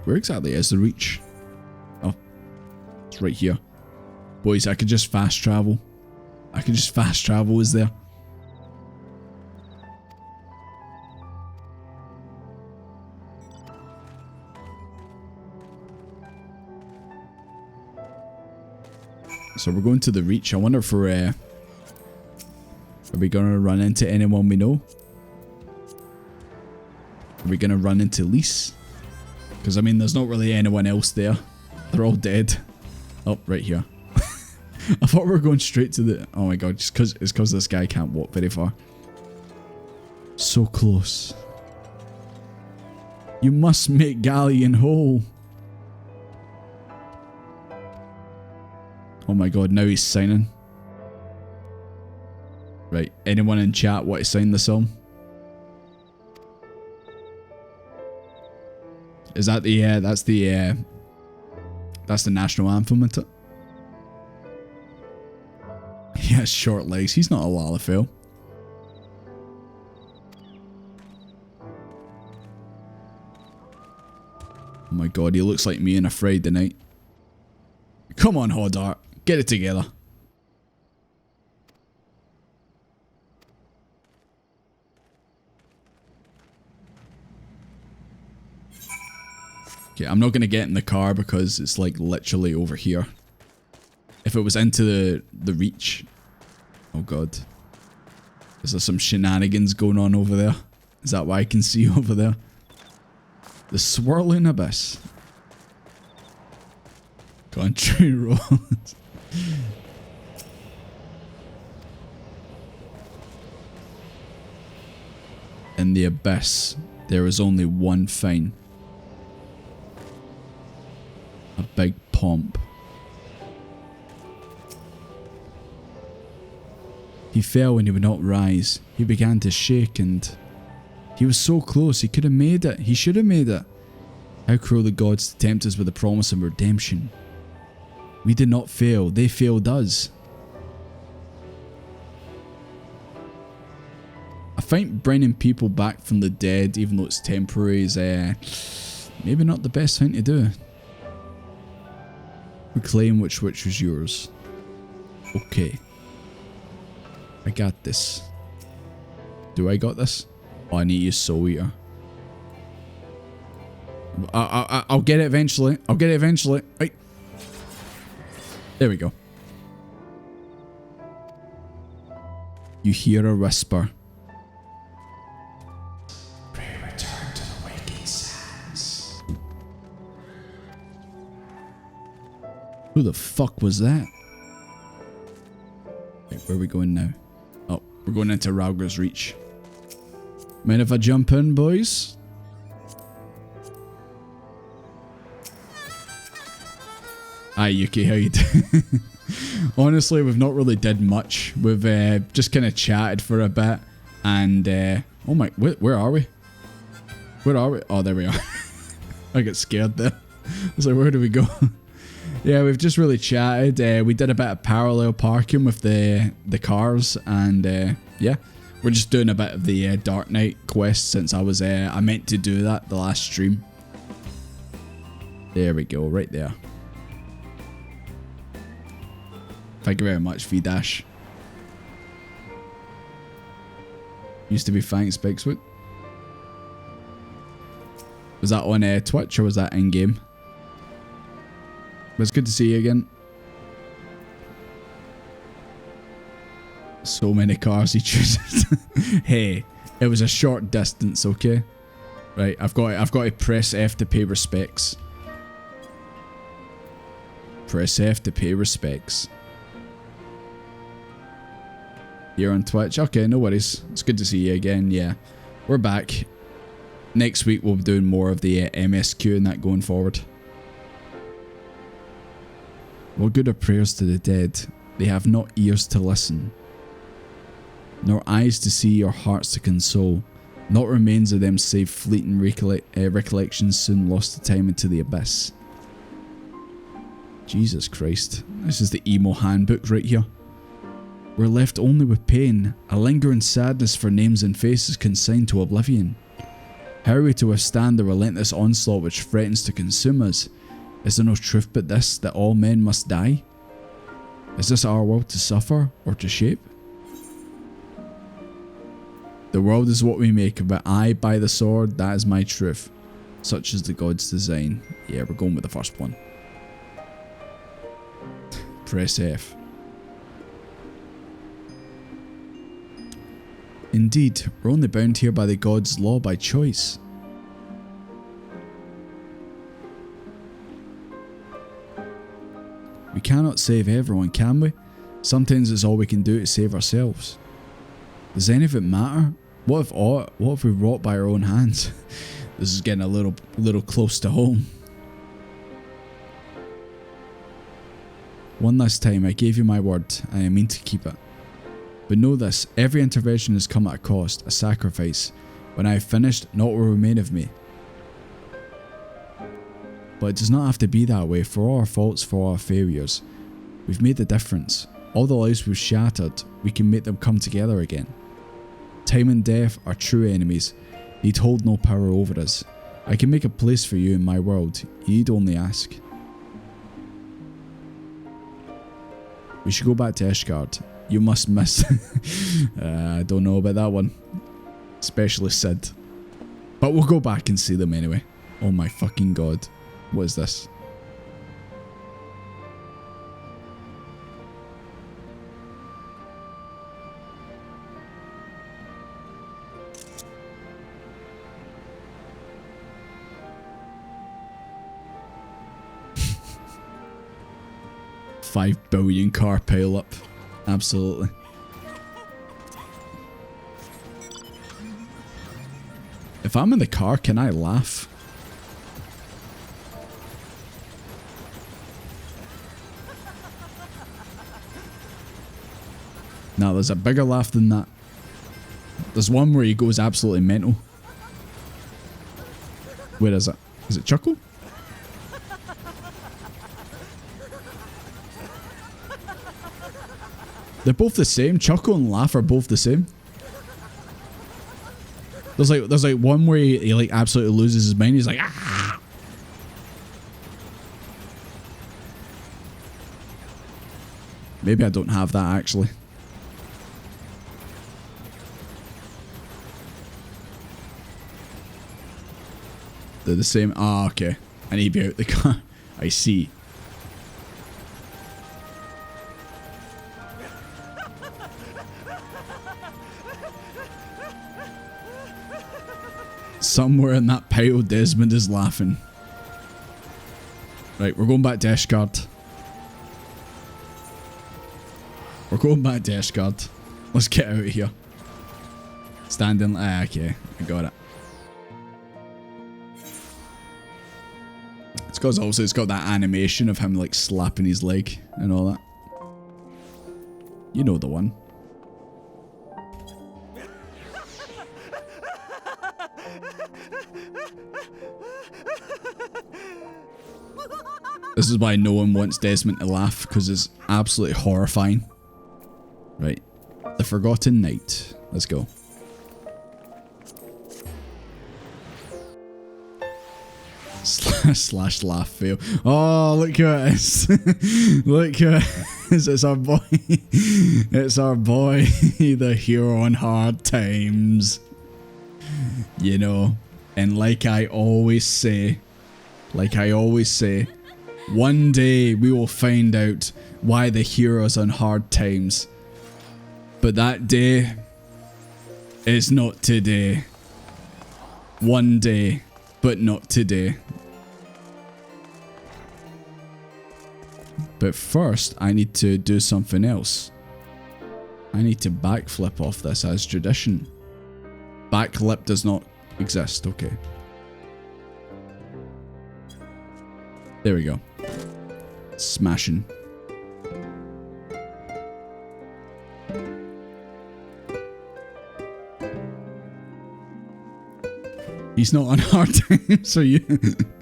Where exactly is the Reach? Oh, it's right here. Boys, I could just fast travel. I can just fast travel, is there? So we're going to the Reach. I wonder if we're... are we going to run into anyone we know? Are we going to run into Lise? Because, I mean, there's not really anyone else there. They're all dead. Oh, right here. I thought we were going straight to the... oh my god, just because it's because this guy can't walk very far. So close. You must make Galleon whole. Oh my god, now he's signing. Right, anyone in chat want to sign the song? Is that the, that's the national anthem, isn't it? He has short legs. He's not a Lalafell. Oh my god, he looks like me on a Friday night. Come on, Hodart. Get it together. Okay, I'm not going to get in the car because it's like literally over here. If it was into the Reach. Oh god. Is there some shenanigans going on over there? Is that what I can see over there? The swirling abyss. Country roads. In the abyss, there is only one thing. A big pomp. He fell and he would not rise. He began to shake and... he was so close, he could have made it. He should have made it. How cruel the gods to tempt us with the promise of redemption. We did not fail, they failed us. I think bringing people back from the dead, even though it's temporary, is maybe not the best thing to do. Reclaim which witch was yours. Okay. I got this. Do I got this? Oh, I need to use Soul Eater. I'll get it eventually. I'll get it eventually. Right. There we go. You hear a whisper. Pray return to the waking sands. Who the fuck was that? Wait, where are we going now? Oh, we're going into Rauger's Reach. Mind if I jump in, boys? Hi Yuki, how you doing? Honestly, we've not really did much. We've just kind of chatted for a bit, and oh my, where are we? Where are we? Oh, there we are. I got scared there. I was like, where do we go? Yeah, we've just really chatted. We did a bit of parallel parking with the cars, and yeah, we're just doing a bit of the Dark Knight quest since I was I meant to do that the last stream. There we go, right there. Thank you very much, V-Dash. Used to be thanks, Bigfoot. Was that on Twitch or was that in-game? But it's good to see you again. So many cars he chooses. Hey, it was a short distance, okay? Right, I've got to press F to pay respects. Press F to pay respects. Here on Twitch. Okay, no worries. It's good to see you again. Yeah, we're back. Next week we'll be doing more of the MSQ and that going forward. What good are prayers to the dead? They have not ears to listen, nor eyes to see, or hearts to console. Naught remains of them save fleeting recollections soon lost to time into the abyss. Jesus Christ. This is the emo handbook right here. We're left only with pain, a lingering sadness for names and faces consigned to oblivion. How are we to withstand the relentless onslaught which threatens to consume us? Is there no truth but this, that all men must die? Is this our world to suffer or to shape? The world is what we make of it. I, by the sword, that is my truth. Such is the god's design. Yeah, we're going with the first one. Press F. Indeed, we're only bound here by the god's law by choice. We cannot save everyone, can we? Sometimes it's all we can do to save ourselves. Does any of it matter? What if we wrought by our own hands? This is getting a little close to home. One last time, I gave you my word, and I mean to keep it. But know this, every intervention has come at a cost, a sacrifice. When I have finished, naught will remain of me. But it does not have to be that way. For all our faults, for all our failures, we've made the difference. All the lives we've shattered, we can make them come together again. Time and death are true enemies. Need hold no power over us. I can make a place for you in my world. You need only ask. We should go back to Ishgard. You must miss. I don't know about that one. Especially Sid. But we'll go back and see them anyway. Oh my fucking god. What is this? $5 billion car pile up. Absolutely. If I'm in the car, can I laugh? No, there's a bigger laugh than that. There's one where he goes absolutely mental. Where is it? Is it Chuckle? They're both the same. Chuckle and laugh are both the same. There's like one where he like absolutely loses his mind. He's like, ah! Maybe I don't have that actually. They're the same. Ah, okay. I need to be out the car. I see. Somewhere in that pile, Desmond is laughing. Right, we're going back to Ishgard. We're going back to Ishgard. Let's get out of here. Standing. Ah, okay. I got it. It's because also it's got that animation of him like slapping his leg and all that. You know the one. This is why no one wants Desmond to laugh, because it's absolutely horrifying. Right. The Forgotten Night. Let's go. Slash laugh fail. Oh, look who it is. Look who it is. It's our boy. It's our boy. The hero on hard times. You know. And like I always say, one day we will find out why the hero's on hard times. But that day is not today. One day, but not today. But first, I need to do something else. I need to backflip off this as tradition. Backlip does not exist, okay. There we go. Smashing. He's not on hard times, so you...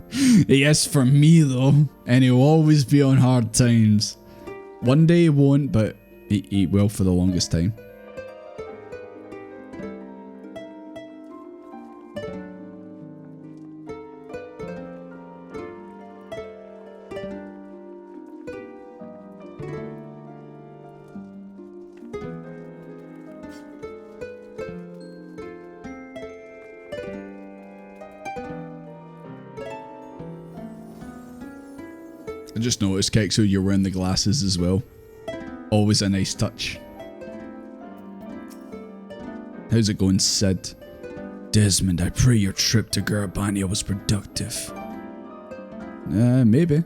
He is for me though, and he'll always be on hard times. One day he won't, but he will for the longest time. I just noticed, Kexo, you're wearing the glasses as well. Always a nice touch. How's it going, Sid? Desmond, I pray your trip to Garabania was productive. Maybe.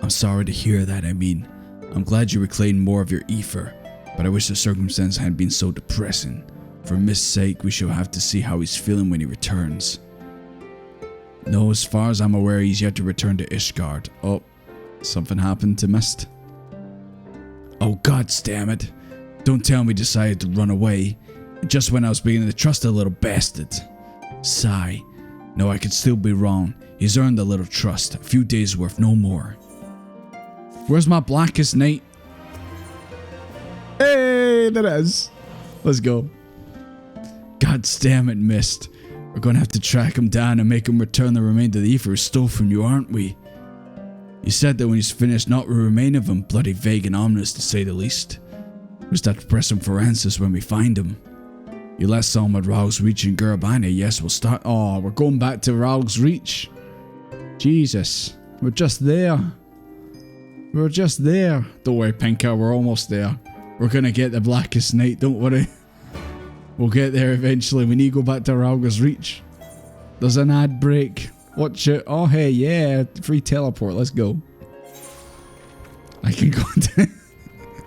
I'm sorry to hear that, I mean. I'm glad you reclaimed more of your ether, but I wish the circumstance hadn't been so depressing. For Mist's sake, we shall have to see how he's feeling when he returns. No, as far as I'm aware, he's yet to return to Ishgard. Oh, something happened to Mist. Oh, God damn it. Don't tell me he decided to run away. Just when I was beginning to trust the little bastard. Sigh. No, I could still be wrong. He's earned a little trust. A few days worth, no more. Where's my blackest night? Hey, there it is. Let's go. God damn it, Mist. We're gonna have to track him down and make him return the remainder of the ether we stole from you, aren't we? You said that when he's finished, not will remain of him. Bloody vague and ominous, to say the least. We'll just have to press him for answers when we find him. You last saw him at Ral's Reach in Garabania. Yes, we'll start. Oh, we're going back to Ral's Reach. Jesus. We're just there. We're just there. Don't worry, Pinker, we're almost there. We're gonna get the Blackest Night, don't worry. We'll get there eventually. We need to go back to Ralga's Reach. There's an ad break. Watch it. Oh, hey, yeah. Free teleport. Let's go. I can go to...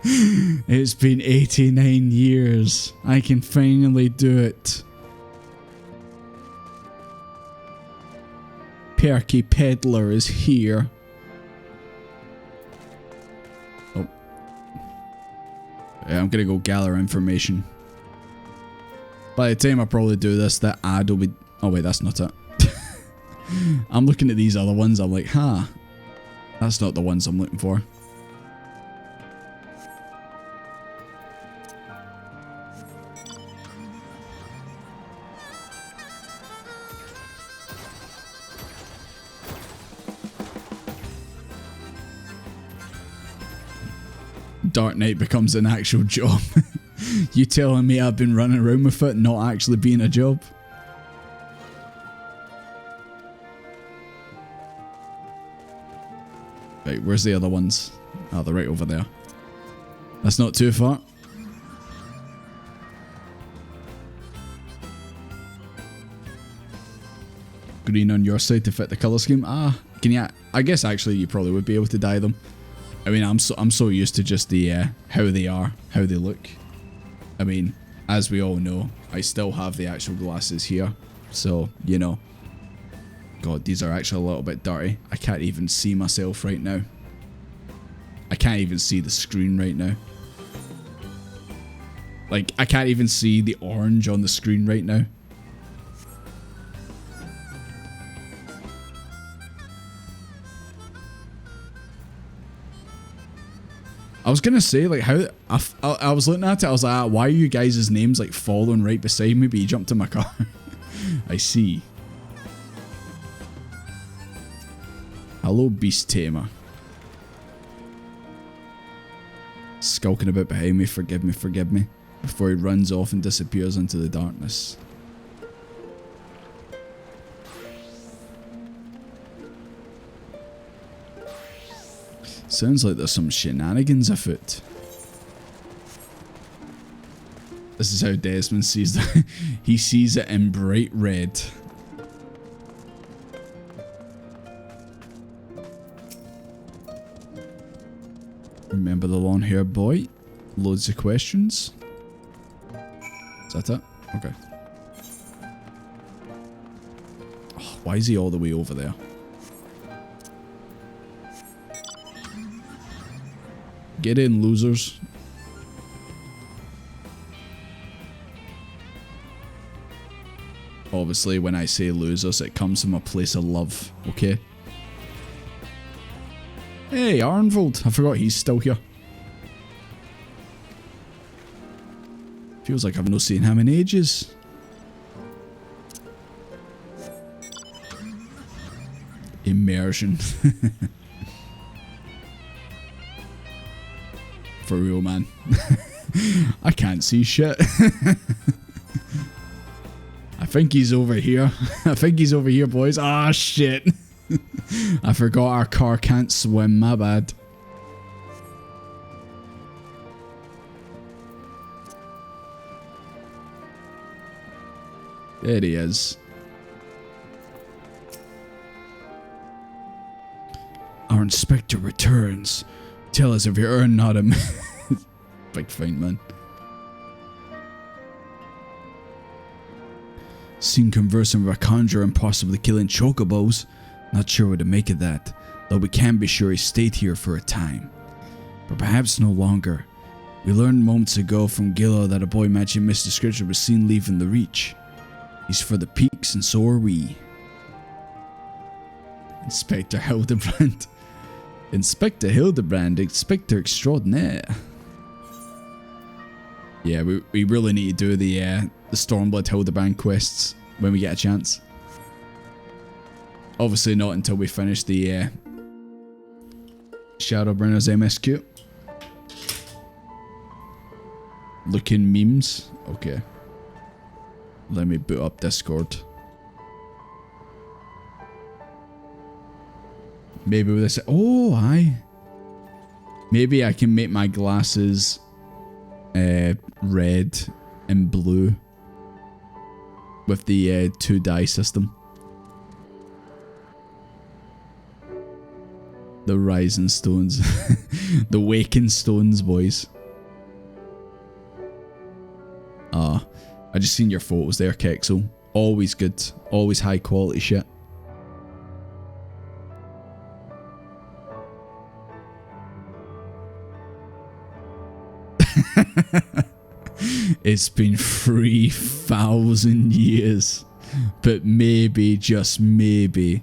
It's been 89 years. I can finally do it. Perky Peddler is here. Oh. Yeah, I'm gonna go gather information. By the time I probably do this, that ad will be... Oh wait, that's not it. I'm looking at these other ones, I'm like, huh. That's not the ones I'm looking for. Dark Knight becomes an actual job. You telling me I've been running around with it not actually being a job? Right, where's the other ones? Oh, they're right over there. That's not too far. Green on your side to fit the colour scheme. Ah, can you... I guess actually you probably would be able to dye them. I mean, I'm so used to just the how they are, how they look. I mean, as we all know, I still have the actual glasses here, so you know. God, these are actually a little bit dirty. I can't even see myself right now. I can't even see the screen right now. Like, I can't even see the orange on the screen right now. I was gonna say, like, how I was looking at it, I was like, why are you guys' names like following right beside me? But you jumped in my car. I see. Hello, Beast Tamer. Skulking a bit behind me, forgive me, before he runs off and disappears into the darkness. Sounds like there's some shenanigans afoot. This is how Desmond sees it. He sees it in bright red. Remember the long-haired boy? Loads of questions. Is that it? Okay. Oh, why is he all the way over there? Get in, losers. Obviously, when I say losers, it comes from a place of love, okay? Hey, Arnvold. I forgot he's still here. Feels like I've not seen him in ages. Immersion. For real, man. I can't see shit. I think he's over here. I think he's over here, boys. Ah, shit. I forgot our car can't swim, my bad. There he is. Our inspector returns. Tell us if you're not a big fine man. Seen conversing with a conjurer and possibly killing chocobos. Not sure what to make of that, though we can be sure he stayed here for a time. But perhaps no longer. We learned moments ago from Gillo that a boy matching Miss Description was seen leaving the Reach. He's for the peaks and so are we. Inspector Hildebrand. Inspector Hildebrand, Inspector Extraordinaire. Yeah, we really need to do the Stormblood Hildebrand quests when we get a chance. Obviously not until we finish the Shadowbringers MSQ. Looking memes. Okay. Let me boot up Discord. Maybe with this. Oh, aye. Maybe I can make my glasses red and blue with the 2-dye system. The Rising Stones. The Waking Stones, boys. Ah, I just seen your photos there, Kexel. Always good. Always high quality shit. It's been 3,000 years. But maybe, just maybe,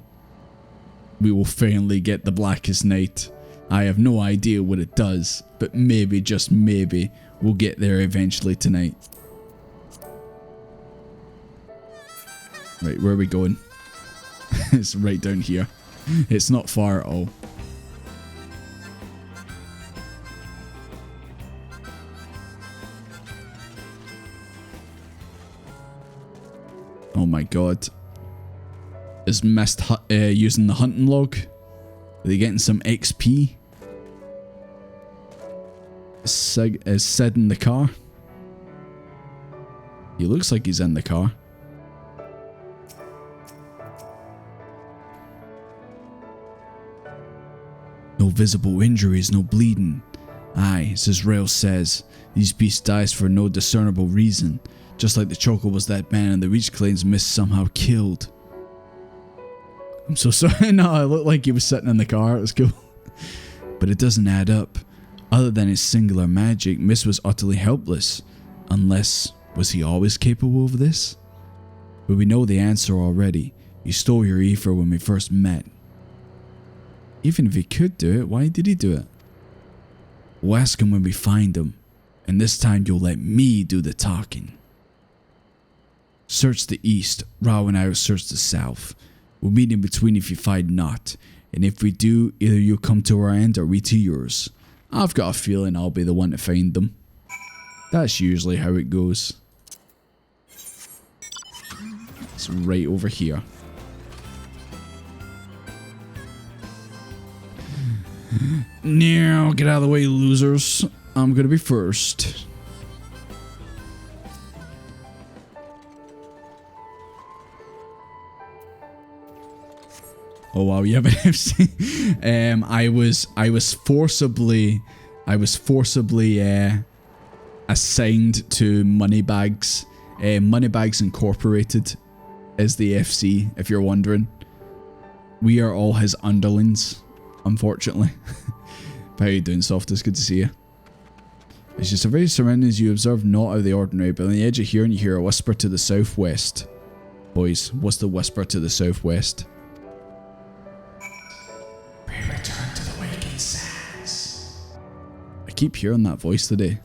we will finally get the Blackest Night. I have no idea what it does, but maybe, just maybe, we'll get there eventually tonight. Right, where are we going? It's right down here. It's not far at all. Oh my god. Is Mist using the hunting log? Are they getting some XP? Is Sid in the car? He looks like he's in the car. No visible injuries, no bleeding. Aye, as Israel says, these beasts dies for no discernible reason. Just like the Choco was that man and the Reach claims Mist somehow killed. I'm so sorry. No, it looked like he was sitting in the car. It was cool. But it doesn't add up. Other than his singular magic, Mist was utterly helpless. Unless, was he always capable of this? But we know the answer already. He stole your ether when we first met. Even if he could do it, why did he do it? We'll ask him when we find him. And this time you'll let me do the talking. Search the east, Rao and I will search the south. We'll meet in between if you find not. And if we do, either you come to our end or we to yours. I've got a feeling I'll be the one to find them. That's usually how it goes. It's right over here. Now, get out of the way, losers. I'm gonna be first. Oh wow, you have an FC. I was forcibly assigned to Moneybags. Moneybags Incorporated is the FC, if you're wondering. We are all his underlings, unfortunately. How are you doing, Softus? Good to see you. It's just a very surroundings you observe not out of the ordinary, but on the edge of here and you hear a whisper to the southwest. Boys, what's the whisper to the southwest? Return to the waking sands. I keep hearing that voice today.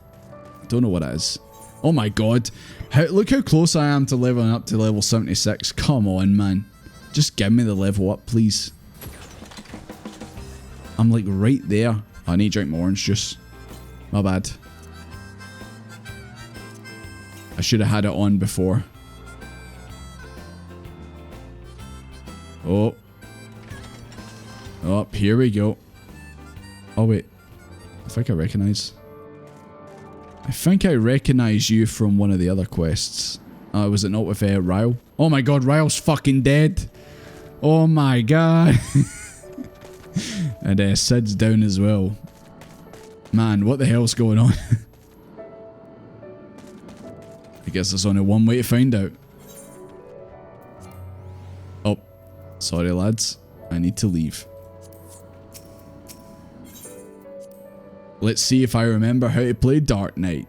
I don't know what it is. Oh my god. Look how close I am to leveling up to level 76. Come on, man. Just give me the level up, please. I'm like right there. I need to drink more orange juice. My bad. I should have had it on before. Oh, here we go. Oh, wait. I think I recognize you from one of the other quests. Was it not with Ryle? Oh my god, Ryle's fucking dead. Oh my god. And Sid's down as well. Man, what the hell's going on? I guess there's only one way to find out. Oh, sorry lads. I need to leave. Let's see if I remember how to play Dark Knight.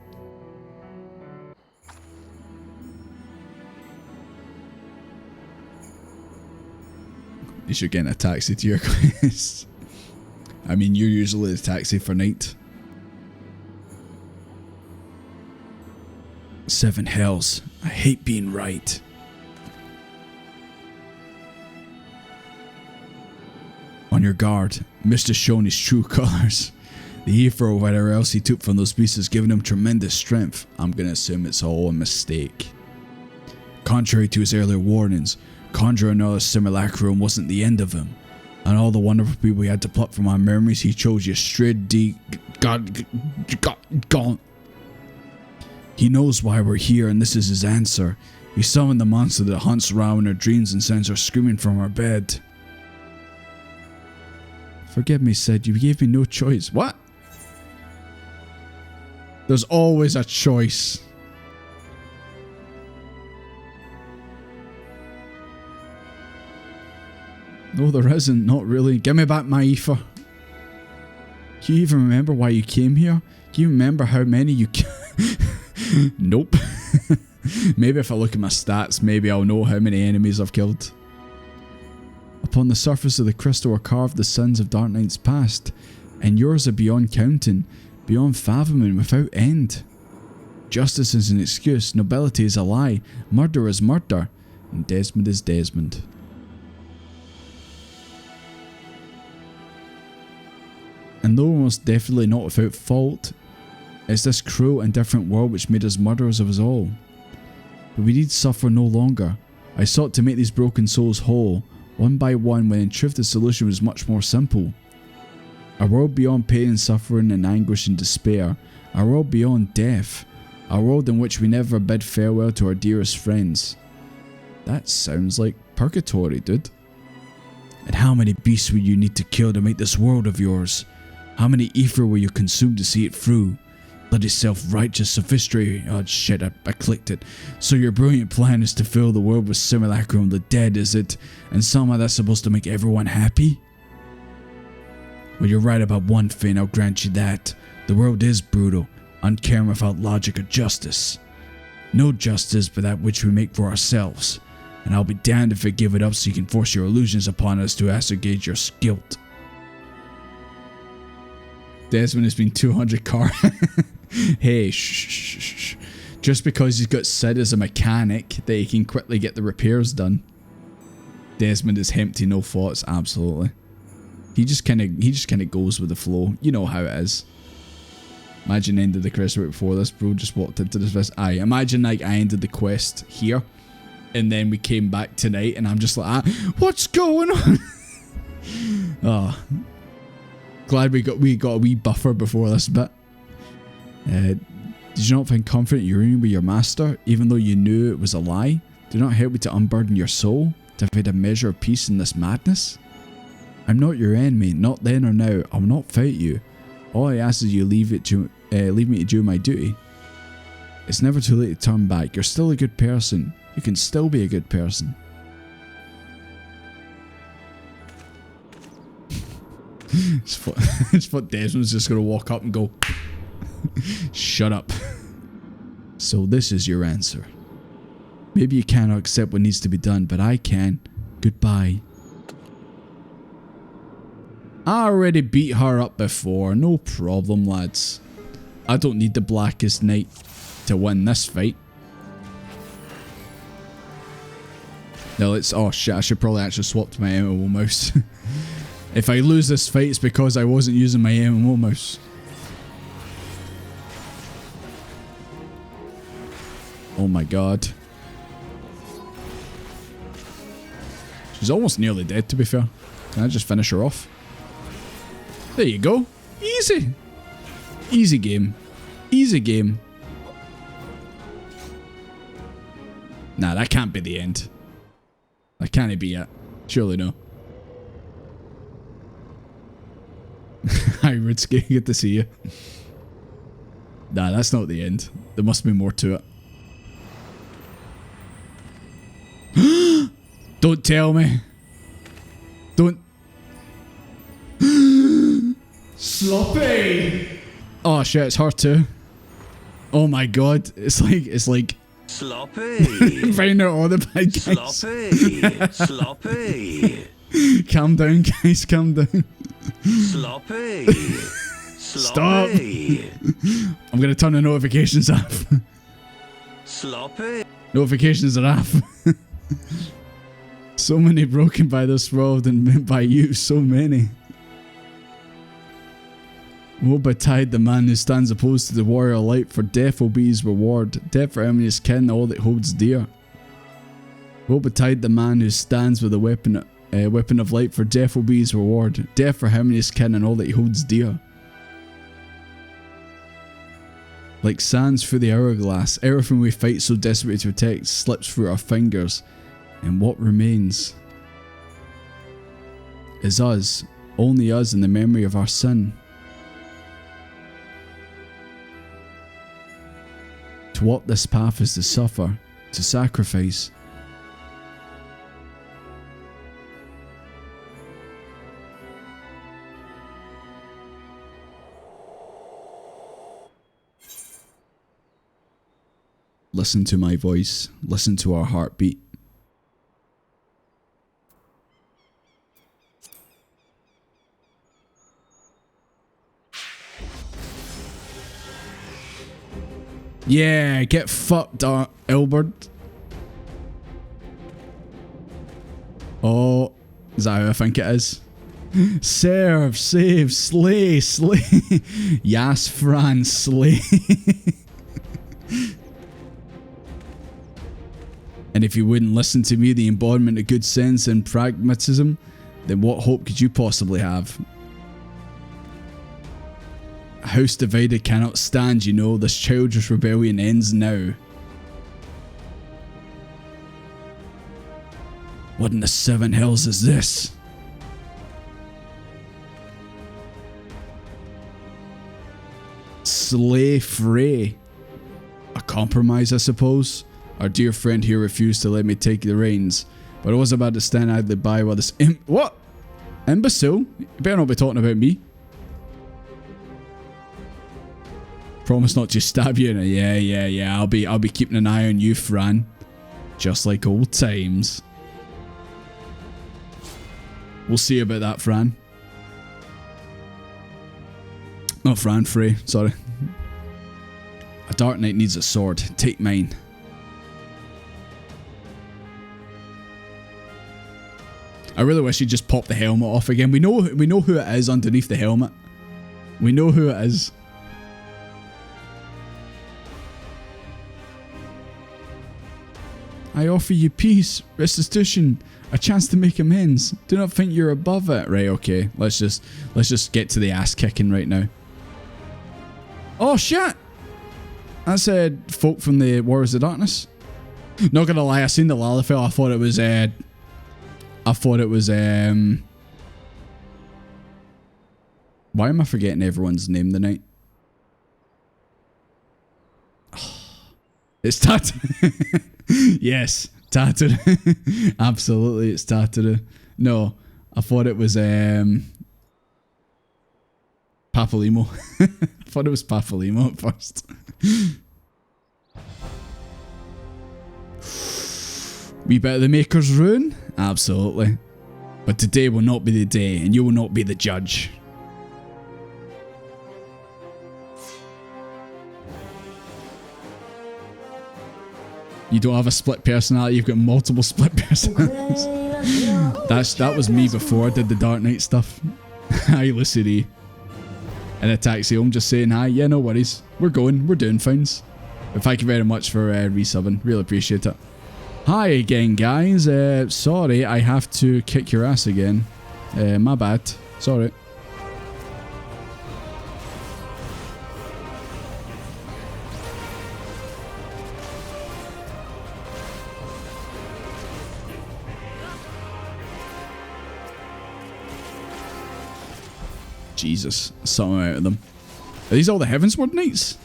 You should get a taxi to your quest. I mean, you're usually the taxi for night. 7 hells. I hate being right. On your guard. Mist has shown his true colors. The ether or whatever else he took from those beasts has given him tremendous strength. I'm gonna assume it's all a mistake. Contrary to his earlier warnings, conjuring another simulacrum wasn't the end of him. And all the wonderful people he had to pluck from our memories, he chose you straight gone. He knows why we're here, and this is his answer. He summoned the monster that hunts around in our dreams and sends her screaming from our bed. Forgive me, Sid, you gave me no choice. What? There's always a choice. No, there isn't. Not really. Give me back my ether. Can you even remember why you came here? Can you remember how many you Nope. Maybe if I look at my stats, maybe I'll know how many enemies I've killed. Upon the surface of the crystal are carved the sins of Dark Knight's past, and yours are beyond counting, beyond fathoming, without end. Justice is an excuse, nobility is a lie, murder is murder, and Desmond is Desmond. And though most definitely not without fault, it's this cruel and different world which made us murderers of us all. But we need suffer no longer. I sought to make these broken souls whole, one by one, when in truth the solution was much more simple. A world beyond pain and suffering and anguish and despair. A world beyond death. A world in which we never bid farewell to our dearest friends. That sounds like purgatory, dude. And how many beasts will you need to kill to make this world of yours? How many ether will you consume to see it through? Bloody self-righteous sophistry. Oh shit, I clicked it. So your brilliant plan is to fill the world with simulacrum of the dead, is it? And somehow that's supposed to make everyone happy? Well, you're right about one thing, I'll grant you that. The world is brutal, uncaring without logic or justice. No justice but that which we make for ourselves. And I'll be damned if I give it up so you can force your illusions upon us to assuage your guilt. Desmond has been 200 car. Hey, shh. Just because he's got Sid as a mechanic that he can quickly get the repairs done. Desmond is empty, no thoughts, absolutely. He just kind of goes with the flow. You know how it is. Imagine ended the quest right before this, bro. Just walked into this. Imagine like I ended the quest here, and then we came back tonight, and I'm just like, what's going on? Oh. Glad we got a wee buffer before this bit. Did you not find comfort in union with your master, even though you knew it was a lie? Do not help me to unburden your soul, to find a measure of peace in this madness? I'm not your enemy, not then or now. I will not fight you. All I ask is you leave me to do my duty. It's never too late to turn back. You're still a good person. You can still be a good person. It's what Desmond's just gonna walk up and go, shut up. So this is your answer. Maybe you cannot accept what needs to be done, but I can. Goodbye. I already beat her up before, no problem lads. I don't need the Blackest Night to win this fight. Now let's, oh shit, I should probably actually swap to my MMO mouse. If I lose this fight, it's because I wasn't using my MMO mouse. Oh my god. She's almost nearly dead, to be fair. Can I just finish her off? There you go. Easy. Easy game. Easy game. Nah, that can't be the end. That can't be it. Surely no. Hi, Ritsuki. Good to see you. Nah, that's not the end. There must be more to it. Don't tell me. Don't. Sloppy! Oh shit, it's her too. Oh my god. It's like Sloppy. find out all the bad guys. Sloppy. Calm down, guys, calm down. Sloppy. Stop. I'm gonna turn the notifications off. Sloppy. Notifications are off. So many broken by this world and meant by you, so many. Woe betide the man who stands opposed to the warrior light, for death will be his reward. Death for him and his kin, all that holds dear. Woe betide the man who stands with a weapon of light, for death will be his reward. Death for him and his kin and all that he holds dear. Like sands through the hourglass, everything we fight so desperately to protect slips through our fingers. And what remains is us, only us in the memory of our sin. To walk this path is to suffer, to sacrifice. Listen to my voice, listen to our heartbeat. Yeah, get fucked, Albert. Oh, is that how I think it is? Serve, save, slay, slay. Yas, Fran, slay. And if you wouldn't listen to me, the embodiment of good sense and pragmatism, then what hope could you possibly have? A house divided cannot stand, you know. This childish rebellion ends now. What in the seven hells is this? Slay Frey. A compromise, I suppose? Our dear friend here refused to let me take the reins, but I was about to stand idly by while this what? Imbecile? You better not be talking about me. Promise not to stab you. Yeah. I'll be keeping an eye on you, Fran. Just like old times. We'll see about that, Fran. Not Fran, Frey. Sorry. A Dark Knight needs a sword. Take mine. I really wish he'd just pop the helmet off again. We know who it is underneath the helmet. We know who it is. I offer you peace, restitution, a chance to make amends. Do not think you're above it. Right, okay. Let's just get to the ass kicking right now. Oh shit! That said folk from the Warriors of Darkness. Not gonna lie, I seen the Lalafell. I thought it was why am I forgetting everyone's name tonight? It's Tataru. Yes, Tataru. Absolutely, it's Tataru. No, I thought it was Papalimo. I thought it was Papalimo at first. Wee bit of the Maker's Rune? Absolutely. But today will not be the day, and you will not be the judge. You don't have a split personality, you've got multiple split personalities. That was me before I did the Dark Knight stuff. Hi, Lucy. In a taxi home, just saying hi. Yeah, no worries. We're doing things. But thank you very much for resubbing. Really appreciate it. Hi again, guys. Sorry, I have to kick your ass again. My bad. Sorry. Jesus. Something out of them. Are these all the Heavensward Knights?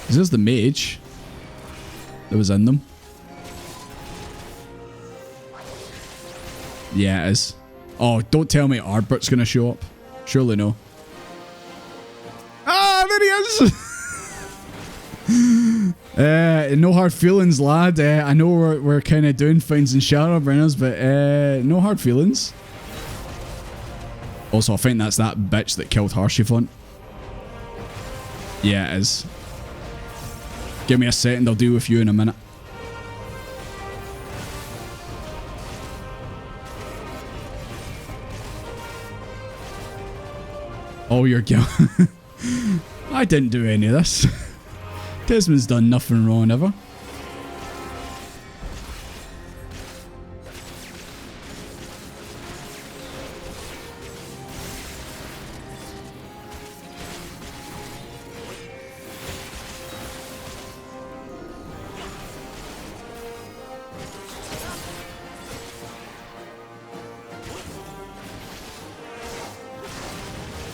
Is this the mage that was in them? Yeah, it is. Oh, don't tell me Arbert's gonna show up. Surely no. Ah, there he is! No hard feelings, lad. I know we're kind of doing things in Shadowbringers, but no hard feelings. Also, I think that's that bitch that killed Harshifont. Yeah, it is. Give me a second, I'll deal with you in a minute. Oh, you're guilty. I didn't do any of this. Desmond's done nothing wrong ever.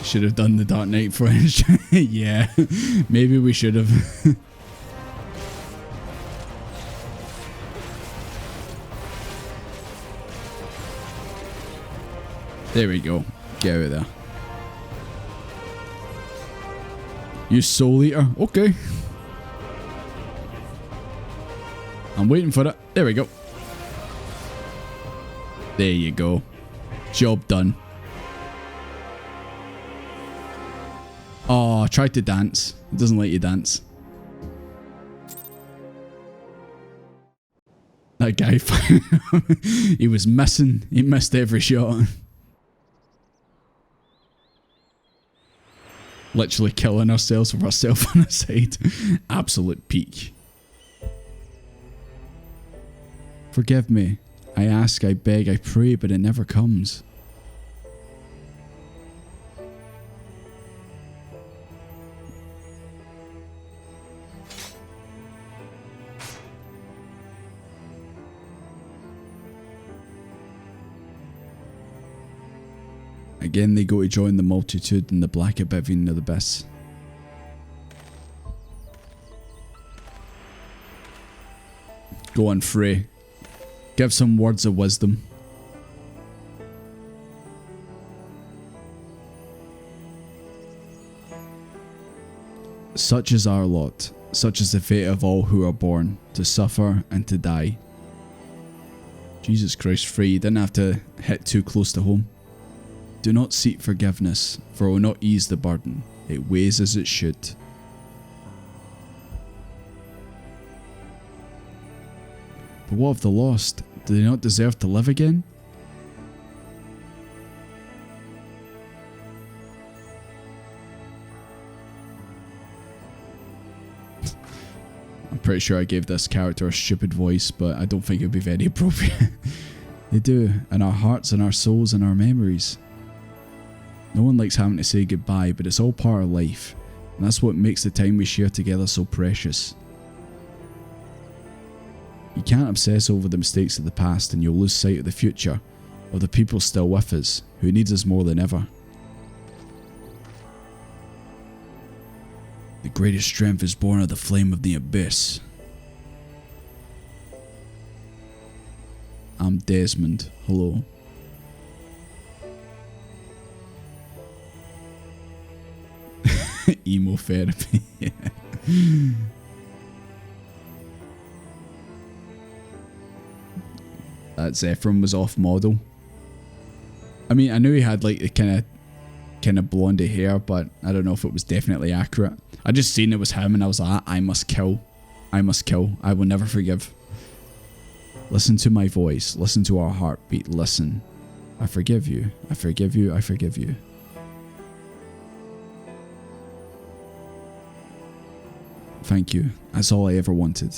Should have done the Dark Knight French. Yeah, maybe we should have. There we go. Get out of there. You Soul Eater. Okay. I'm waiting for it. There we go. There you go. Job done. Oh, I tried to dance. It doesn't let you dance. That guy, he was missing. He missed every shot. Literally killing ourselves with ourselves on the side. Absolute peak. Forgive me. I ask, I beg, I pray, but it never comes. Again, they go to join the multitude in the black oblivion of the abyss. Go on, Frey. Give some words of wisdom. Such is our lot, such is the fate of all who are born, to suffer and to die. Jesus Christ, Frey, you didn't have to hit too close to home. Do not seek forgiveness, for it will not ease the burden. It weighs as it should. But what of the lost? Do they not deserve to live again? I'm pretty sure I gave this character a stupid voice, but I don't think it would be very appropriate. They do, in our hearts and our souls and our memories. No one likes having to say goodbye, but it's all part of life, and that's what makes the time we share together so precious. You can't obsess over the mistakes of the past and you'll lose sight of the future, of the people still with us, who needs us more than ever. The greatest strength is born of the flame of the abyss. I'm Desmond. Hello. Emo therapy. Yeah. That Zephyrin was off model. I mean, I knew he had like the kind of blondie hair, but I don't know if it was definitely accurate. I just seen it was him and I was like, I must kill. I must kill. I will never forgive. Listen to my voice. Listen to our heartbeat. Listen. I forgive you. I forgive you. I forgive you. Thank you. That's all I ever wanted.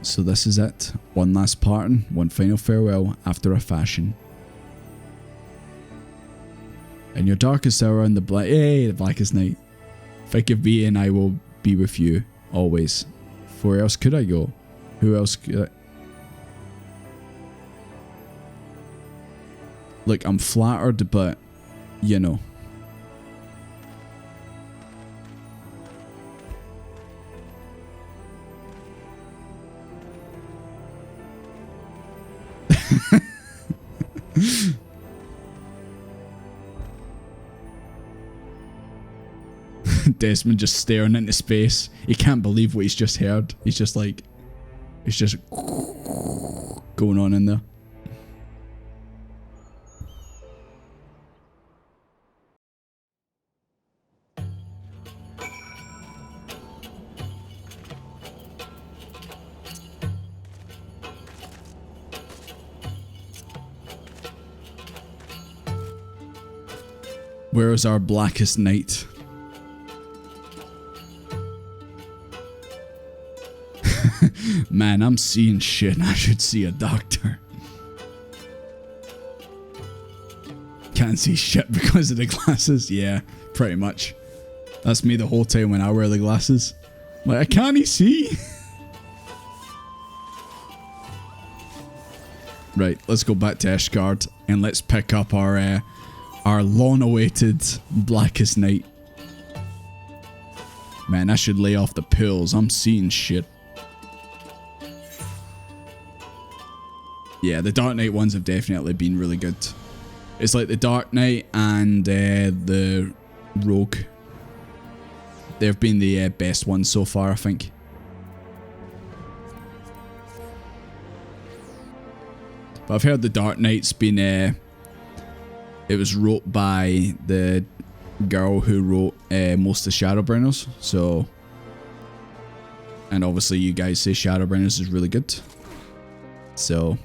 So this is it. One last parting, one final farewell after a fashion. In your darkest hour in the blackest night, think of me and I will be with you always. Where else could I go? Who else could I... Look, I'm flattered, but, you know. Desmond just staring into space. He can't believe what he's just heard. He's just like... It's just... going on in there. Where is our blackest night? Man, I'm seeing shit and I should see a doctor. Can't see shit because of the glasses? Yeah, pretty much. That's me the whole time when I wear the glasses. Like, I can't see. Right, let's go back to Ishgard and let's pick up our long-awaited Blackest Night. Man, I should lay off the pills. I'm seeing shit. Yeah, the Dark Knight ones have definitely been really good. It's like the Dark Knight and the Rogue. They've been the best ones so far, I think. But I've heard the Dark Knight's been... it was wrote by the girl who wrote most of Shadowbringers, so... And obviously you guys say Shadowbringers is really good. So...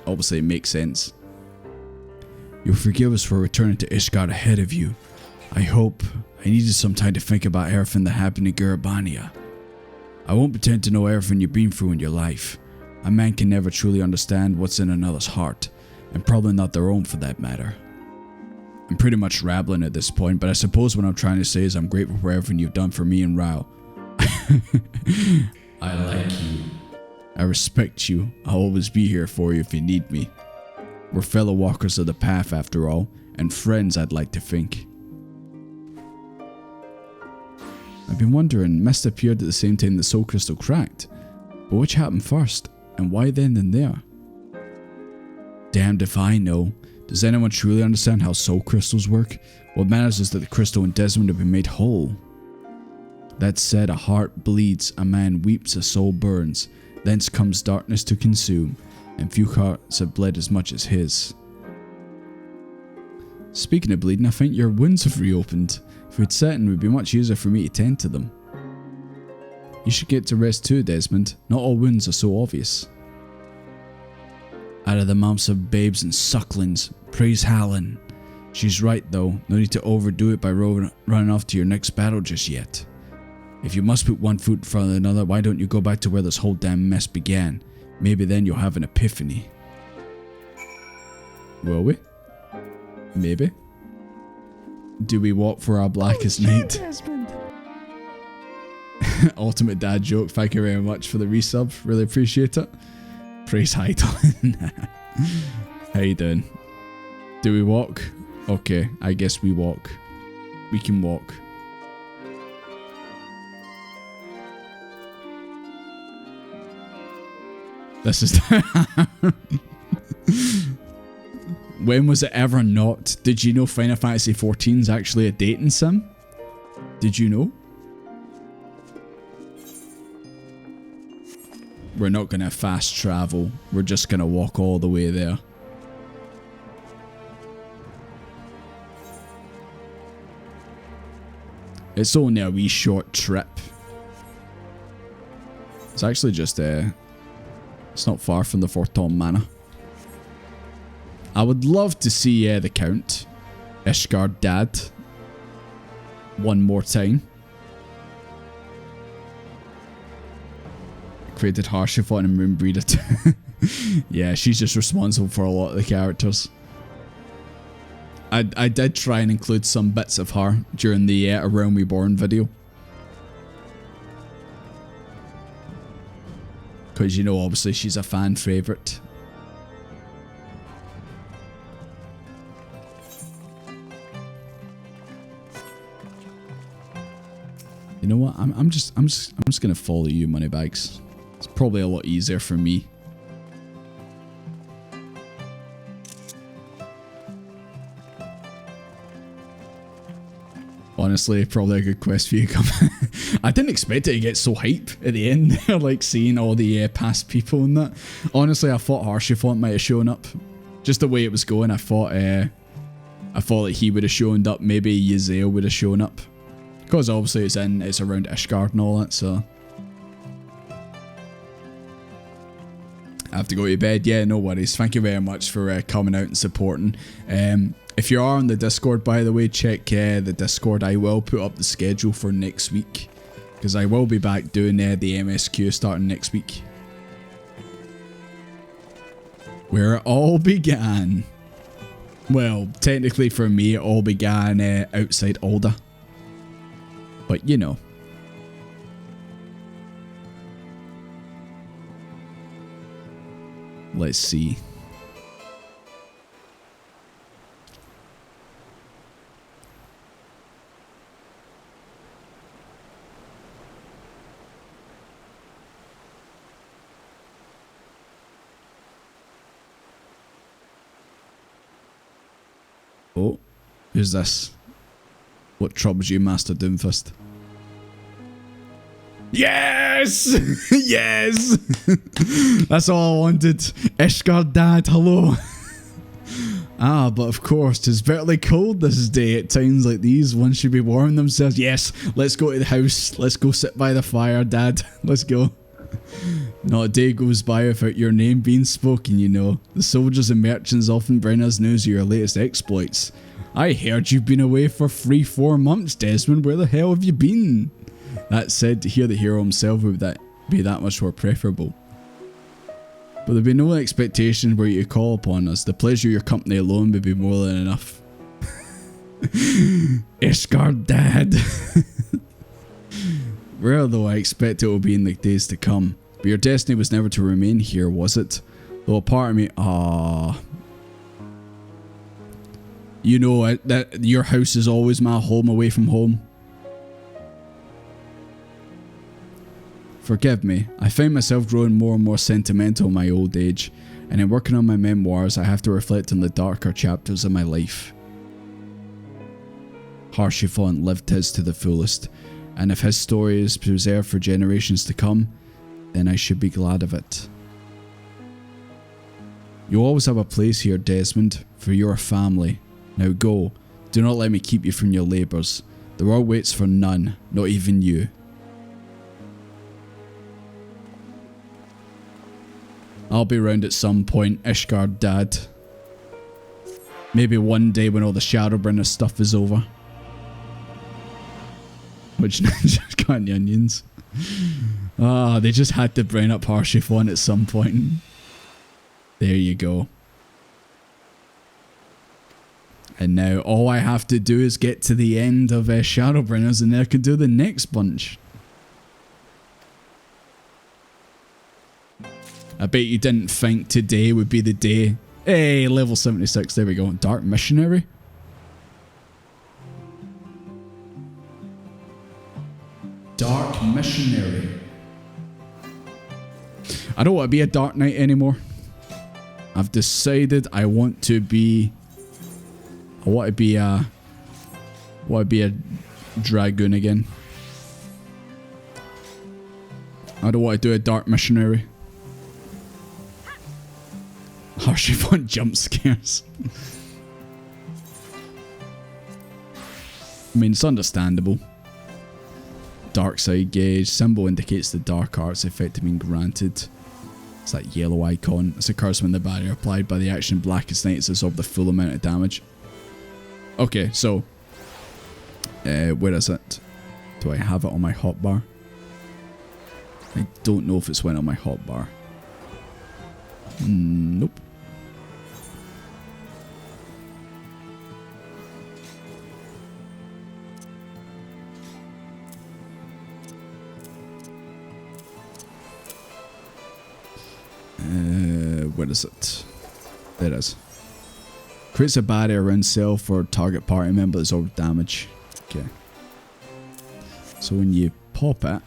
Obviously it makes sense. You'll forgive us for returning to Ishgard ahead of you. I hope. I needed some time to think about everything that happened in Gurabania. I won't pretend to know everything you've been through in your life. A man can never truly understand what's in another's heart, and probably not their own for that matter. I'm pretty much rambling at this point, but I suppose what I'm trying to say is I'm grateful for everything you've done for me and Rao. I like you. I respect you. I'll always be here for you if you need me. We're fellow walkers of the path after all, and friends I'd like to think. I've been wondering, Mist appeared at the same time the Soul Crystal cracked. But which happened first, and why then and there? Damned if I know. Does anyone truly understand how Soul Crystals work? What matters is that the crystal and Desmond have been made whole. That said, a heart bleeds, a man weeps, a soul burns. Thence comes darkness to consume, and few hearts have bled as much as his. Speaking of bleeding, I think your wounds have reopened. If we'd settled, it would be much easier for me to tend to them. You should get to rest too, Desmond. Not all wounds are so obvious. Out of the mouths of babes and sucklings, praise Hallen. She's right though, no need to overdo it by running off to your next battle just yet. If you must put one foot in front of another, why don't you go back to where this whole damn mess began? Maybe then you'll have an epiphany. Will we? Maybe. Do we walk for our blackest night? Ultimate dad joke, thank you very much for the resub, really appreciate it. Praise Hyton. How you doing? Do we walk? Okay, I guess we walk. We can walk. This is... When was it ever not? Did you know Final Fantasy XIV is actually a dating sim? Did you know? We're not going to fast travel. We're just going to walk all the way there. It's only a wee short trip. It's actually just it's not far from the Forton Manor. I would love to see the Count, Ishgard Dad, one more time. Created Harshifon and Moonbreeder. Yeah, she's just responsible for a lot of the characters. I did try and include some bits of her during the A Realm Reborn video. Because, you know, obviously she's a fan favourite. You know what? I'm just gonna follow you, Moneybags. It's probably a lot easier for me. Honestly, probably a good quest for you to come. I didn't expect it to get so hype at the end there, like seeing all the past people and that. Honestly, I thought Harshifont might have shown up. Just the way it was going, I thought that he would have shown up. Maybe Yazel would have shown up. Because obviously it's around Ishgard and all that, so. I have to go to bed. Yeah, no worries. Thank you very much for coming out and supporting. If you are on the Discord, by the way, check the Discord. I will put up the schedule for next week. Because I will be back doing the MSQ starting next week. Where it all began. Well, technically for me, it all began outside Alda. But, you know. Let's see. Oh, who's this? What troubles you, Master Doomfist? Yes! Yes! That's all I wanted. Ishgard Dad, hello. Ah, but of course, 'tis bitterly cold this day at times like these. One should be warming themselves. Yes, let's go to the house. Let's go sit by the fire, Dad. Let's go. Not a day goes by without your name being spoken, you know. The soldiers and merchants often bring us news of your latest exploits. I heard you've been away for 3-4 months, Desmond. Where the hell have you been? That said, to hear the hero himself would be that much more preferable. But there'd be no expectation were you to call upon us. The pleasure of your company alone would be more than enough. Ishgard Dad. Rare though, I expect it will be in the days to come. But your destiny was never to remain here, was it? Though a part of me... You know that your house is always my home away from home. Forgive me, I find myself growing more and more sentimental in my old age, and in working on my memoirs I have to reflect on the darker chapters of my life. Harshifont lived his to the fullest, and if his story is preserved for generations to come, then I should be glad of it. You always have a place here, Desmond, for your family. Now go, do not let me keep you from your labours. The world waits for none, not even you. I'll be around at some point, Ishgard Dad. Maybe one day when all the Shadowbringers stuff is over. Which just can't the onions. Ah, they just had to bring up Harshifont at some point. There you go. And now all I have to do is get to the end of Shadowbringers and then I can do the next bunch. I bet you didn't think today would be the day. Hey, level 76, there we go. Dark Missionary? Dark Missionary. I don't want to be a Dark Knight anymore. I've decided I want to be a dragoon again. I don't want to do a Dark Missionary. Harshifont jump scares. I mean, it's understandable. Dark side gauge. Symbol indicates the dark arts effect being granted. It's that yellow icon. It's occurs when the barrier applied by the action Blackest Night has absorbed the full amount of damage. Okay, so where is it? Do I have it on my hotbar? I don't know if it's went on my hotbar. Nope. Where is it? There it is. Creates a barrier around cell for target party member that absorbs damage. Okay. So when you pop it...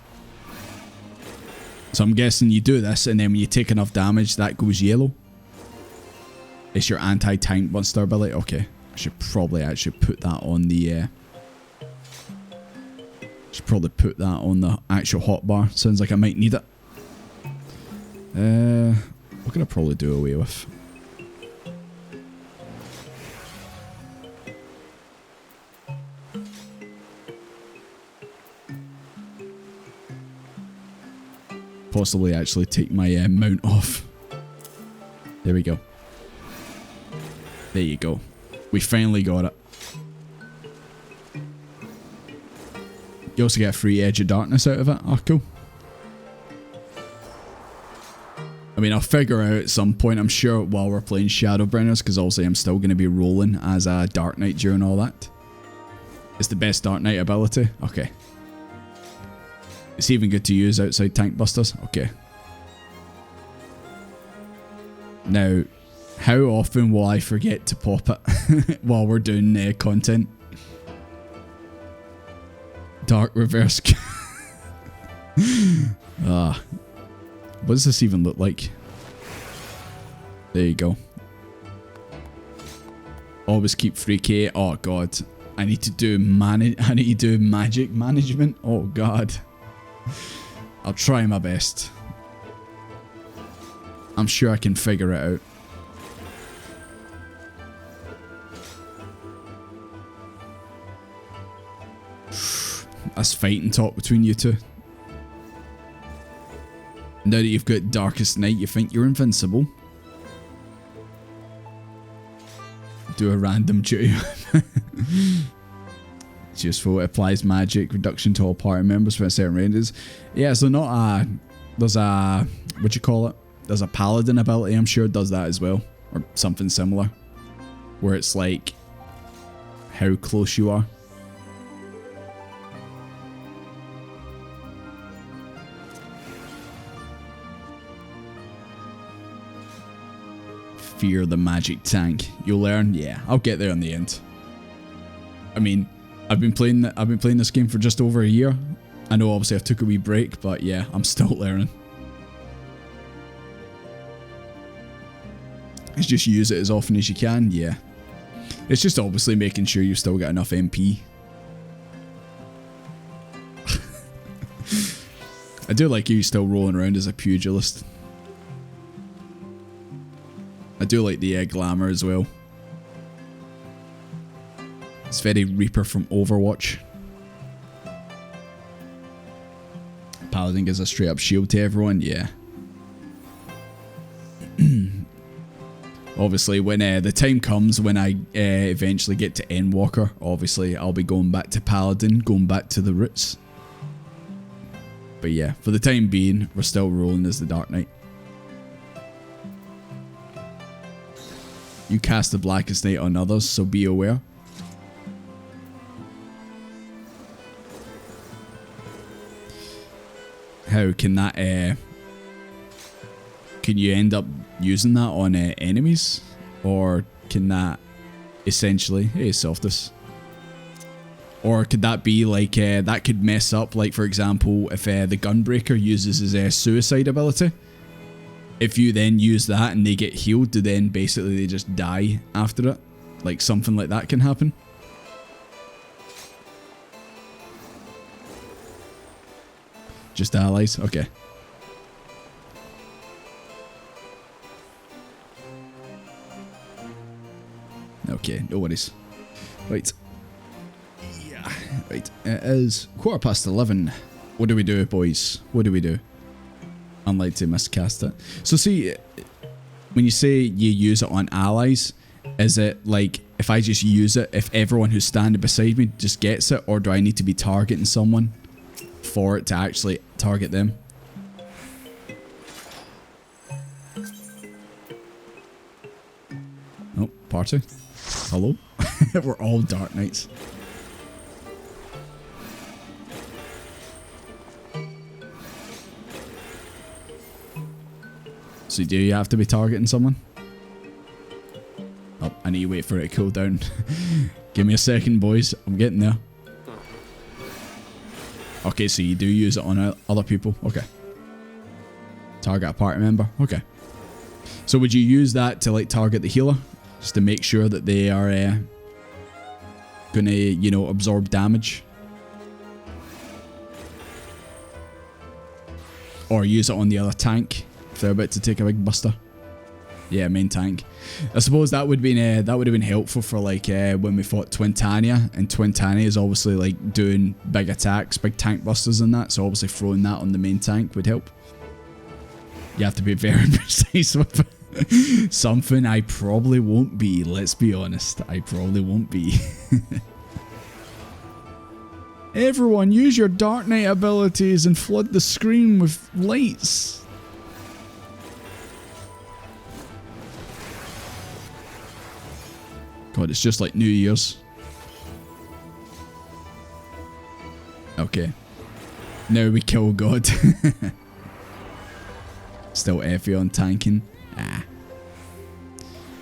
So I'm guessing you do this, and then when you take enough damage, that goes yellow. It's your anti-tank monster ability. Okay. I should probably actually put that on the... should probably put that on the actual hotbar. Sounds like I might need it. What could I probably do away with? Possibly actually take my mount off. There we go. There you go. We finally got it. You also get a free Edge of Darkness out of it. Oh, cool. I mean, I'll figure out at some point, I'm sure, while we're playing Shadowbringers, because obviously I'm still going to be rolling as a Dark Knight during all that. It's the best Dark Knight ability. Okay. It's even good to use outside tank busters. Okay. Now, how often will I forget to pop it while we're doing content? Dark reverse. Ah. What does this even look like? There you go. Always keep 3k. Oh god. I need to do magic management. Oh god. I'll try my best. I'm sure I can figure it out. That's fighting talk between you two. Now that you've got Darkest Night, you think you're invincible. Do a random duty. It's useful. It applies magic reduction to all party members for certain ranges. Yeah, so not a... There's a... What you call it? There's a paladin ability, I'm sure, does that as well. Or something similar. Where it's like... how close you are. Fear the magic tank. You'll learn. Yeah, I'll get there in the end. I mean, I've been playing this game for just over a year. I know obviously I took a wee break, but yeah, I'm still learning. It's just use it as often as you can. Yeah, it's just obviously making sure you've still got enough MP. I do like you still rolling around as a pugilist. I do like the glamour as well. It's very Reaper from Overwatch. Paladin gives a straight up shield to everyone, yeah. Obviously, when the time comes when I eventually get to Endwalker, obviously I'll be going back to Paladin, going back to the roots. But yeah, for the time being, we're still rolling as the Dark Knight. You cast the Blackest Night on others, so be aware. How can that, can you end up using that on enemies? Or can that essentially, hey Softus. Or could that be like, that could mess up, like for example, if the Gunbreaker uses his suicide ability. If you then use that and they get healed, then basically they just die after it. Like something like that can happen. Just allies? Okay. Okay, no worries. Right. Yeah, right. It is 11:15. What do we do, boys? What do we do? Unlike to miscast it. So see, when you say you use it on allies, is it like if I just use it, if everyone who's standing beside me just gets it, or do I need to be targeting someone for it to actually target them? Oh, party. Hello? We're all Dark Knights. So do you have to be targeting someone? Oh, I need to wait for it to cool down. Give me a second, boys. I'm getting there. Okay, so you do use it on other people. Okay. Target a party member. Okay. So would you use that to like target the healer? Just to make sure that they are gonna, you know, absorb damage? Or use it on the other tank if they're about to take a big buster? Yeah, main tank. I suppose that would have been helpful for like when we fought Twintania, and Twintania is obviously like doing big attacks, big tank busters and that, so obviously throwing that on the main tank would help. You have to be very precise with it. Something I probably won't be, let's be honest. I probably won't be. Everyone, use your Dark Knight abilities and flood the screen with lights. God, it's just like New Year's. Okay. Now we kill God. Still Effie on tanking. Ah.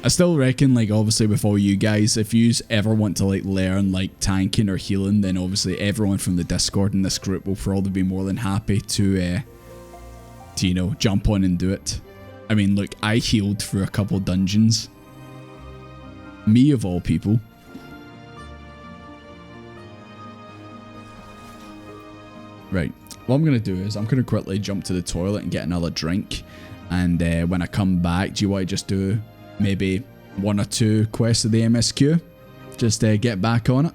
I still reckon, like, obviously with all you guys, if you ever want to, like, learn, like, tanking or healing, then obviously everyone from the Discord in this group will probably be more than happy to you know, jump on and do it. I mean, look, I healed through a couple dungeons. Me of all people. Right. What I'm going to do is I'm going to quickly jump to the toilet and get another drink. And when I come back, do you want to just do maybe 1 or 2 quests of the MSQ? Just get back on it.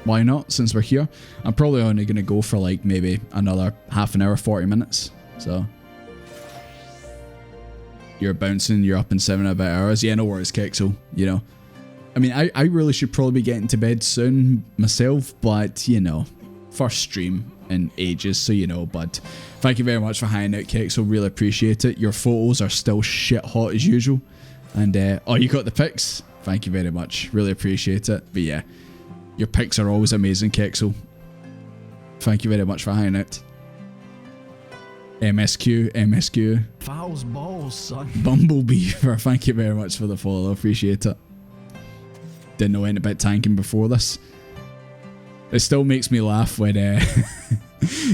Why not, since we're here? I'm probably only going to go for like maybe another half an hour, 40 minutes. So you're bouncing, you're up in 7 and a bit hours. Yeah, no worries, Kexel, you know. I mean, I really should probably be getting to bed soon myself, but, you know, first stream in ages, so you know, bud. Thank you very much for hanging out, Kexel. Really appreciate it. Your photos are still shit hot as usual. And, oh, you got the pics? Thank you very much. Really appreciate it. But yeah, your pics are always amazing, Kexel. Thank you very much for hanging out. MSQ. Fouls balls, son. Bumblebee, thank you very much for the follow. Appreciate it. Didn't know anything about tanking before this. It still makes me laugh when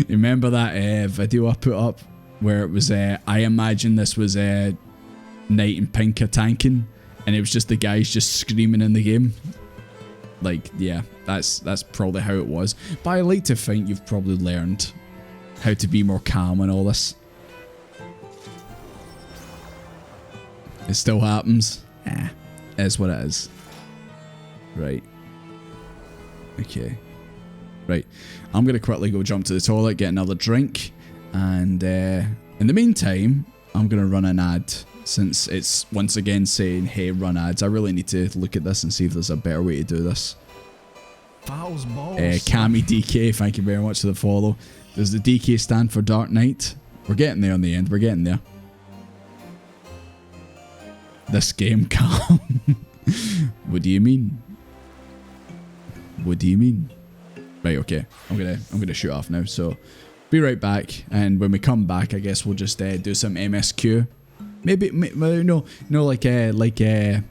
remember that video I put up where it was I imagine this was Knight and Pinker tanking, and it was just the guys just screaming in the game. Like, yeah, that's probably how it was. But I like to think you've probably learned how to be more calm and all this. It still happens. Is what it is. Right. Okay. Right. I'm going to quickly go jump to the toilet, get another drink. And in the meantime, I'm going to run an ad. Since it's once again saying, hey, run ads. I really need to look at this and see if there's a better way to do this. Fouls balls. Cami DK, thank you very much for the follow. Does the DK stand for Dark Knight? We're getting there in the end. We're getting there. This game calm. What do you mean? What do you mean? Right, okay. I'm gonna shoot off now. So be right back. And when we come back, I guess we'll just do some MSQ. Maybe no, like you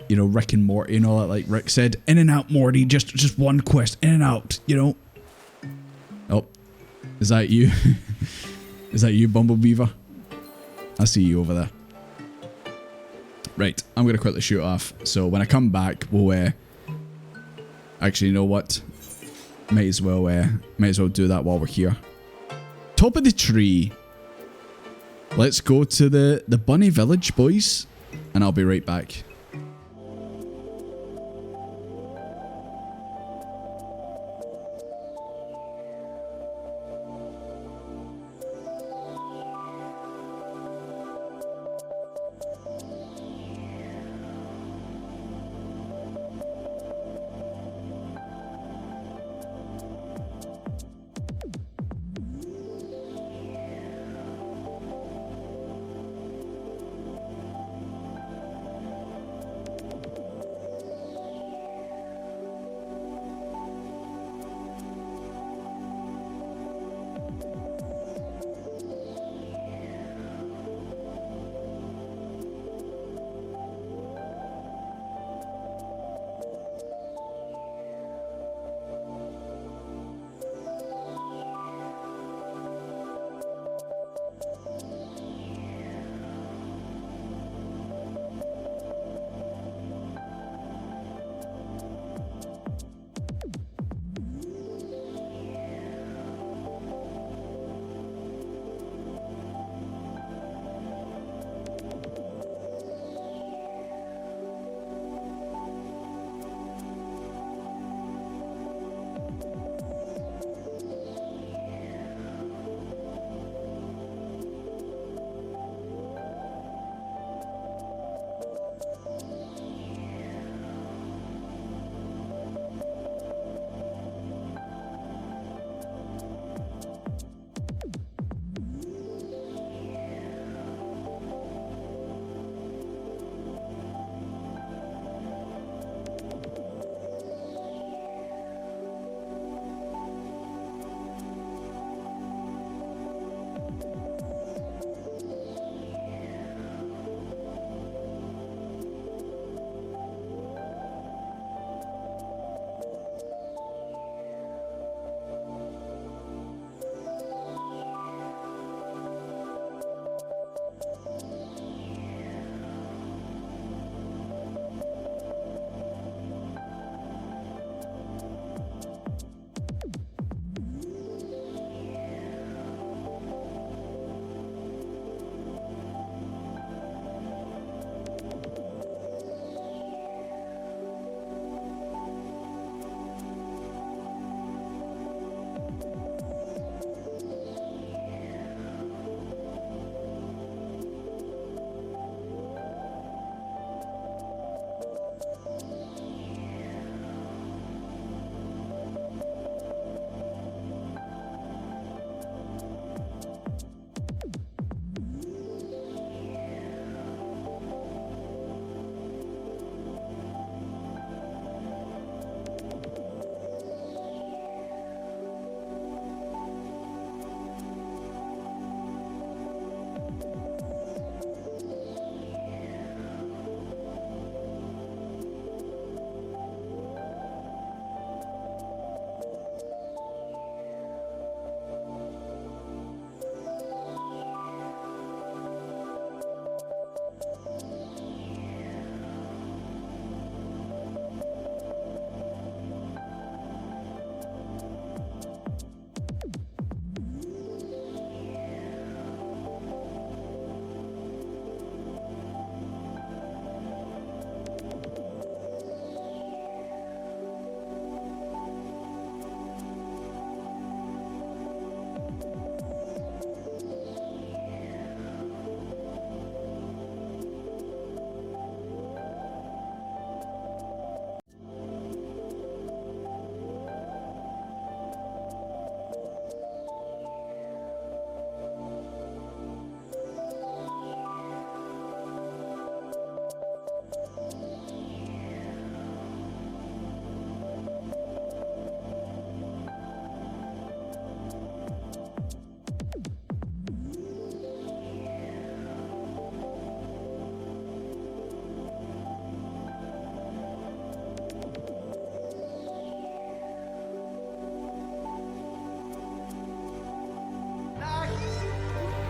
know, Rick and Morty, you know, like Rick said, in and out, Morty, just one quest, in and out, you know. Oh, is that you? Is that you, Bumblebeaver? I see you over there. Right, I'm gonna quickly shoot off. So when I come back, we'll actually, you know what? Might as well do that while we're here. Top of the tree. Let's go to the bunny village, boys, and I'll be right back.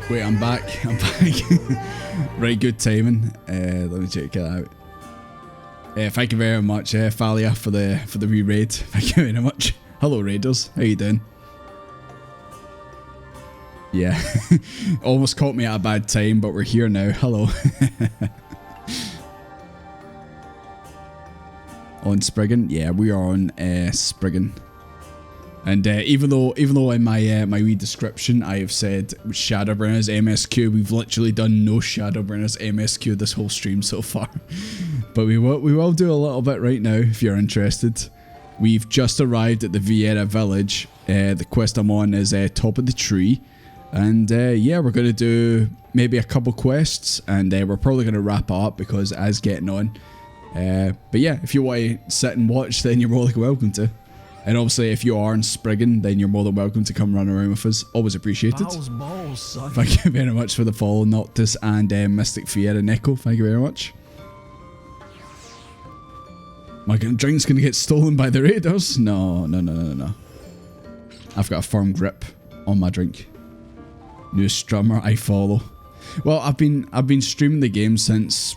Wait, I'm back. I'm back. Right, good timing. Let me check it out. Thank you very much, Thalia, for the re-raid. Thank you very much. Hello, raiders. How you doing? Yeah, almost caught me at a bad time, but we're here now. Hello. On Spriggan? Yeah, we are on Spriggan. And even though in my my wee description I have said Shadowbringers MSQ, we've literally done no Shadowbringers MSQ this whole stream so far. But we will do a little bit right now if you're interested. We've just arrived at the Vieira village. The quest I'm on is top of the tree. And yeah, we're going to do maybe a couple quests, and we're probably going to wrap it up because as getting on. But yeah, if you want to sit and watch, then you're more than welcome to. And obviously, if you are in Spriggan, then you're more than welcome to come run around with us. Always appreciated. Balls, son. Thank you very much for the follow, Noctis and Mystic Fiera Neko. Thank you very much. My drink's going to get stolen by the raiders? No. I've got a firm grip on my drink. New strummer, I follow. Well, I've been streaming the game since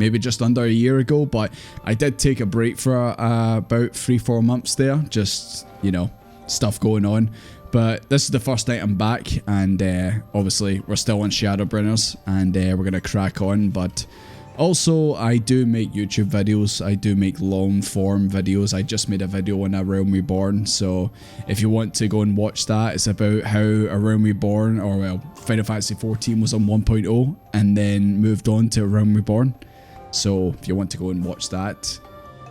maybe just under a year ago, but I did take a break for about 3-4 months there, just, you know, stuff going on. But this is the first night I'm back, and obviously we're still on Shadowbringers, and we're going to crack on. But also, I do make YouTube videos, I do make long form videos. I just made a video on A Realm Reborn, so if you want to go and watch that, it's about how A Realm Reborn, or well, Final Fantasy 14 was on 1.0 and then moved on to A Realm Reborn. So if you want to go and watch that,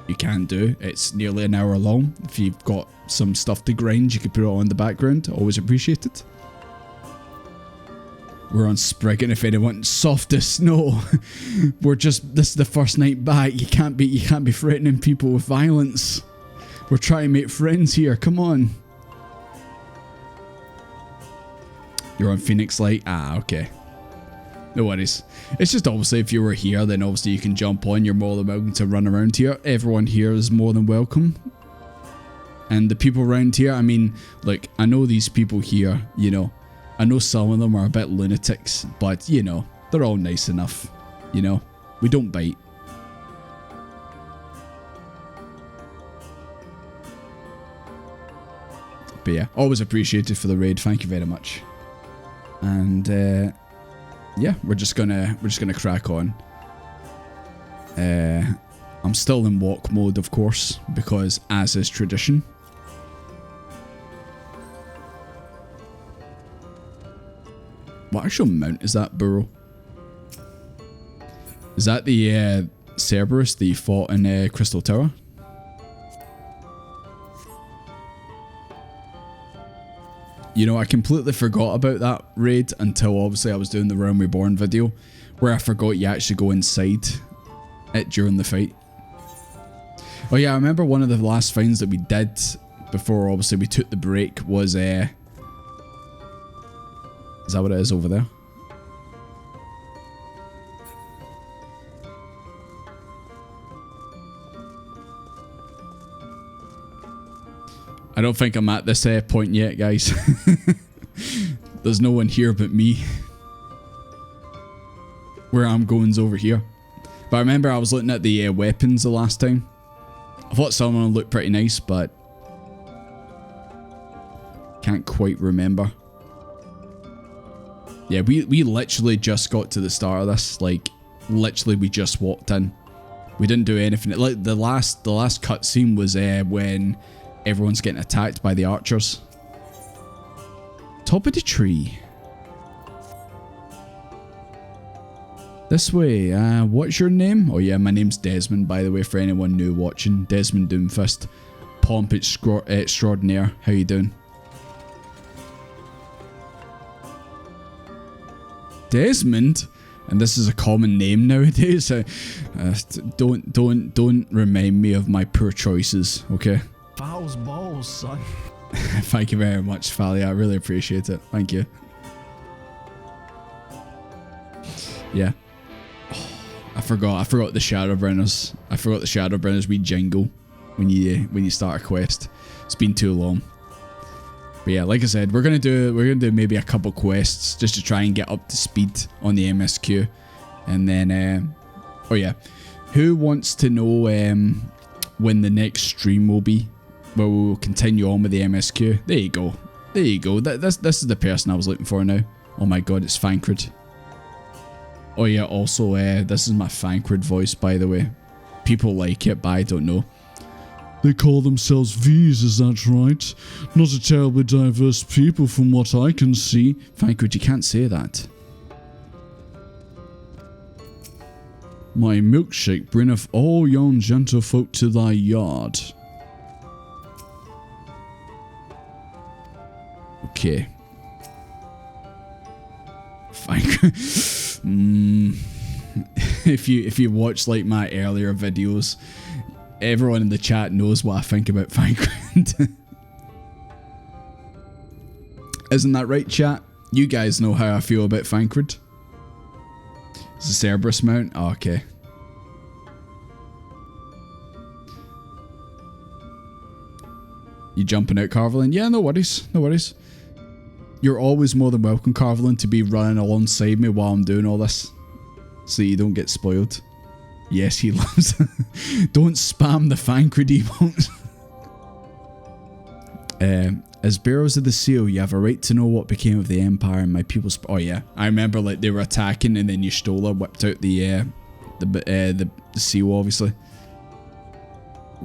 you can do. It's nearly an hour long. If you've got some stuff to grind, you can put it on the background. Always appreciate it. We're on Spriggan if anyone. Softest, no. This is the first night back. You can't be threatening people with violence. We're trying to make friends here, come on. You're on Phoenix Light? Ah, okay. No worries. It's just obviously if you were here, then obviously you can jump on. You're more than welcome to run around here. Everyone here is more than welcome. And the people around here, I mean, like, I know these people here, you know. I know some of them are a bit lunatics, but, you know, they're all nice enough. You know, we don't bite. But yeah, always appreciated for the raid. Thank you very much. And, yeah, we're just gonna crack on. I'm still in walk mode, of course, because as is tradition. What actual mount is that, Burrow? Is that the Cerberus that you fought in Crystal Tower? You know, I completely forgot about that raid until obviously I was doing the Realm Reborn video, where I forgot you actually go inside it during the fight. Oh yeah, I remember one of the last finds that we did before obviously we took the break was is that what it is over there? I don't think I'm at this point yet, guys. There's no one here but me. Where I'm going's over here. But I remember I was looking at the weapons the last time. I thought some of them looked pretty nice, but can't quite remember. Yeah, we literally just got to the start of this. Like, literally we just walked in. We didn't do anything. Like the last cutscene was when everyone's getting attacked by the archers. Top of the tree. This way. What's your name? Oh yeah, my name's Desmond, by the way, for anyone new watching. Desmond Doomfist. Pomp extraordinaire. How you doing? Desmond? And this is a common name nowadays. Don't remind me of my poor choices, okay? Fowl's balls, son. Thank you very much, Fally. I really appreciate it. Thank you. Yeah. Oh, I forgot the Shadowbringers. I forgot the Shadowbringers we jingle when you start a quest. It's been too long. But yeah, like I said, we're gonna do maybe a couple quests just to try and get up to speed on the MSQ, and then oh yeah, who wants to know when the next stream will be? Well, we'll continue on with the MSQ. There you go. There you go. This is the person I was looking for now. Oh my god, it's Fancred. Oh yeah, also this is my Fancred voice, by the way. People like it, but I don't know. They call themselves V's, is that right? Not a terribly diverse people from what I can see. Fancred, you can't say that. My milkshake bringeth all yon gentlefolk to thy yard. Okay. Fancred. If you watch like my earlier videos, everyone in the chat knows what I think about Fancred. Isn't that right, chat? You guys know how I feel about Fancred. It's a Cerberus mount? Oh, okay. You jumping out, Carvelin? Yeah, no worries. No worries. You're always more than welcome, Carvelin, to be running alongside me while I'm doing all this, so you don't get spoiled. Yes, he loves. Don't spam the Fancred emotes. As bearers of the seal, you have a right to know what became of the Empire and my people's. Oh yeah, I remember like they were attacking and then Y'shtola whipped out the seal, obviously.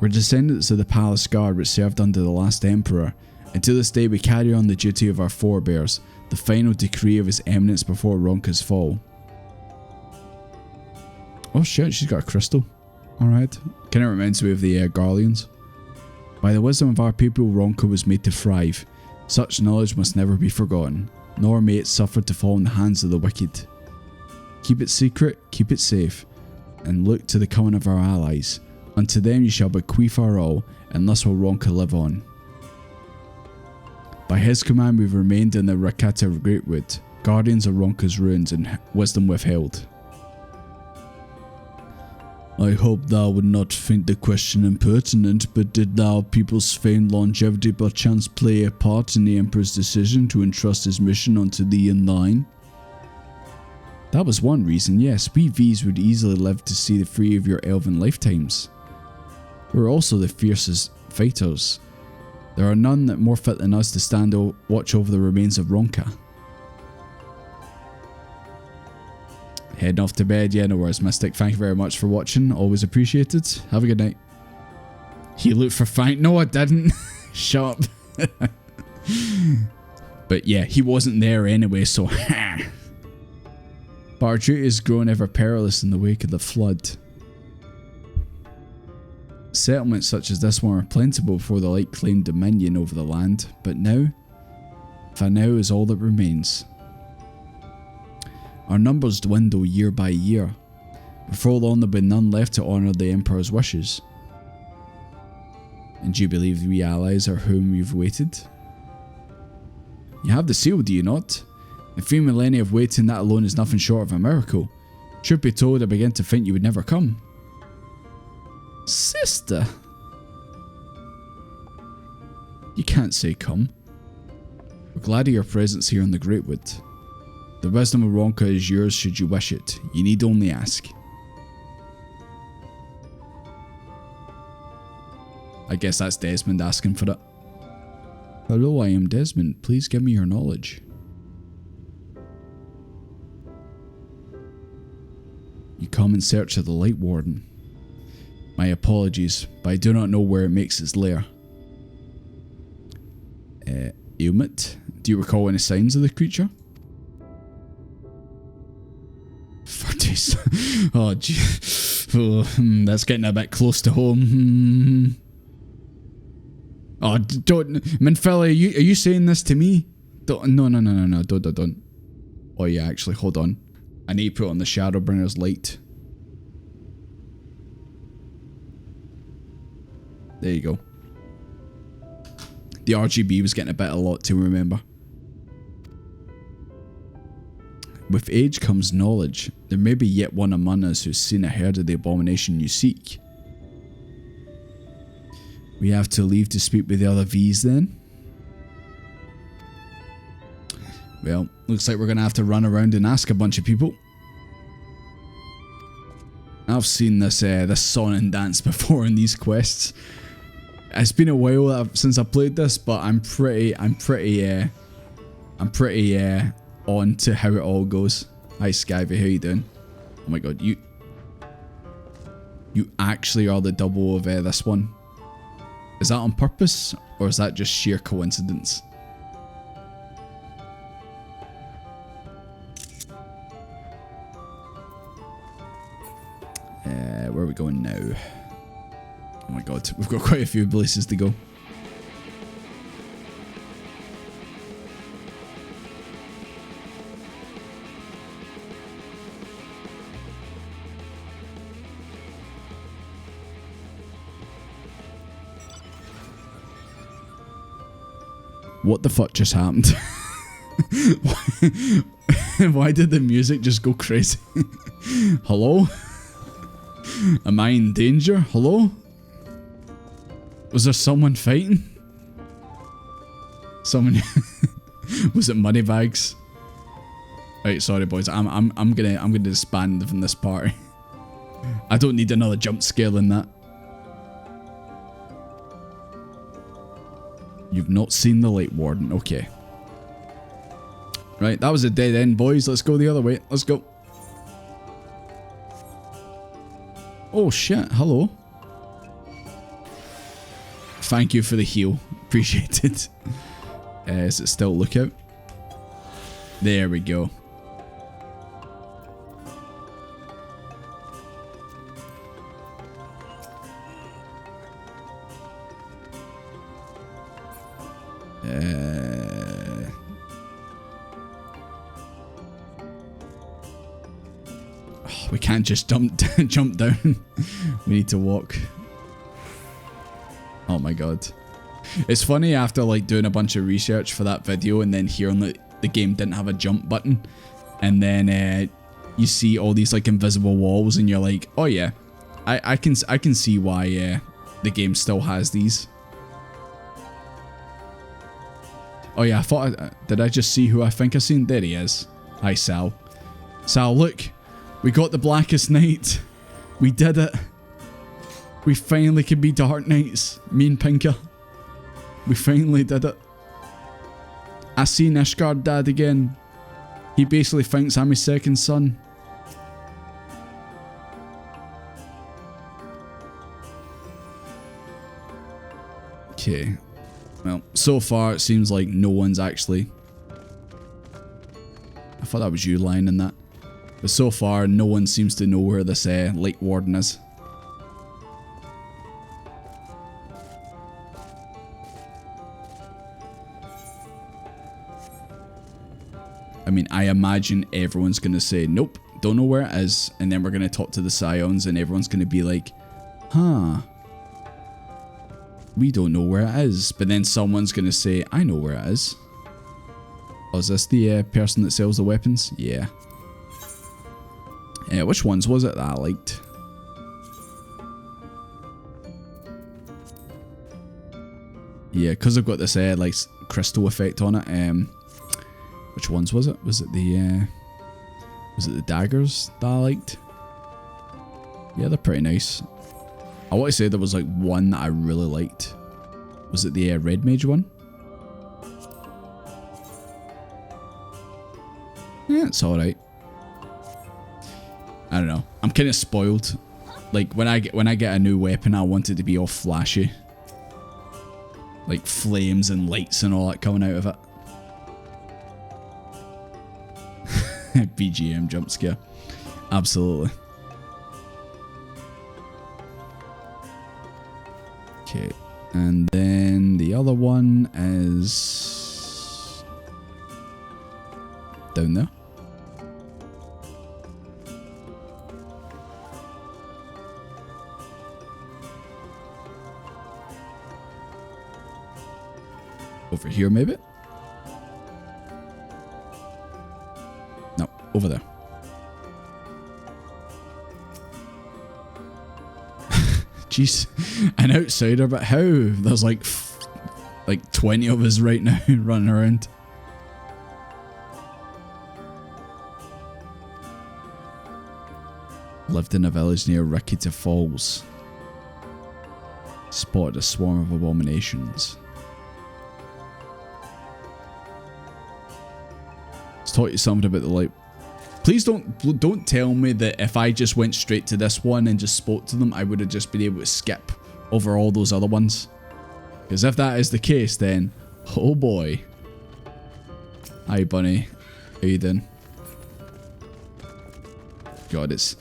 We're descendants of the Palace Guard which served under the last Emperor, and to this day we carry on the duty of our forebears, the final decree of His Eminence before Ronka's fall. Oh shit, she's got a crystal. Alright. Kind of reminds me of the Garleans. By the wisdom of our people, Ronka was made to thrive. Such knowledge must never be forgotten, nor may it suffer to fall in the hands of the wicked. Keep it secret, keep it safe, and look to the coming of our allies. Unto them you shall bequeath our all, and thus will Ronka live on. By his command we've remained in the Rakata Greatwood, guardians of Ronka's ruins and wisdom withheld. I hope thou would not think the question impertinent, but did thou people's feigned longevity perchance play a part in the Emperor's decision to entrust his mission unto thee and thine? That was one reason, yes, we V's would easily live to see the free of your elven lifetimes. We're also the fiercest fighters. There are none that more fit than us to stand watch over the remains of Ronka. Heading off to bed, yeah, no worries, Mystic. Thank you very much for watching. Always appreciated. Have a good night. He looked for Frank. No, I didn't. Shut up. But yeah, he wasn't there anyway, so But our duty has grown ever perilous in the wake of the flood. Settlements such as this one were plentiful before the light claimed dominion over the land, but now, Fanau is all that remains. Our numbers dwindle year by year. Before long there'll be none left to honour the Emperor's wishes. And do you believe we allies are whom you've waited? You have the seal, do you not? In 3 millennia of waiting, that alone is nothing short of a miracle. Truth be told, I begin to think you would never come. Sister! You can't say come. We're glad of your presence here in the Greatwood. The wisdom of Ronka is yours should you wish it. You need only ask. I guess that's Desmond asking for it. Hello, I am Desmond. Please give me your knowledge. You come in search of the Light Warden. My apologies, but I do not know where it makes its lair. Ailment? Do you recall any signs of the creature? Oh, gee. Oh, that's getting a bit close to home. Oh, don't, Minfella, are you saying this to me? Don't, no, don't. Oh yeah, actually, hold on. I need to put on the Shadowbringers light. There you go. The RGB was getting a lot to remember. With age comes knowledge. There may be yet one among us who's seen or heard of the abomination you seek. We have to leave to speak with the other V's then? Well, looks like we're going to have to run around and ask a bunch of people. I've seen this this song and dance before in these quests. It's been a while since I played this, but I'm pretty on to how it all goes. Hi Skyvy, how you doing? Oh my god, you actually are the double of this one. Is that on purpose, or is that just sheer coincidence? Where are we going now? Oh my god, we've got quite a few places to go. What the fuck just happened? Why did the music just go crazy? Hello? Am I in danger? Hello? Was there someone fighting? Someone... Was it moneybags? Right, sorry boys. I'm gonna disband from this party. I don't need another jump scare in that. You've not seen the Light Warden. Okay. Right, that was a dead end, boys. Let's go the other way. Let's go. Oh shit, hello. Thank you for the heal. Appreciate it. Is it still lookout? There we go. We can't just jump down. We need to walk. Oh my god. It's funny after like doing a bunch of research for that video and then hearing that the game didn't have a jump button, and then you see all these like invisible walls and you're like, oh yeah, I can see why the game still has these. Oh yeah, I thought did I just see who I think I seen? There he is. Hi Sal. Sal, look. We got the Blackest Night. We did it. We finally could be Dark Knights. Me and Pinker. We finally did it. I seen Ishgard dad again. He basically thinks I'm his second son. Okay. Well, so far it seems like no one's actually... I thought that was you lying in that. But so far, no one seems to know where this Light Warden is. I mean, I imagine everyone's going to say, nope, don't know where it is. And then we're going to talk to the Scions and everyone's going to be like, huh, we don't know where it is. But then someone's going to say, I know where it is. Oh, is this the person that sells the weapons? Yeah. Which ones was it that I liked? Yeah, because I've got this like crystal effect on it. Which ones was it? Was it the daggers that I liked? Yeah, they're pretty nice. I want to say there was like one that I really liked. Was it the red mage one? Yeah, it's alright. I don't know. I'm kind of spoiled. Like when I get a new weapon, I want it to be all flashy, like flames and lights and all that coming out of it. BGM jump scare. Absolutely. Okay, and then the other one is down there. Over here, maybe? No, over there. Jeez, an outsider, but how? There's like 20 of us right now running around. Lived in a village near Rikita Falls. Spotted a swarm of abominations. It's taught you something about the light. Please don't tell me that if I just went straight to this one and just spoke to them, I would have just been able to skip over all those other ones. Because if that is the case, then oh boy. Hi bunny, how you doing? God, it's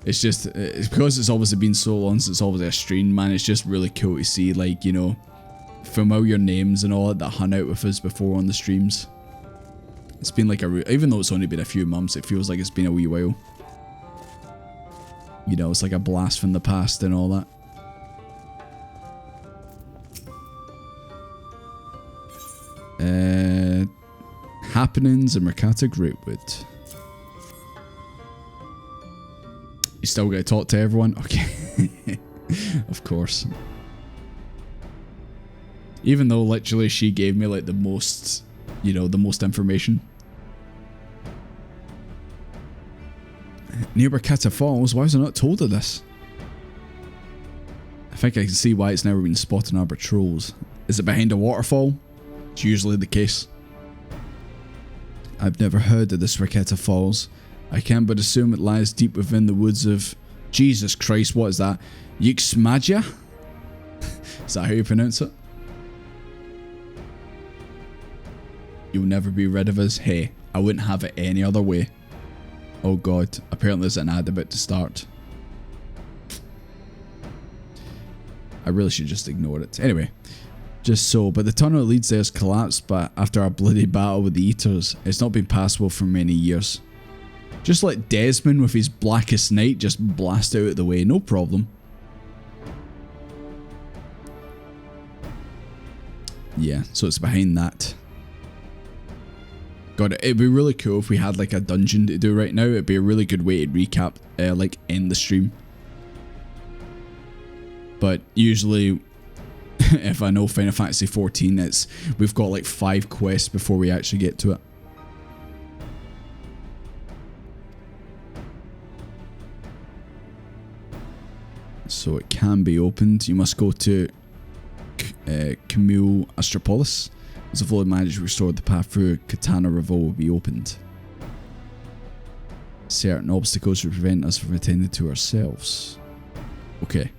because it's obviously been so long since obviously a stream, man. It's just really cool to see, like, you know, familiar names and all that hung out with us before on the streams. It's been like even though it's only been a few months, it feels like it's been a wee while. You know, it's like a blast from the past and all that. Happenings in Mercata Greatwood. You still gotta talk to everyone? Okay. Of course. Even though literally she gave me like the most, you know, the most information. Near Mercata Falls? Why was I not told of this? I think I can see why it's never been spotted in our patrols. Is it behind a waterfall? It's usually the case. I've never heard of this Rikita Falls. I can but assume it lies deep within the woods of... Jesus Christ, what is that? Yuxmagia? Is that how you pronounce it? You'll never be rid of us. Hey, I wouldn't have it any other way. Oh god, apparently there's an ad about to start. I really should just ignore it. Anyway, just so, but the tunnel that leads there has collapsed, but after our bloody battle with the Eaters, it's not been passable for many years. Just let Desmond with his Blackest Night just blast out of the way, no problem. Yeah, so it's behind that. God, it'd be really cool if we had like a dungeon to do right now. It'd be a really good way to recap, like end the stream. But usually, if I know Final Fantasy 14, we've got like 5 quests before we actually get to it. So it can be opened. You must go to Camille Astropolis. As a flow managed to restore the path through Katana Revolt will be opened. Certain obstacles will prevent us from attending to ourselves. Okay.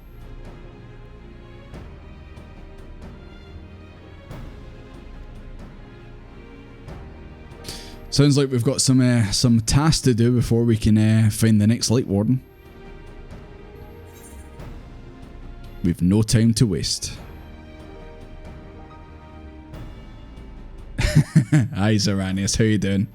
Sounds like we've got some tasks to do before we can find the next Light Warden. We've no time to waste. Hi Zeranius, how you doing?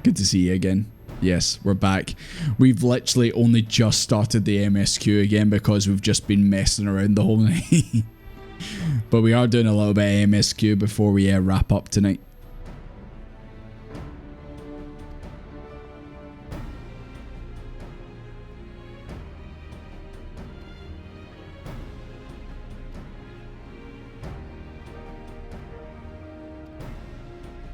Good to see you again. Yes, we're back. We've literally only just started the MSQ again because we've just been messing around the whole night. But we are doing a little bit of MSQ before we wrap up tonight.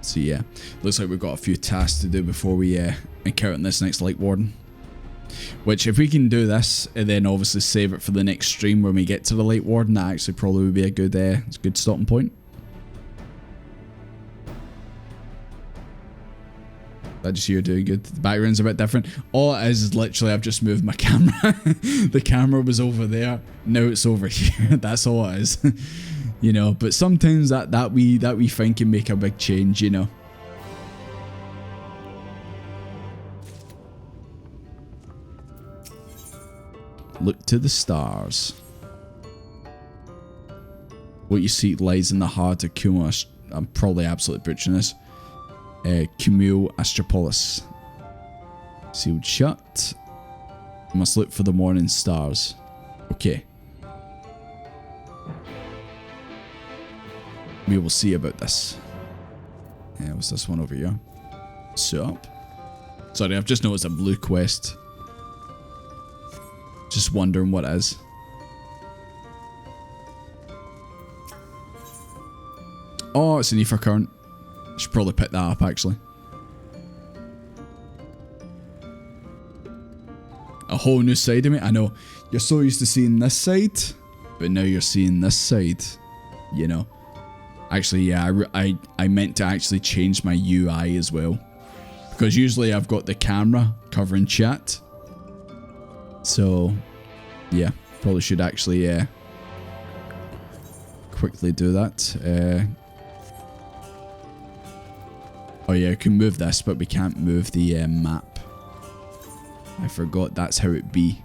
So yeah, looks like we've got a few tasks to do before we encounter this next Light Warden. Which, if we can do this and then obviously save it for the next stream when we get to the Light Warden, that actually probably would be a good starting point. I just hear doing good. The background's a bit different. All it is literally I've just moved my camera. The camera was over there, now it's over here. That's all it is. You know, but sometimes that wee thing can make a big change, you know. Look to the stars. What you seek lies in the heart of Kumul. I'm probably absolutely butchering this. Camille Astropolis. Sealed shut. Must look for the morning stars. Okay. We will see about this. Yeah, what's this one over here? Sup? Sorry, I've just noticed a blue quest. Just wondering what it is. Oh, it's an ether current. Should probably pick that up actually. A whole new side of me. I know. You're so used to seeing this side, but now you're seeing this side. You know. Actually, yeah, I meant to actually change my UI as well. Because usually I've got the camera covering chat. So, yeah. Probably should actually quickly do that. Oh yeah, we can move this, but we can't move the map. I forgot that's how it be.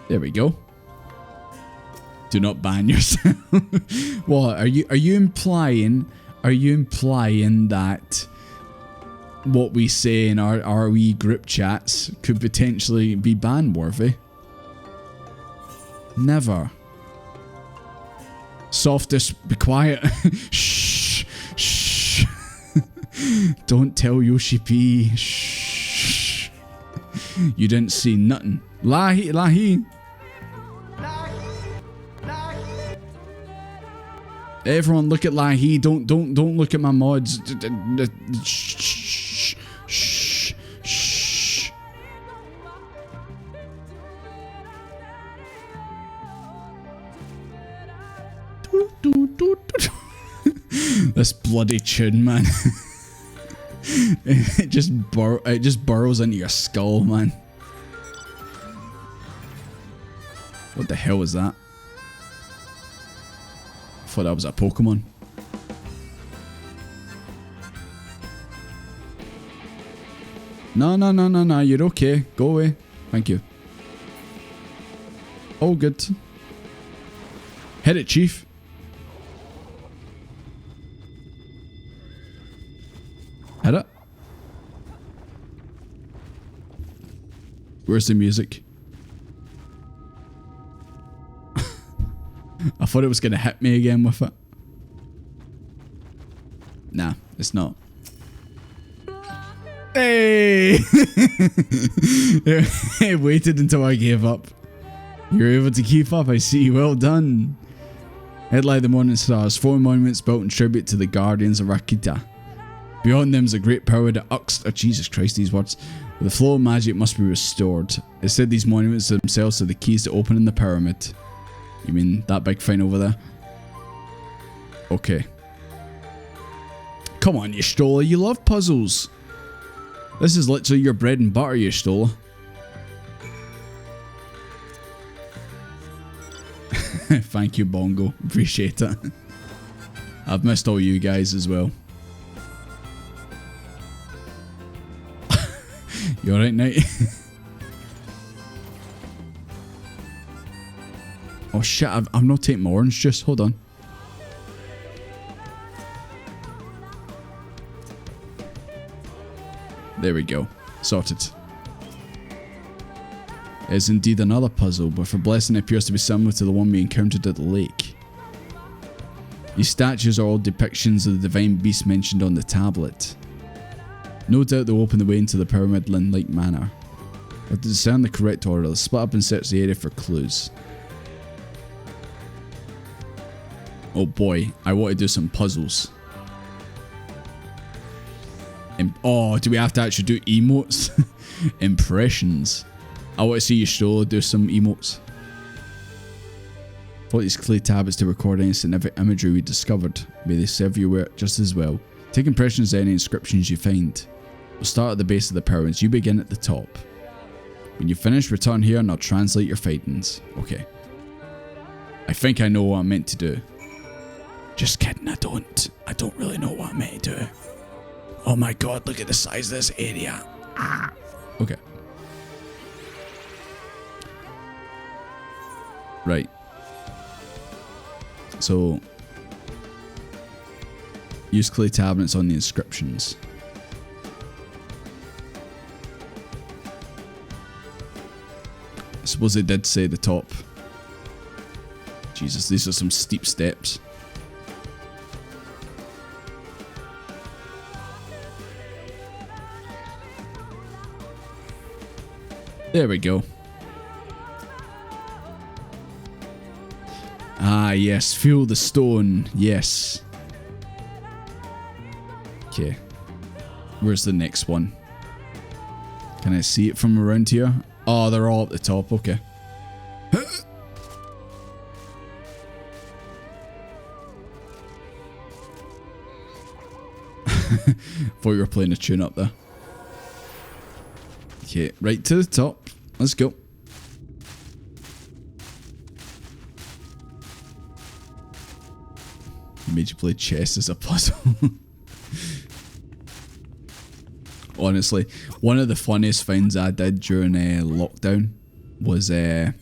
There we go. Do not ban yourself. What are you implying? Are you implying that what we say in our wee group chats could potentially be ban worthy? Never. Softest, be quiet. Shh. Shh. Don't tell Yoshi P. Shh. You didn't see nothing. Lahi, Lahi. Everyone look at Lahi. Don't look at my mods. Shh. Shh. Shh. This bloody tune, man. It just burrows into your skull, man. What the hell was that? I thought that was a Pokemon. No, you're okay. Go away. Thank you. All good. Hit it, Chief. Hit it. Where's the music? I thought it was going to hit me again with it. Nah, it's not. Hey! It waited until I gave up. You're able to keep up, I see. Well done. Headlight the Morning Stars. 4 monuments built in tribute to the Guardians of Rakita. Beyond them is a great power that oh, Jesus Christ, these words. The flow of magic must be restored. It said these monuments themselves are the keys to opening the pyramid. You mean that big thing over there? Okay. Come on, you Stola. You love puzzles. This is literally your bread and butter, you Stola. Thank you, Bongo. Appreciate it. I've missed all you guys as well. You alright, Knight? Oh shit, I'm not taking my orange juice. Hold on. There we go. Sorted. It is indeed another puzzle, but for Blessing it appears to be similar to the one we encountered at the lake. These statues are all depictions of the divine beast mentioned on the tablet. No doubt they'll open the way into the pyramid in like manner. But to discern the correct order, let's split up and search the area for clues. Oh boy, I want to do some puzzles. Oh, do we have to actually do emotes? Impressions. I want to see you Stola do some emotes. Put these clay tablets to record any significant imagery we discovered. May they serve your work just as well. Take impressions of any inscriptions you find. We'll start at the base of the pyramids. You begin at the top. When you finish, return here and I'll translate your findings. Okay. I think I know what I'm meant to do. Just kidding, I don't. I don't really know what I'm meant to do. Oh my god, look at the size of this area. Ah. Okay. Right. So, use clay tablets on the inscriptions. I suppose they did say the top. Jesus, these are some steep steps. There we go. Ah, yes. Feel the stone. Yes. Okay. Where's the next one? Can I see it from around here? Oh, they're all at the top. Okay. Thought you were playing a tune up there. Okay, right to the top. Let's go. Made you play chess as a puzzle. Honestly, one of the funniest finds I did during lockdown was I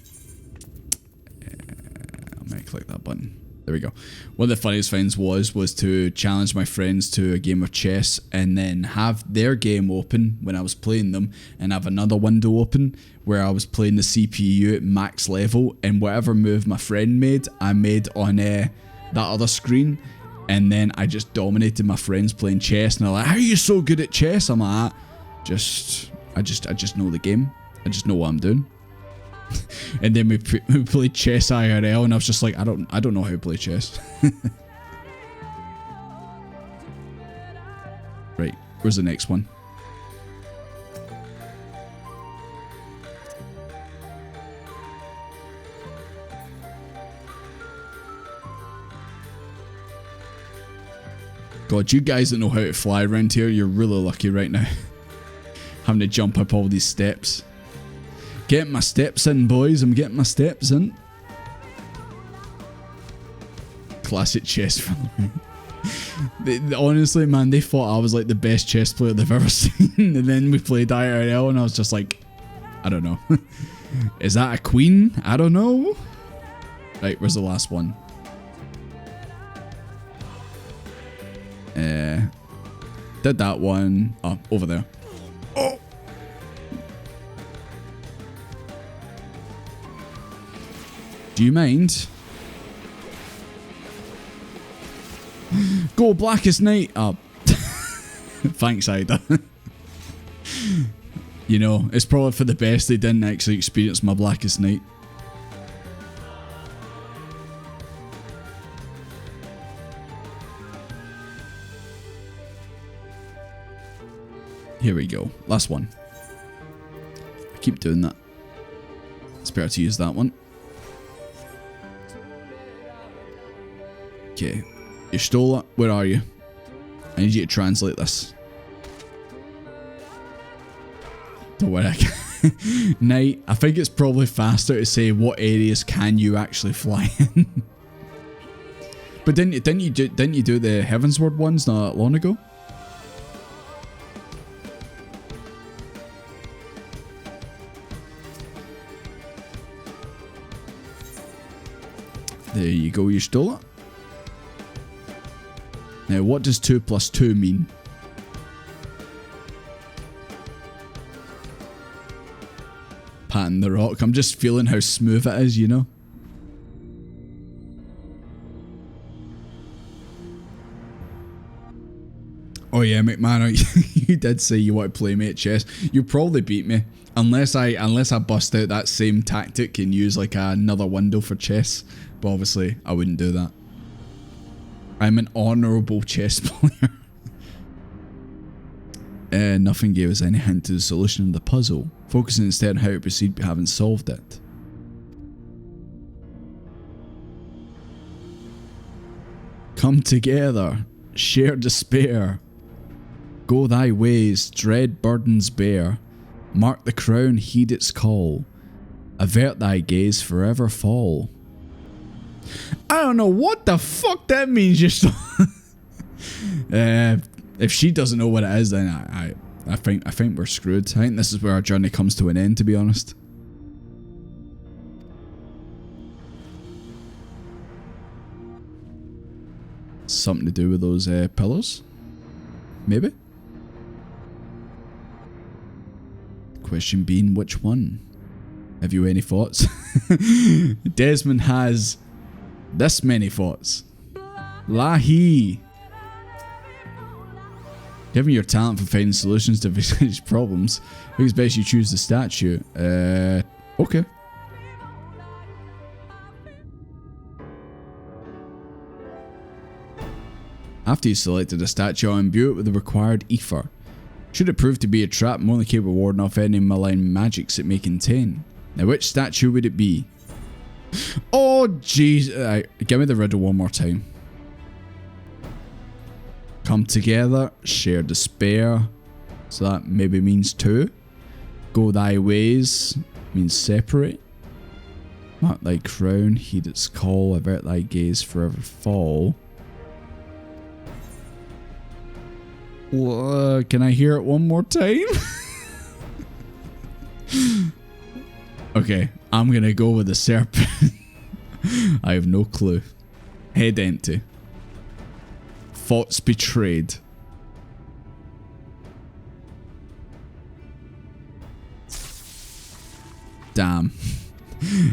might click that button. There we go. One of the funniest finds was to challenge my friends to a game of chess and then have their game open when I was playing them and have another window open where I was playing the CPU at max level, and whatever move my friend made, I made on that other screen, and then I just dominated my friends playing chess, and they're like, how are you so good at chess? I'm like, I just know the game. I just know what I'm doing. And then we played chess IRL, and I was just like, I don't know how to play chess. Right, where's the next one? God, you guys that know how to fly around here, you're really lucky right now. Having to jump up all these steps. Getting my steps in, boys. I'm getting my steps in. Classic chess. Honestly, man, they thought I was like the best chess player they've ever seen. And then we played IRL and I was just like, I don't know. Is that a queen? I don't know. Right, where's the last one? Did that one. Oh, over there. Oh! Do you mind? Go Blackest Night! Oh. Thanks, Ida. You know, it's probably for the best they didn't actually experience my Blackest Night. Here we go. Last one. I keep doing that. It's better to use that one. Okay. You stole it. Where are you? I need you to translate this. Don't worry. Night. I think it's probably faster to say what areas can you actually fly in. But didn't you do the Heavensward ones not long ago? There you go, you stole it. Now, what does 2 plus 2 mean? Patting the rock. I'm just feeling how smooth it is, you know? Oh yeah, McMahon, you did say you want to play me at chess. You probably beat me. Unless I bust out that same tactic and use like another window for chess. But obviously, I wouldn't do that. I'm an honourable chess player. Nothing gave us any hint to the solution of the puzzle. Focusing instead on how to proceed but haven't solved it. Come together. Share despair. Go thy ways, dread burdens bear. Mark the crown, heed its call. Avert thy gaze, forever fall. I don't know what the fuck that means. Just if she doesn't know what it is, then I think we're screwed. I think this is where our journey comes to an end, to be honest. Something to do with those pillars? Maybe? Question being, which one? Have you any thoughts? Desmond has this many thoughts. Lahi. Given your talent for finding solutions to these problems, I think it's best you choose the statue. Okay. After you selected a statue, I'll imbue it with the required ether. Should it prove to be a trap, I'm only capable of warding off any malign magics it may contain. Now, which statue would it be? Oh, jeez. Give me the riddle one more time. Come together, share despair. So that maybe means two. Go thy ways means separate. Not thy crown, heed its call, avert thy gaze, forever fall. Can I hear it one more time? Okay, I'm gonna go with the serpent. I have no clue. Head empty. Thoughts betrayed. Damn.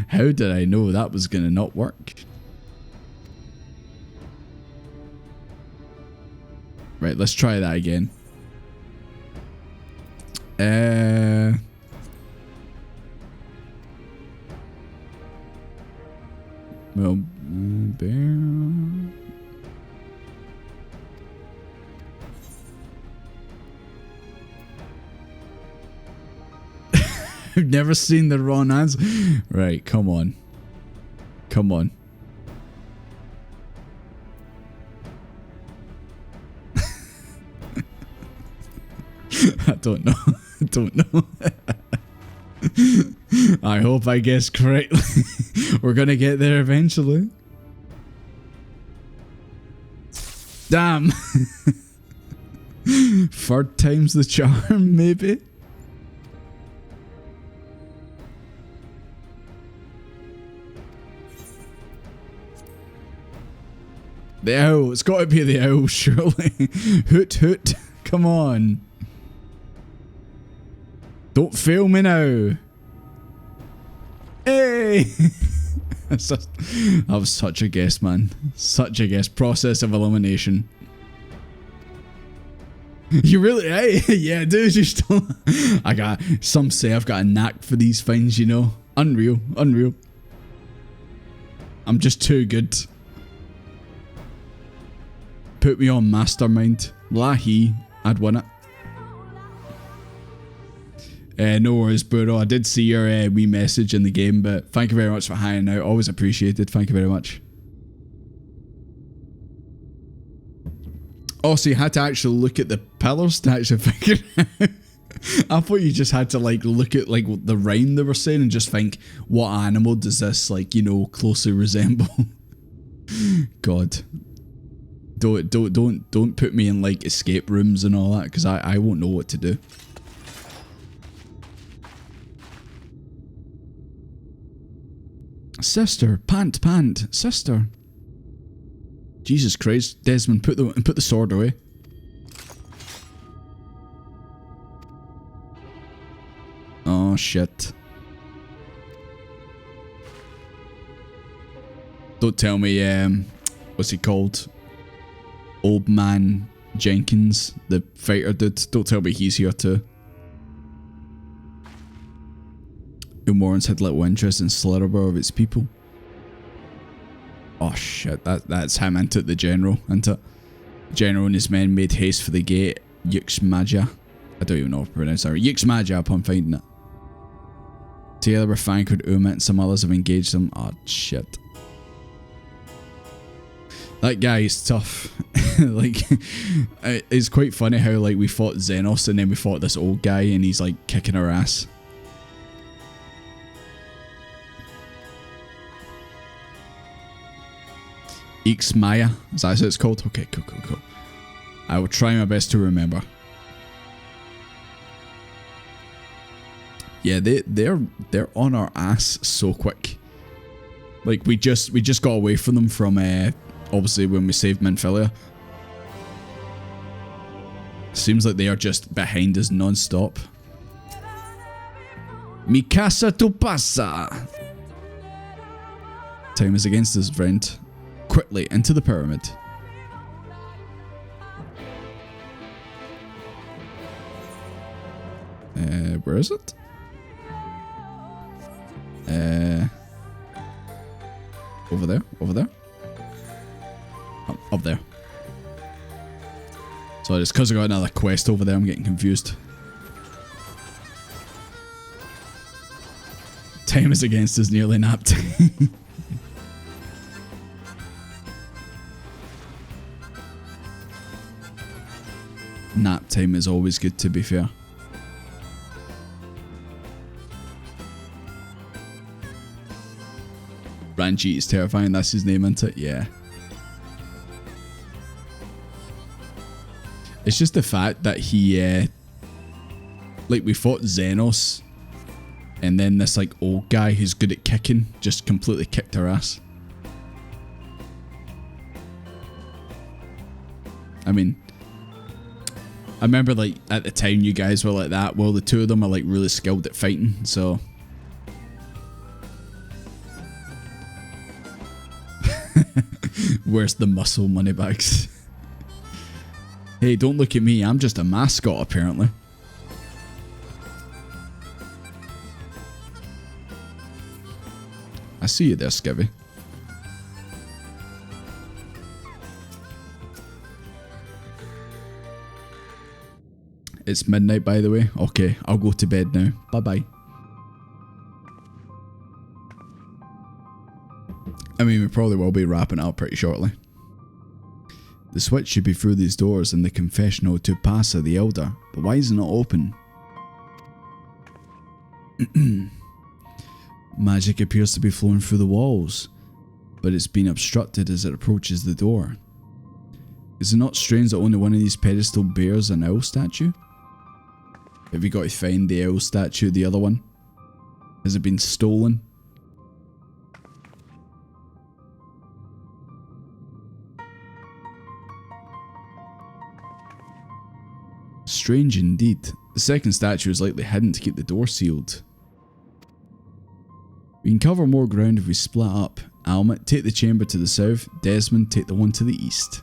How did I know that was gonna not work? Right, let's try that again. Well, bear. I've never seen the wrong answer. Right, come on. Come on. I don't know. I don't know. I hope I guessed correctly. We're gonna get there eventually. Damn. Third time's the charm, maybe? The owl. It's got to be the owl, surely. Hoot hoot. Come on. Don't fail me now. Hey! That was such a guess, man. Such a guess. Process of elimination. You really, hey, yeah, dude, you still. Some say I've got a knack for these things, you know. Unreal, unreal. I'm just too good. Put me on mastermind. Lahi, I'd win it. No worries, Burrow. I did see your wee message in the game, but thank you very much for hanging out. Always appreciated. Thank you very much. Oh, so you had to actually look at the pillars to actually figure it out. I thought you just had to like look at like the rhyme they were saying and just think, what animal does this like, you know, closely resemble? God. Don't put me in like escape rooms and all that, because I won't know what to do. Sister, pant, sister. Jesus Christ, Desmond, put the sword away. Oh shit. Don't tell me, what's he called? Old Man Jenkins, the fighter dude. Don't tell me he's here too. Umorans had little interest in Slitherbar of its people. Oh shit, that's him into the general. Into General and his men made haste for the gate. Yuxmaja. I don't even know how to pronounce that. Yuxmaja upon finding it. Together with Fankwood, Umit and some others have engaged them. Oh shit. That guy is tough. Like, it's quite funny how like we fought Xenos and then we fought this old guy and he's like kicking our ass. Ixmaya, is that what it's called? Okay, cool. I will try my best to remember. Yeah, they're on our ass so quick. Like we just got away from them from obviously when we saved Minfilia. Seems like they are just behind us non-stop. Mi casa tu pasa. Time is against us, friend. Quickly into the pyramid. Where is it? Over there. Up there. Sorry, it's because I got another quest over there. I'm getting confused. Time is against us, nearly nap time. Nap time is always good, to be fair. Ranjit is terrifying. That's his name, isn't it? Yeah. It's just the fact that he, like, we fought Xenos, and then this, like, old guy who's good at kicking just completely kicked our ass. I mean, I remember, like, at the time you guys were like that. Well, the two of them are, like, really skilled at fighting, so... Where's the muscle moneybags? Hey, don't look at me. I'm just a mascot, apparently. I see you there, Skivvy. It's midnight, by the way. Okay, I'll go to bed now. Bye-bye. I mean, we probably will be wrapping up pretty shortly. The switch should be through these doors in the confessional to Pasa the Elder, but why is it not open? Magic appears to be flowing through the walls, but it's been obstructed as it approaches the door. Is it not strange that only one of these pedestals bears an owl statue? Have you got to find the owl statue, the other one? Has it been stolen? Strange indeed. The second statue is likely hidden to keep the door sealed. We can cover more ground if we split up. Almut, take the chamber to the south. Desmond, take the one to the east.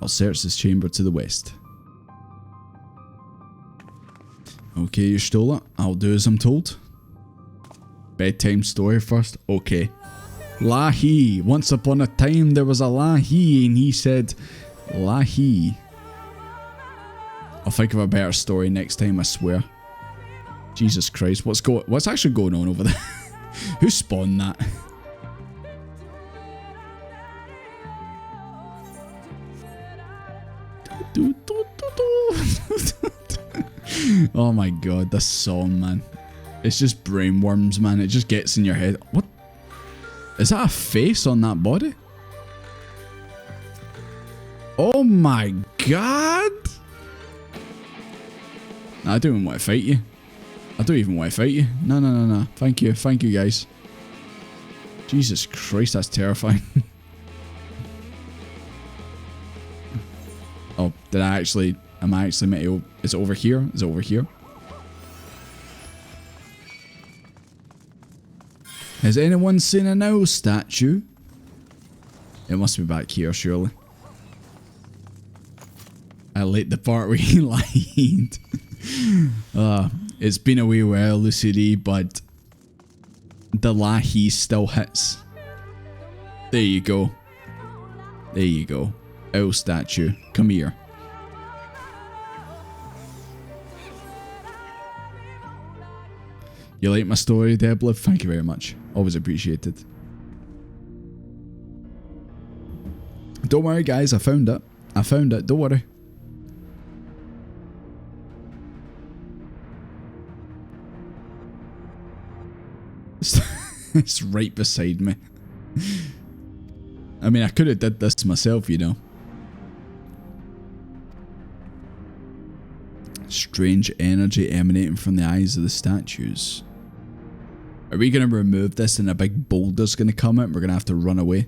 I'll search this chamber to the west. Okay, you stole it. I'll do as I'm told. Bedtime story first. Okay. Lahi. Once upon a time there was a Lahi and he said Lahi. I'll think of a better story next time, I swear. Jesus Christ, what's actually going on over there? Who spawned that? Oh my god, this song, man. It's just brainworms, man. It just gets in your head. What? Is that a face on that body? Oh my god! I don't even want to fight you. I don't even want to fight you. No, no, no, no. Thank you. Thank you, guys. Jesus Christ, that's terrifying. Oh, did I actually... Am I actually meant to... Is it over here? Is it over here? Has anyone seen an owl statue? It must be back here, surely. I like the part where he lied. It's been a wee while, Lucy D, but the Lahi still hits. There you go. There you go. Owl statue. Come here. You like my story, Debliv? Thank you very much. Always appreciated. Don't worry, guys. I found it. I found it. Don't worry. It's right beside me. I mean, I could have did this myself, you know. Strange energy emanating from the eyes of the statues. Are we going to remove this and a big boulder's going to come out and we're going to have to run away?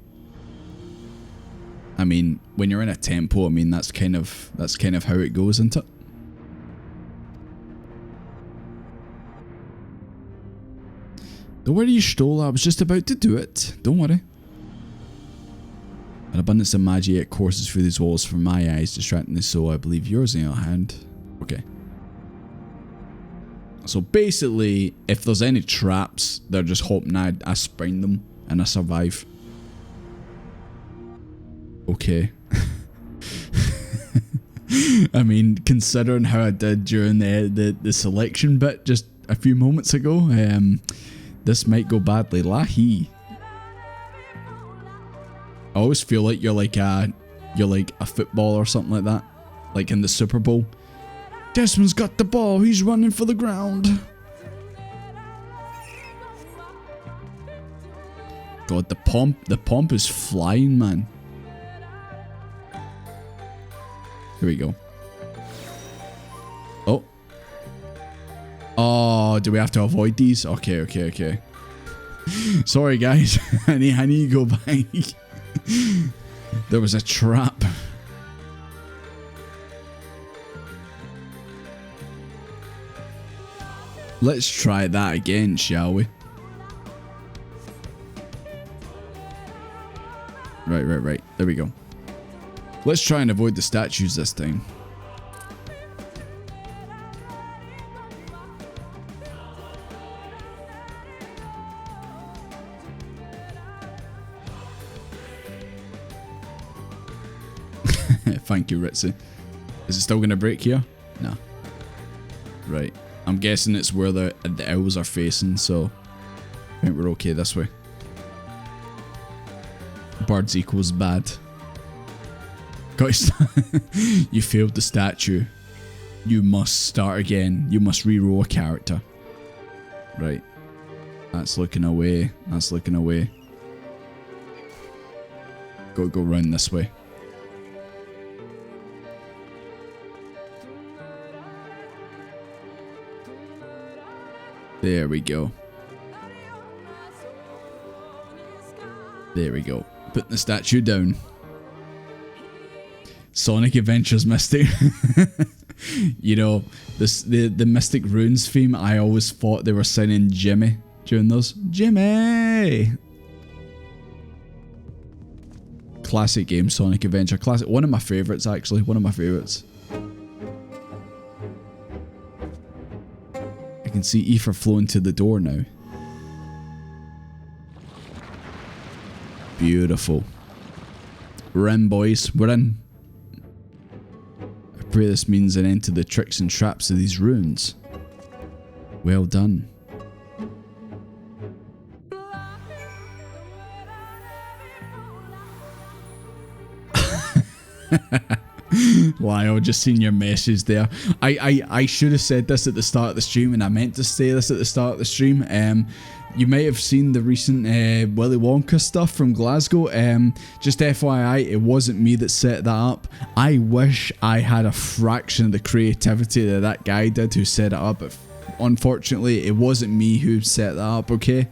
I mean, when you're in a temple, I mean, that's kind of how it goes, isn't it? Don't worry, you stole. I was just about to do it. Don't worry. An abundance of magic courses through these walls from my eyes, distracting the soul. I believe yours in your hand. Okay. So basically, if there's any traps, they're just hoping I spring them and I survive. I mean, considering how I did during the selection bit just a few moments ago, this might go badly. Lahi. I always feel like you're like a football or something like that, like in the Super Bowl. Desmond's got the ball. He's running for the ground. God, the pomp is flying, man. Here we go. Oh. Oh, do we have to avoid these? Okay. Sorry, guys. I need to go back. There was a trap. Let's try that again, shall we? Right. There we go. Let's try and avoid the statues this time. Thank you, Ritzy. Is it still going to break here? Nah. Right. I'm guessing it's where the owls are facing, so I think we're okay this way. Birds equals bad. Guys, you failed the statue. You must start again. You must reroll a character. Right. That's looking away. That's looking away. Go round this way. There we go. There we go. Putting the statue down. Sonic Adventures Mystic. You know, the Mystic Runes theme, I always thought they were singing Jimmy during those. Jimmy! Classic game, Sonic Adventure. Classic. One of my favourites, actually. One of my favourites. I can see ether flowing to the door now. Beautiful. We're in, boys. We're in. I pray this means an end to the tricks and traps of these ruins. Well done. Lyle, just seen your message there. I should have said this at the start of the stream, and I meant to say this at the start of the stream. You may have seen the recent Willy Wonka stuff from Glasgow. Just FYI, it wasn't me that set that up. I wish I had a fraction of the creativity that that guy did who set it up. But unfortunately, it wasn't me who set that up, okay?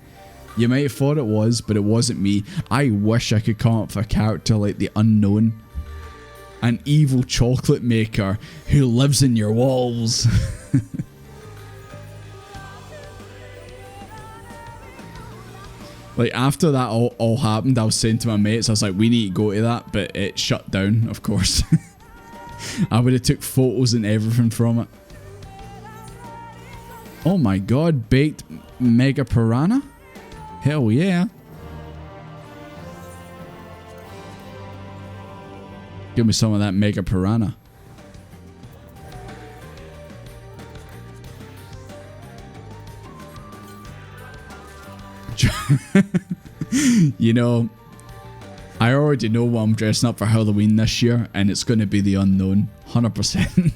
You might have thought it was, but it wasn't me. I wish I could come up with a character like the Unknown. An evil chocolate maker who lives in your walls. Like, after that all happened, I was saying to my mates, I was like, we need to go to that, but it shut down, of course. I would have took photos and everything from it. Oh my god, baked mega piranha? Hell yeah. Give me some of that mega piranha. You know, I already know what I'm dressing up for Halloween this year, and it's going to be the Unknown. 100%.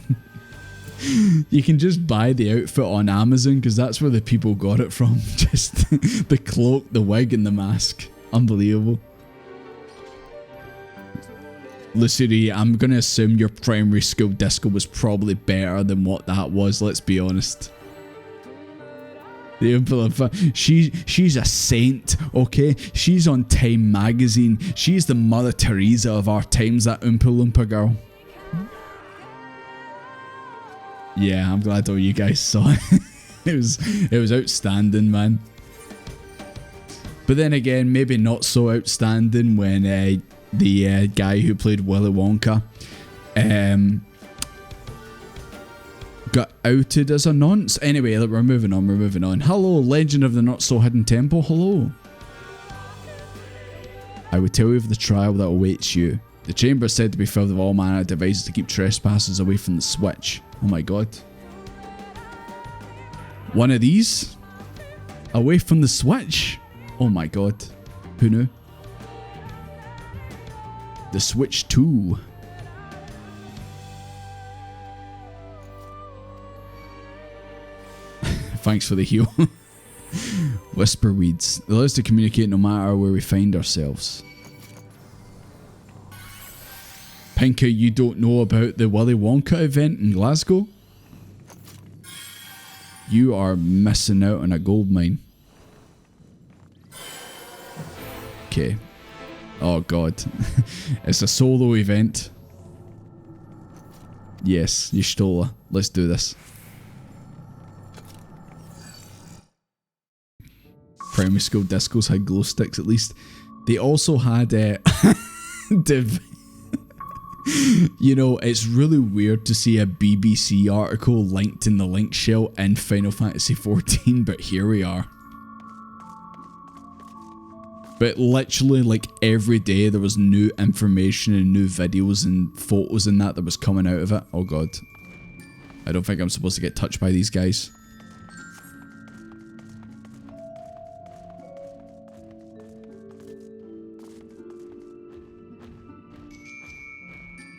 You can just buy the outfit on Amazon, because that's where the people got it from. Just the cloak, the wig, and the mask. Unbelievable. Lucidity, I'm going to assume your primary school disco was probably better than what that was, let's be honest. The Oompa Loompa, she's a saint, okay? She's on Time magazine. She's the Mother Teresa of our times, that Oompa Loompa girl. Yeah, I'm glad all you guys saw it. It was outstanding, man. But then again, maybe not so outstanding when the guy who played Willy Wonka got outed as a nonce. Anyway, look, we're moving on. Hello, Legend of the Not So Hidden Temple. Hello. I would tell you of the trial that awaits you, The chamber is said to be filled with all manner of devices to keep trespassers away from the switch. Oh my god. One of these? Away from the switch? Oh my god. Who knew? The Switch 2. Thanks for the heal. Whisper weeds. They allow us to communicate no matter where we find ourselves. Pinker, you don't know about the Willy Wonka event in Glasgow? You are missing out on a gold mine. Okay. Oh god. It's a solo event. Yes, you stole her. Let's do this. Primary school discos had glow sticks at least. They also had you know, it's really weird to see a BBC article linked in the link shell in Final Fantasy XIV, but here we are. But literally, like, every day there was new information and new videos and photos and that was coming out of it. Oh god. I don't think I'm supposed to get touched by these guys.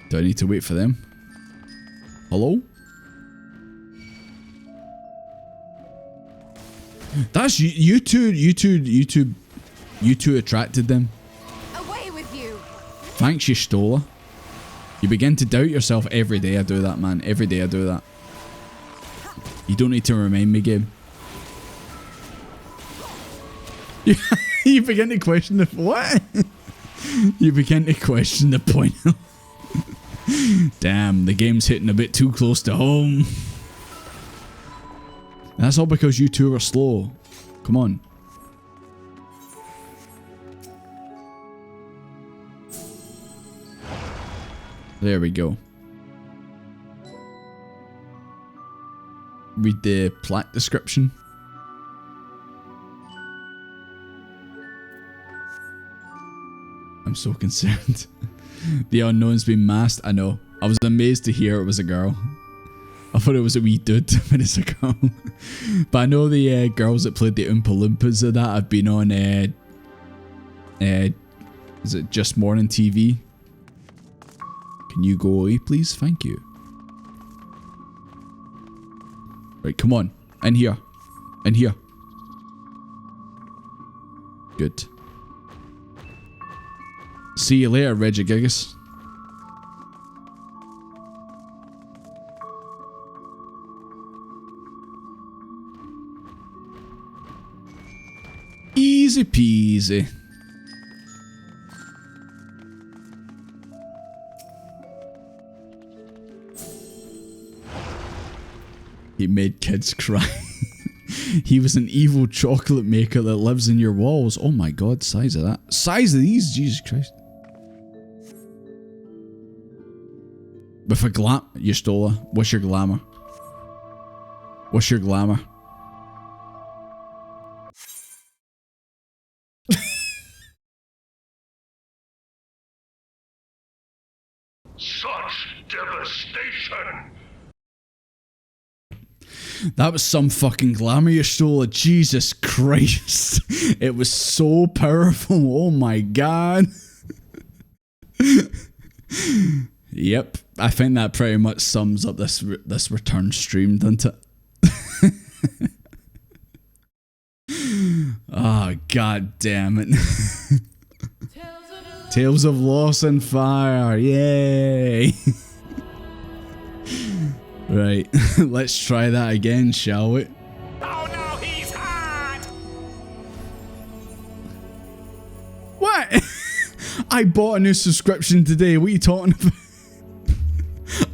Do I need to wait for them? Hello? That's you two attracted them. Away with you. Thanks, you stole her. You begin to doubt yourself every day I do that, man. Every day I do that. You don't need to remind me, game. You begin to question the... What? You begin to question the point. Damn, the game's hitting a bit too close to home. That's all because you two are slow. Come on. There we go. Read the plaque description. I'm so concerned. The unknown's been masked. I know. I was amazed to hear it was a girl. I thought it was a wee dude, but it's a girl. But I know the girls that played the Oompa Loompas of that have been on, is it Just Morning TV? Can you go away, please? Thank you. Right, come on. In here. In here. Good. See you later, Regigigas. Easy peasy. He made kids cry. He was an evil chocolate maker that lives in your walls. Oh my god, size of that. Size of these, Jesus Christ. With a you stole her. What's your glamour? What's your glamour? Such devastation! That was some fucking glamour you stole. Jesus Christ. It was so powerful. Oh my god. Yep. I think that pretty much sums up this return stream, doesn't it? Oh, god damn it. Tales of Loss and Fire. Yay. Right, let's try that again, shall we? Oh no, he's hot! What? I bought a new subscription today. What are you talking about?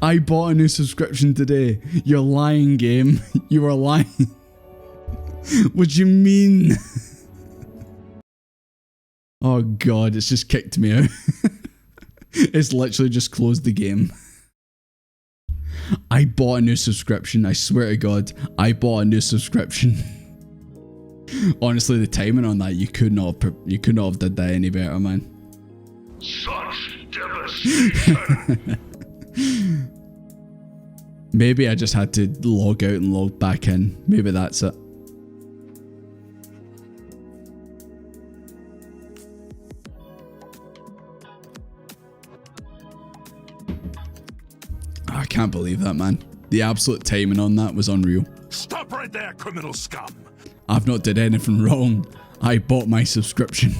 I bought a new subscription today. You're lying, game. You are lying. What do you mean? Oh god, it's just kicked me out. It's literally just closed the game. I bought a new subscription. I swear to God, I bought a new subscription. Honestly, the timing on that, you could not have did that any better, man. Such Devastation. Maybe I just had to log out and log back in. Maybe that's it. I can't believe that, man. The absolute timing on that was unreal. Stop right there, criminal scum. I've not did anything wrong. I bought my subscription.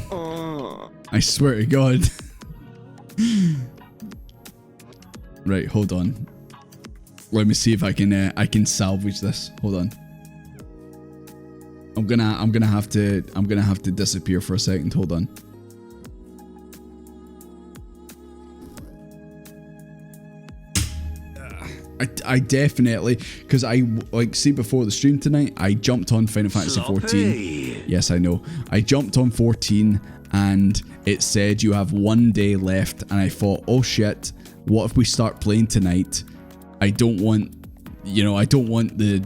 I swear to God. Right, hold on. Let me see if I can salvage this. Hold on. I'm gonna have to disappear for a second. Hold on. I definitely, because I see before the stream tonight, I jumped on Final Fantasy 14. Yes, I know. I jumped on 14 and it said you have 1 day left, and I thought, oh shit, what if we start playing tonight? I don't want the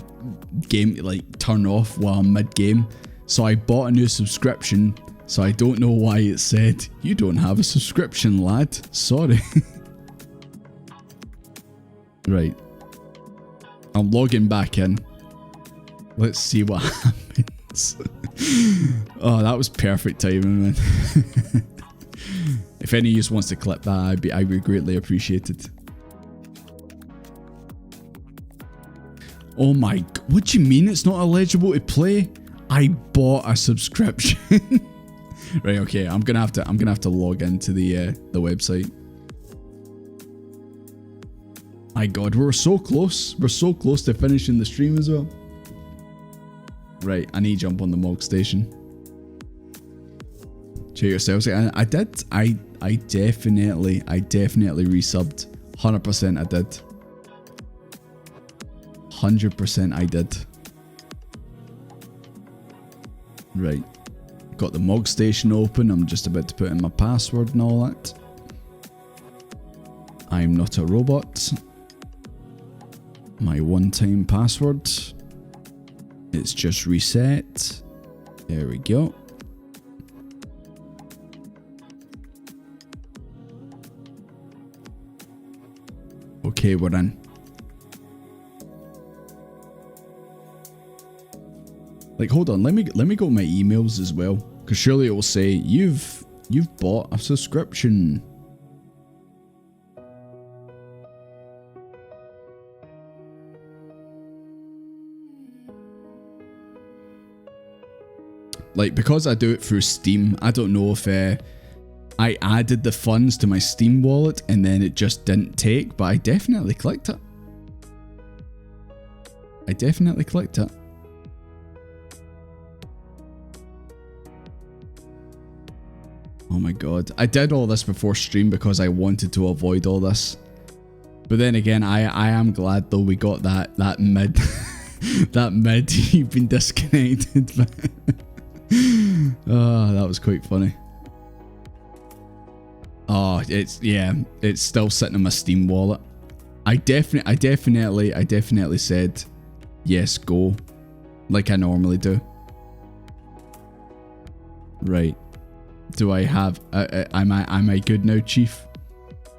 game to like turn off while I'm mid-game. So I bought a new subscription, so I don't know why it said, you don't have a subscription, lad. Sorry. Right. I'm logging back in. Let's see what happens. Oh, that was perfect timing, man. If any of you wants to clip that, I would greatly appreciate it. Oh my, what do you mean it's not eligible to play? I bought a subscription. Right, okay, I'm gonna have to log into the website. My God, we're so close. We're so close to finishing the stream as well. Right, I need to jump on the Mog Station. Check yourselves. I did. I definitely resubbed. 100% I did. 100% I did. Right. Got the Mog Station open. I'm just about to put in my password and all that. I'm not a robot. My one-time password. It's just reset. There we go. Okay, we're in. Like, hold on, let me go my emails as well, because surely it will say you've bought a subscription. Like, because I do it through Steam, I don't know if I added the funds to my Steam wallet and then it just didn't take, but I definitely clicked it. I definitely clicked it. Oh my God. I did all this before stream because I wanted to avoid all this. But then again, I am glad though we got that mid that mid you've been disconnected. Oh, that was quite funny. Oh, it's still sitting in my Steam wallet. I definitely said yes, go, like I normally do. Right. Do I have? Am I good now, Chief?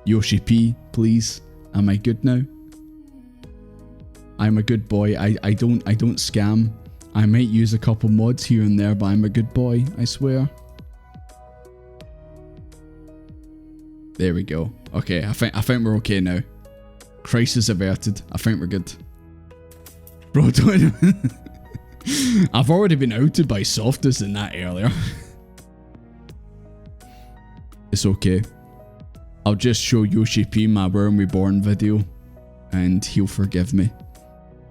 Yoshi P, please. Am I good now? I'm a good boy. I don't scam. I might use a couple mods here and there, but I'm a good boy, I swear. There we go. Okay, I think we're okay now. Crisis averted. I think we're good. Bro, don't... I've already been outed by Softus in that earlier. It's okay. I'll just show Yoshi P my Where We Born video and he'll forgive me.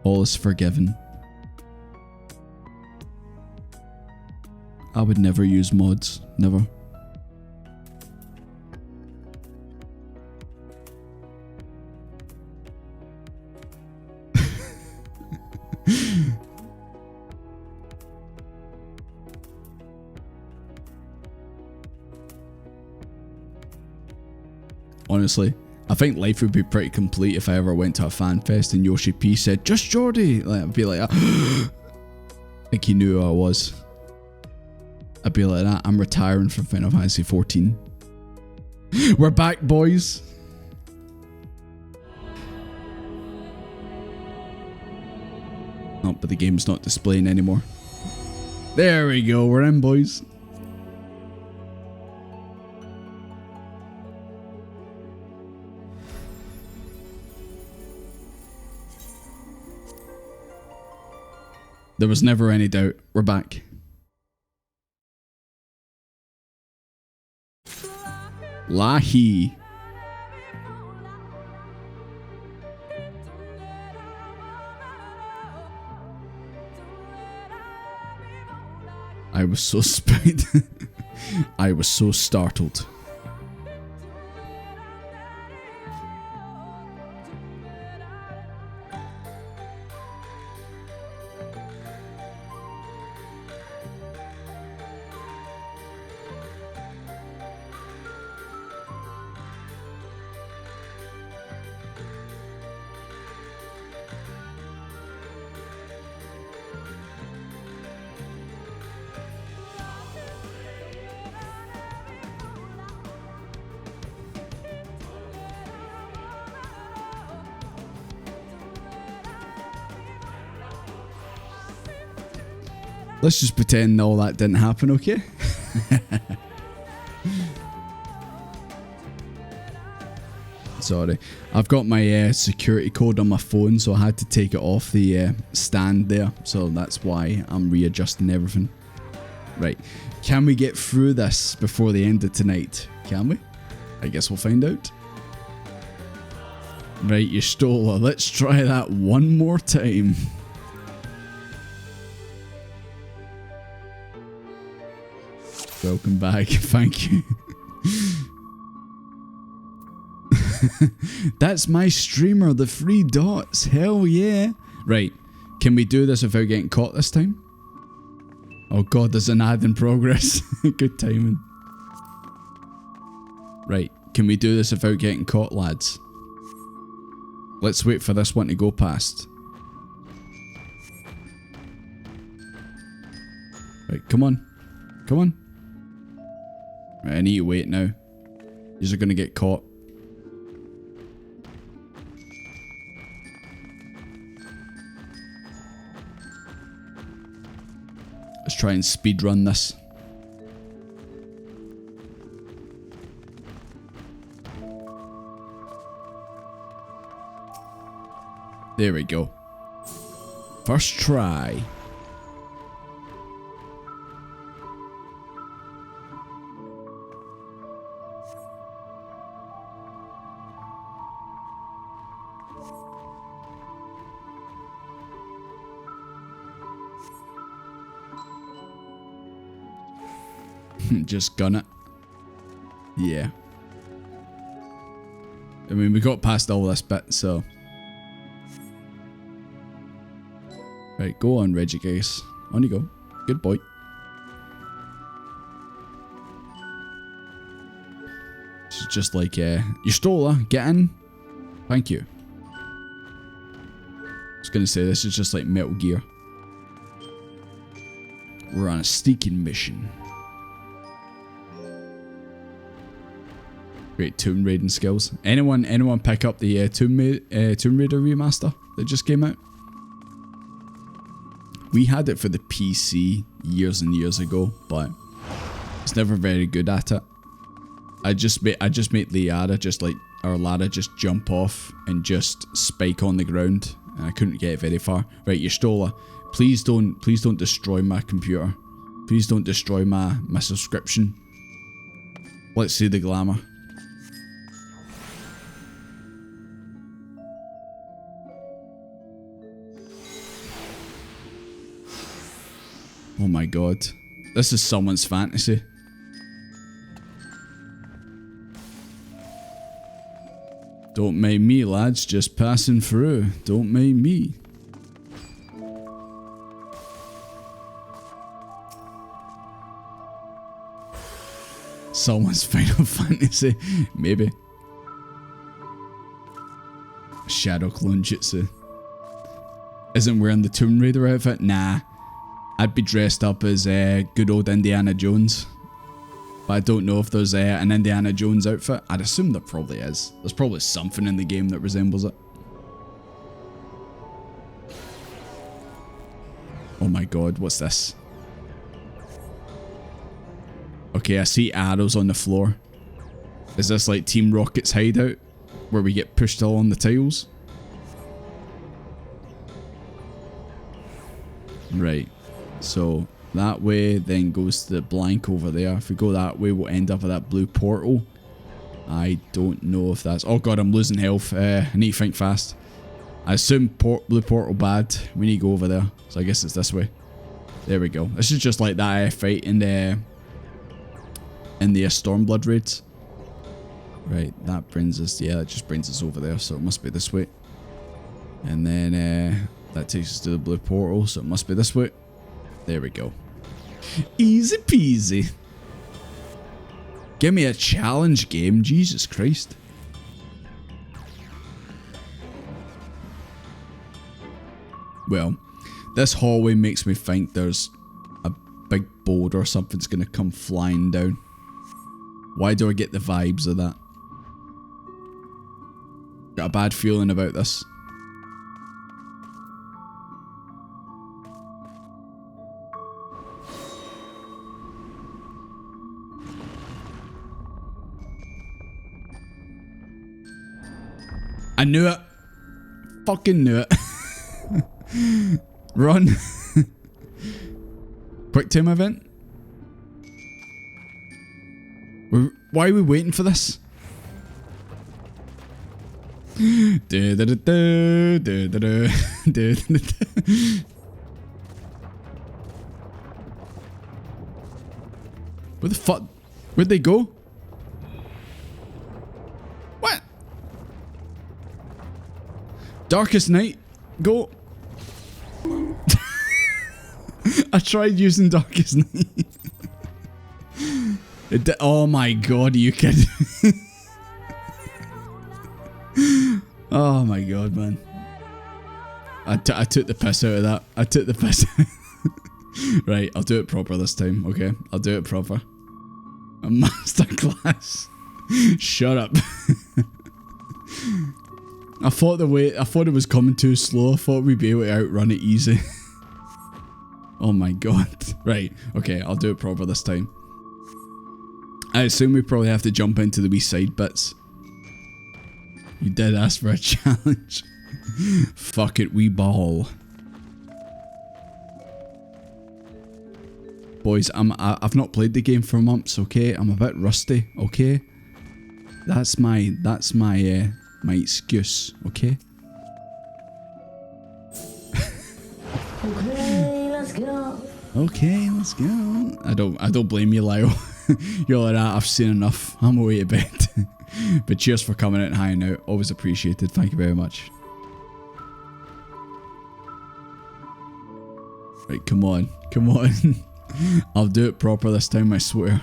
All is forgiven. I would never use mods. Never. Honestly, I think life would be pretty complete if I ever went to a fan fest and Yoshi P said, "Just Jordy." Like, I'd be like, like he knew who I was. I'd be like that. I'm retiring from Final Fantasy 14. We're back, boys. Oh, but the game's not displaying anymore. There we go. We're in, boys. There was never any doubt. We're back. Lahi. I was so I was so startled. Let's just pretend all that didn't happen, okay? Sorry. I've got my security code on my phone, so I had to take it off the stand there. So that's why I'm readjusting everything. Right. Can we get through this before the end of tonight? Can we? I guess we'll find out. Right, you stole her. Let's try that one more time. Welcome back. Thank you. That's my streamer, the 3 dots. Hell yeah. Right. Can we do this without getting caught this time? Oh god, there's an ad in progress. Good timing. Right. Can we do this without getting caught, lads? Let's wait for this one to go past. Right, come on. Come on. Right, I need to wait now. These are gonna get caught. Let's try and speedrun this. There we go. First try. Just gun it. Yeah. I mean, we got past all this bit, so. Right, go on, Regigigas. On you go. Good boy. This is just like, you stole her. Get in. Thank you. I was gonna say, this is just like Metal Gear. We're on a sneaking mission. Great Tomb Raiding skills. Anyone pick up the Tomb Raider remaster that just came out? We had it for the PC years and years ago, but it's never very good at it. I just made Lara just jump off and just spike on the ground, and I couldn't get it very far. Right, you stole her. Please don't destroy my computer. Please don't destroy my subscription. Let's see the glamour. Oh my god. This is someone's fantasy. Don't mind me, lads. Just passing through. Don't mind me. Someone's Final Fantasy. Maybe. Shadow Clone Jutsu. Isn't wearing the Tomb Raider outfit? Nah. I'd be dressed up as good old Indiana Jones. But I don't know if there's an Indiana Jones outfit. I'd assume there probably is. There's probably something in the game that resembles it. Oh my god, what's this? Okay, I see arrows on the floor. Is this like Team Rocket's hideout? Where we get pushed along the tiles? Right. So that way then goes to the blank over there. If we go that way, we'll end up at that blue portal. I don't know if that's... Oh god, I'm losing health. I need to think fast. I assume blue portal bad. We need to go over there. So I guess it's this way. There we go. This is just like that fight in the Stormblood raids. Right, that brings us... Yeah, that just brings us over there. So it must be this way. And then that takes us to the blue portal. So it must be this way. There we go. Easy peasy. Give me a challenge game. Jesus Christ. Well, this hallway makes me think there's a big boulder or something's going to come flying down. Why do I get the vibes of that? Got a bad feeling about this. I knew it. Fucking knew it. Run. Quick time event. Why are we waiting for this? Where the fuck? Where'd they go? What? Darkest night. Go. I tried using Darkest Night. Oh my god, are you kidding? Oh my god, man. I took the piss out of that. I took the piss out. Right, I'll do it proper this time, okay? I'll do it proper. A masterclass. Shut up. I thought it was coming too slow. I thought we'd be able to outrun it easy. Oh my god. Right, okay, I'll do it proper this time. I assume we probably have to jump into the wee side bits. You did ask for a challenge. Fuck it, wee ball. Boys, I've not played the game for months, okay? I'm a bit rusty, okay? That's my excuse, okay? Okay, let's go. Okay, let's go. I don't blame you, Lyle. You're like that. I've seen enough. I'm away to bed. But cheers for coming out and hanging out. Always appreciated. Thank you very much. Right, come on. Come on. I'll do it proper this time, I swear.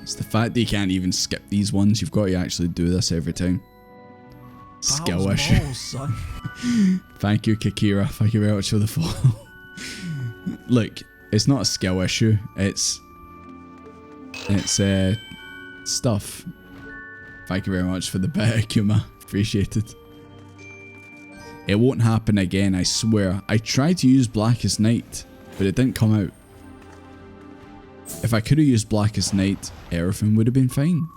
It's the fact that you can't even skip these ones. You've got to actually do this every time. Skill issue. Son. Thank you, Kikira. Thank you very much for the follow. Look, it's not a skill issue. It's stuff. Thank you very much for the bit, Akuma. Appreciated. It won't happen again, I swear. I tried to use Blackest Night, but it didn't come out. If I could have used Blackest Night, everything would have been fine.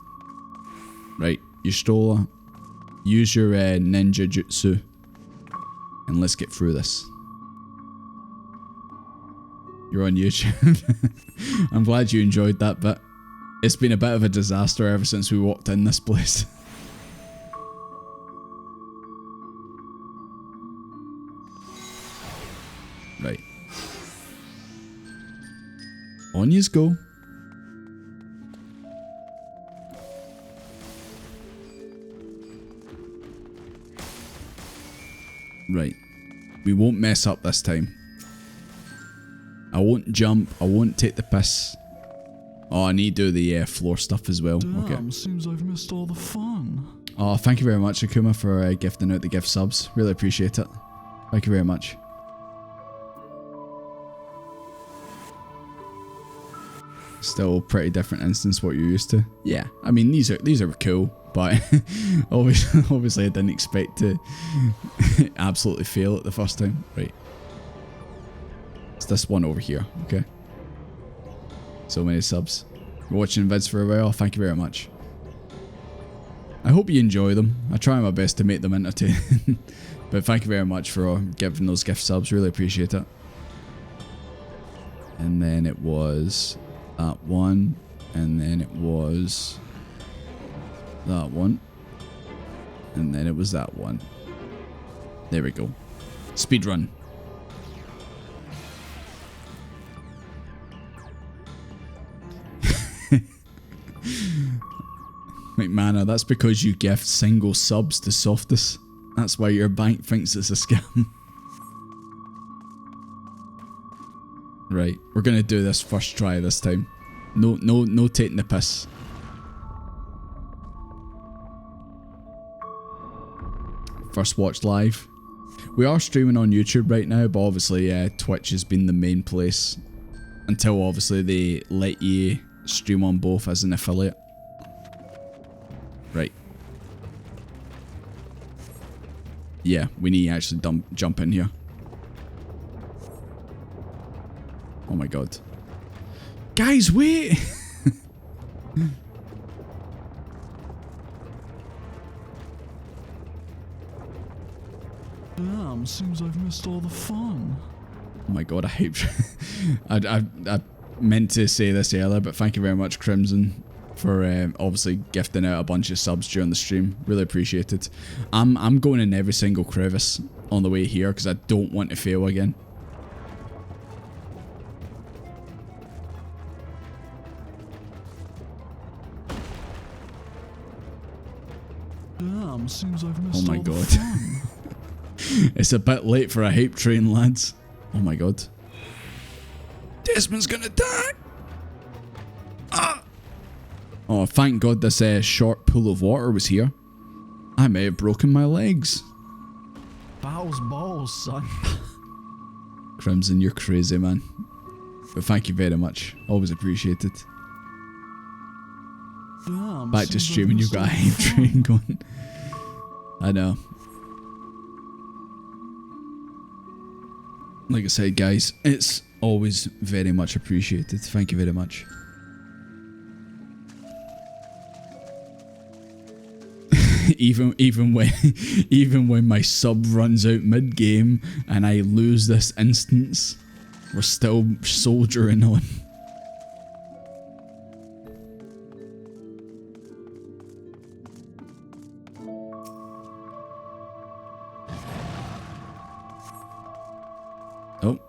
Right, you stole her. Use your ninja jutsu. And let's get through this. You're on YouTube. I'm glad you enjoyed that bit. It's been a bit of a disaster ever since we walked in this place. Right. On yous go. Right. We won't mess up this time. I won't jump. I won't take the piss. Oh, I need to do the floor stuff as well. Damn, Okay. seems I've missed all the fun. Oh, thank you very much, Akuma, for gifting out the gift subs. Really appreciate it. Thank you very much. Still pretty different instance what you're used to. Yeah, I mean these are cool, but obviously I didn't expect to absolutely fail it the first time. Right. It's this one over here, okay? So many subs. You're watching vids for a while, thank you very much. I hope you enjoy them. I try my best to make them entertaining. But thank you very much for giving those gift subs, really appreciate it. And then it was that one, and then it was that one, and then it was that one. There we go. Speed run. McManor, that's because you gift single subs to Softus. That's why your bank thinks it's a scam. Right, we're gonna do this first try this time. No taking the piss. First watched live. We are streaming on YouTube right now, but obviously Twitch has been the main place until obviously they let you stream on both as an affiliate. Right. Yeah, we need to actually jump in here. Oh my god. Guys, wait! Damn, seems I've missed all the fun. Oh my god, I hate... I meant to say this earlier, but thank you very much, Crimson, for obviously gifting out a bunch of subs during the stream. Really appreciate it. I'm going in every single crevice on the way here because I don't want to fail again. Damn, seems I've missed Oh my all the god. fun. It's a bit late for a hype train, lads. Oh my god. Desmond's gonna die! Ah! Oh, thank god this short pool of water was here. I may have broken my legs. Bow's balls, son. Crimson, you're crazy, man. But thank you very much. Always appreciate it. Damn, Back to seems I've streaming, you've missed got a all the hype fun. train going. I know. Like I said, guys, it's always very much appreciated. Thank you very much. even when my sub runs out mid game and I lose this instance, we're still soldiering on. Oh.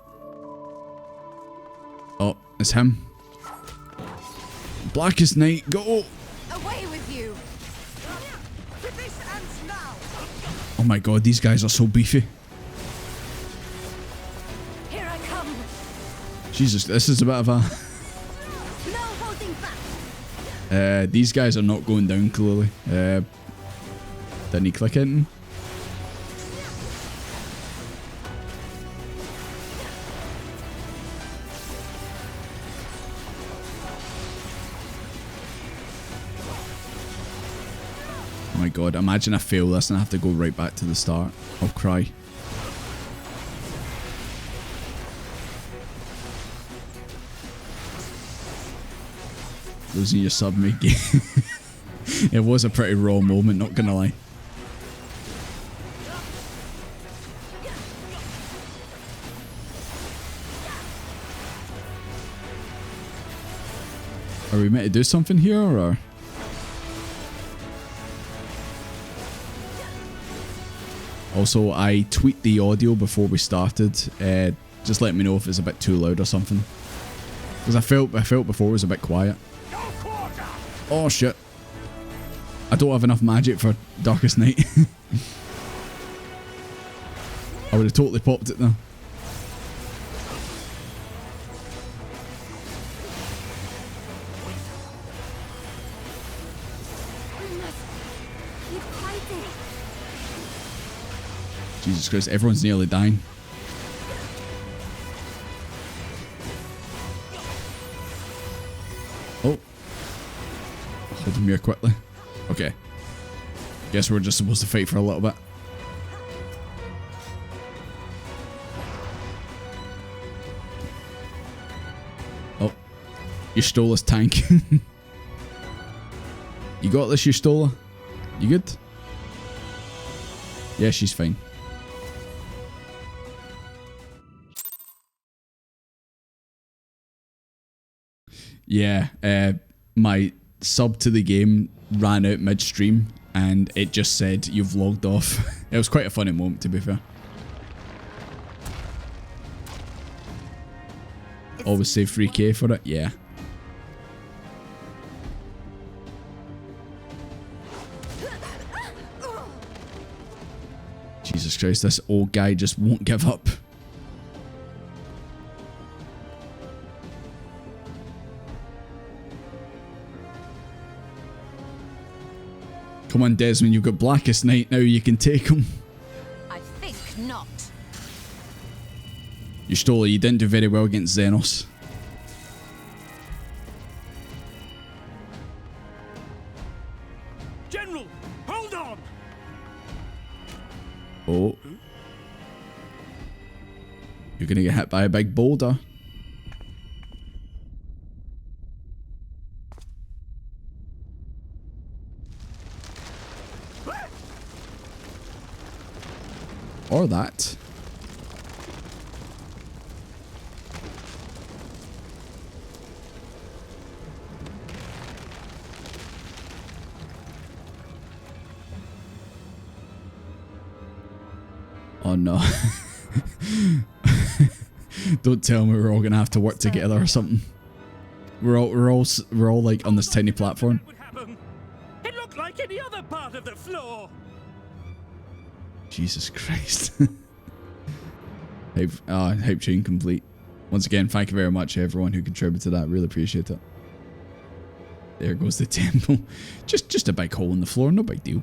Oh, it's him. Blackest Night, go! Away with you! Oh my god, these guys are so beefy. Here I come! Jesus, this is a bit of a... No holding back! These guys are not going down clearly. Didn't he click in? Oh my god, imagine I fail this and I have to go right back to the start. I'll cry. Losing your sub mid game. It was a pretty raw moment, not gonna lie. Are we meant to do something here or? Also, I tweaked the audio before we started. Just let me know if it's a bit too loud or something. Because I felt before it was a bit quiet. Oh shit. I don't have enough magic for Darkest Night. I would have totally popped it though. Jesus Christ, everyone's nearly dying. Oh. Hold him here quickly. Okay. Guess we're just supposed to fight for a little bit. Oh. Y'Stola's tank. You got this, Y'Stola? You good? Yeah, she's fine. Yeah, my sub to the game ran out midstream and it just said you've logged off. It was quite a funny moment, to be fair. Always save 3k for it? Yeah. Jesus Christ, this old guy just won't give up. Come on, Desmond, you've got Blackest Night now, you can take him. I think not. Y'Stola, you didn't do very well against Xenos. General, hold on! Oh. You're gonna get hit by a big boulder. Or that. Oh no. Don't tell me we're all gonna have to work together or something. We're all like on this tiny platform. What would happen? It looked like any other part of the floor. Jesus Christ. Hype chain complete. Once again, thank you very much everyone who contributed to that. Really appreciate it. There goes the temple. Just a big hole in the floor, no big deal.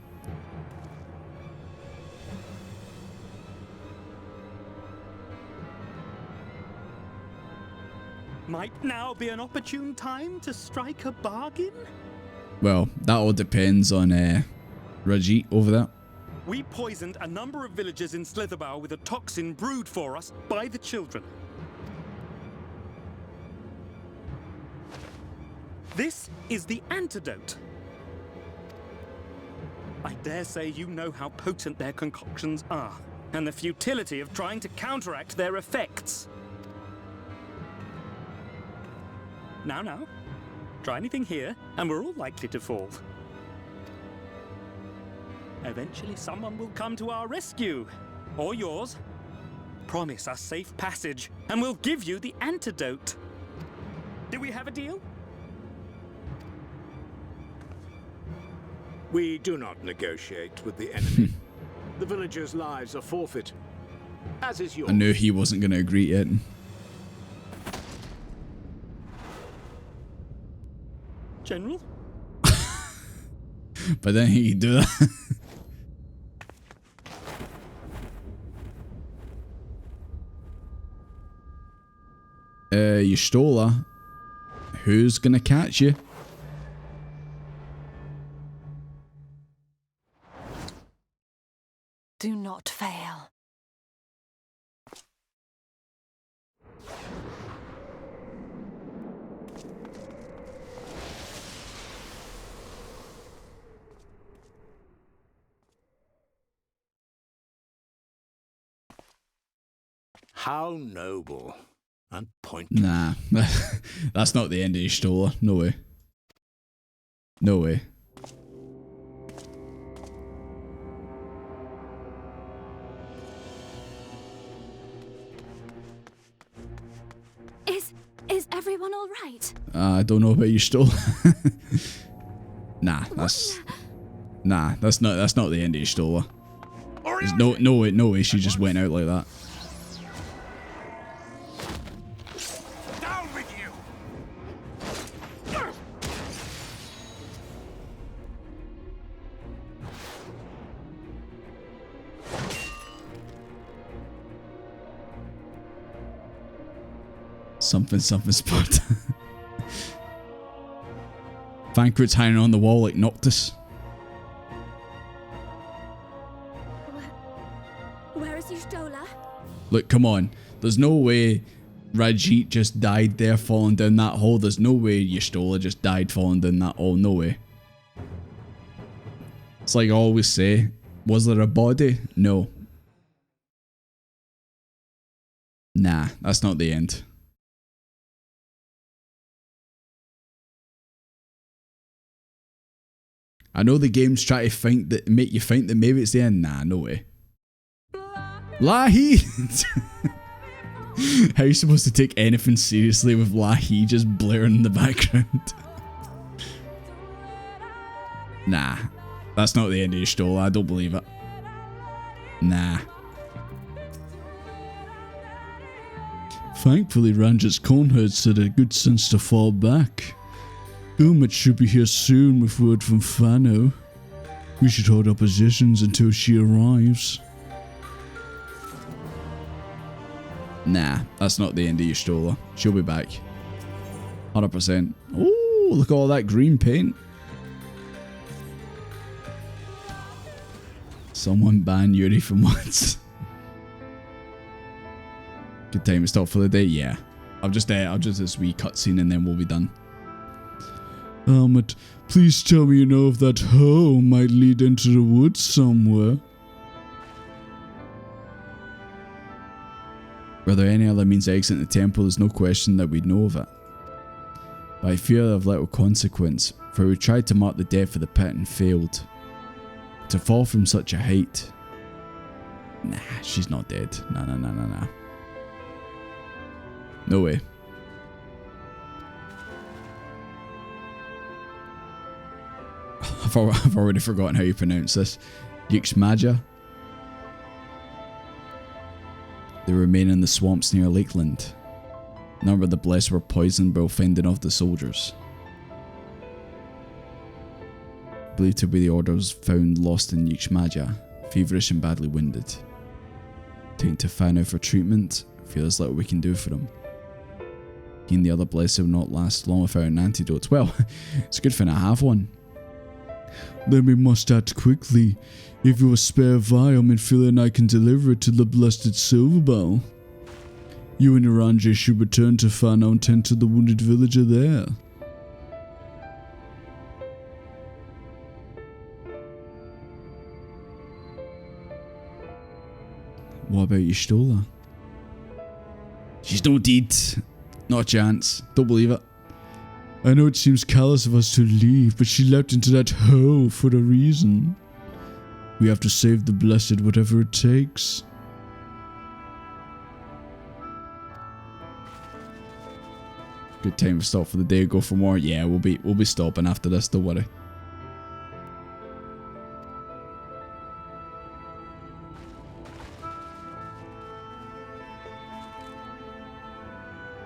Might now be an opportune time to strike a bargain? Well, that all depends on Rajit over there. We poisoned a number of villagers in Slitherbow with a toxin brewed for us by the children. This is the antidote. I dare say you know how potent their concoctions are, and the futility of trying to counteract their effects. Now, try anything here, and we're all likely to fall. Eventually someone will come to our rescue, or yours. Promise us safe passage, and we'll give you the antidote. Do we have a deal? We do not negotiate with the enemy. The villagers' lives are forfeit, as is yours. I knew he wasn't going to agree yet. General? But then he do that. Y'Stola, who's gonna catch you? Do not fail. How noble and pointless. Nah, that's not the end of Y'Stola. No way. No way. Is everyone all right? I don't know about Y'Stola. Nah, that's not the end of Y'Stola. There's no way she just went out like that. Down with you! Something spot. Thancred's hanging on the wall like Noctis. Where is Y'shtola? Look, come on. There's no way Rajit just died there falling down that hole. There's no way Y'shtola just died falling down that hole. No way. It's like I always say, was there a body? No. Nah, that's not the end. I know the games try to make you think that maybe it's the end. Nah, no way. Lahi! How are you supposed to take anything seriously with Lahi just blaring in the background? Nah, that's not the end of Y'shtola. I don't believe it. Nah. Thankfully, Ranjit's Conhead had a good sense to fall back. Umit should be here soon with word from Fano. We should hold our positions until she arrives. Nah, that's not the end of Y'shtola. She'll be back. 100%. Oh, look at all that green paint. Someone ban Yuri for once. Good time to stop for the day. Yeah, I'll just this wee cutscene and then we'll be done. Please tell me you know if that hole might lead into the woods somewhere. Were there any other means of exiting the temple? There's no question that we'd know of it. But I fear of little consequence, for we tried to mark the depth of the pit and failed. To fall from such a height. Nah, she's not dead. Nah. No way. I've already forgotten how you pronounce this. Yixmaja. They remain in the swamps near Lakeland. A number of the blessed were poisoned while fending off the soldiers. Believed to be the orders found lost in Yixmaja, feverish and badly winded. Taken to Fano for treatment, feel there's little we can do for them. He and the other blessed will not last long without an antidote. Well, it's a good thing I have one. Then we must act quickly. If you are spare vial, Minfila and I can deliver it to the blessed Silverbell. You and Naranja should return to Fano and tend to the wounded villager there. What about Y'shtola? She's no deed. Not a chance. Don't believe it. I know it seems callous of us to leave, but she leapt into that hole for a reason. We have to save the blessed whatever it takes. Good time to stop for the day. Go for more. Yeah, we'll be stopping after this. Don't worry.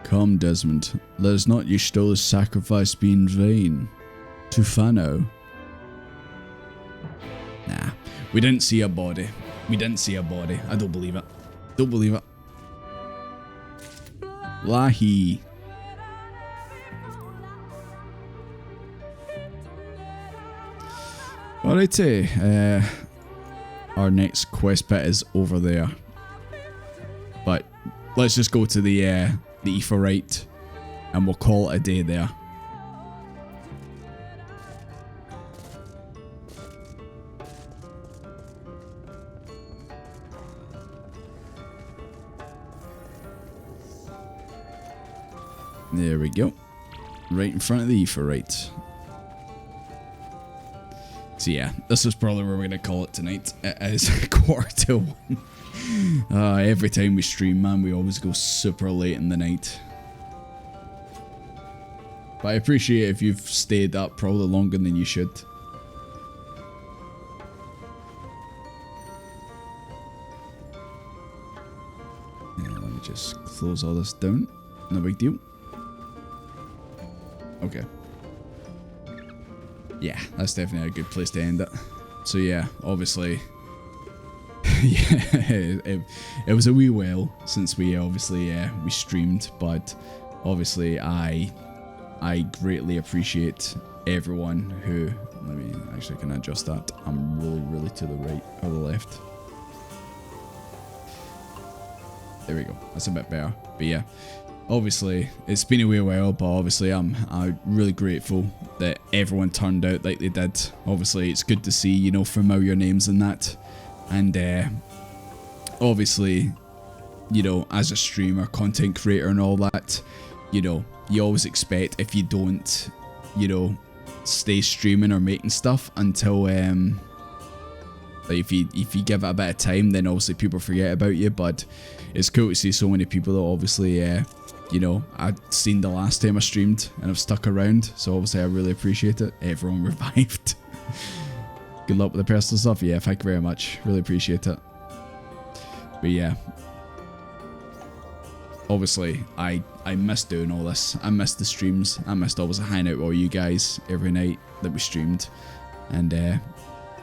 Come, Desmond. Let us not Y'shtola's sacrifice be in vain. To Fano. Nah, we didn't see a body. I don't believe it. Don't believe it. Lahi. Alrighty, our next quest bit is over there. But let's just go to the Aephorite and we'll call it a day there. There we go. Right in front of the Aephorite. So yeah, this is probably where we're going to call it tonight. It is 1:45. Every time we stream, man, we always go super late in the night. But I appreciate if you've stayed up probably longer than you should. Yeah, let me just close all this down. No big deal. Okay. Yeah, that's definitely a good place to end it. So yeah, obviously, yeah, it was a wee while since we obviously we streamed, but obviously I greatly appreciate everyone who, let me actually, can I adjust that? I'm really to the right or the left. There we go, that's a bit better. But yeah, obviously it's been a wee while, but obviously I'm really grateful that everyone turned out like they did. Obviously it's good to see, you know, familiar names and that. And obviously, you know, as a streamer, content creator and all that, you know, you always expect, if you don't, you know, stay streaming or making stuff until like if you give it a bit of time, then obviously people forget about you. But it's cool to see so many people that obviously you know, I'd seen the last time I streamed and have stuck around, so obviously I really appreciate it. Everyone revived. Good luck with the personal stuff. Yeah, thank you very much, really appreciate it. But yeah, obviously I missed doing all this. I missed the streams. I missed obviously hanging out with all you guys every night that we streamed. And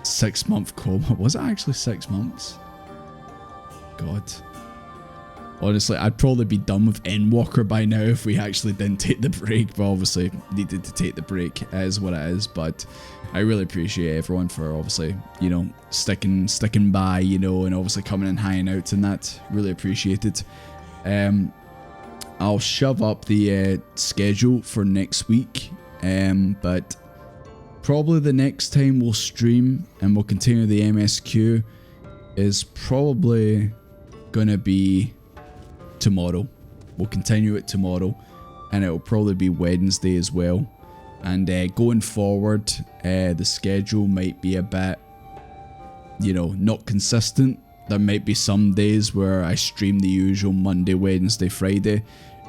6 month coma. Was it actually 6 months? God. Honestly, I'd probably be done with Endwalker by now if we actually didn't take the break, but obviously needed to take the break. It is what it is. But I really appreciate everyone for obviously, you know, sticking by, you know, and obviously coming and hanging out and that. Really appreciate it. I'll shove up the schedule for next week, but probably the next time we'll stream and we'll continue the MSQ is probably gonna be tomorrow. We'll continue it tomorrow, and it'll probably be Wednesday as well. And going forward, the schedule might be a bit, you know, not consistent. There might be some days where I stream the usual Monday, Wednesday, Friday,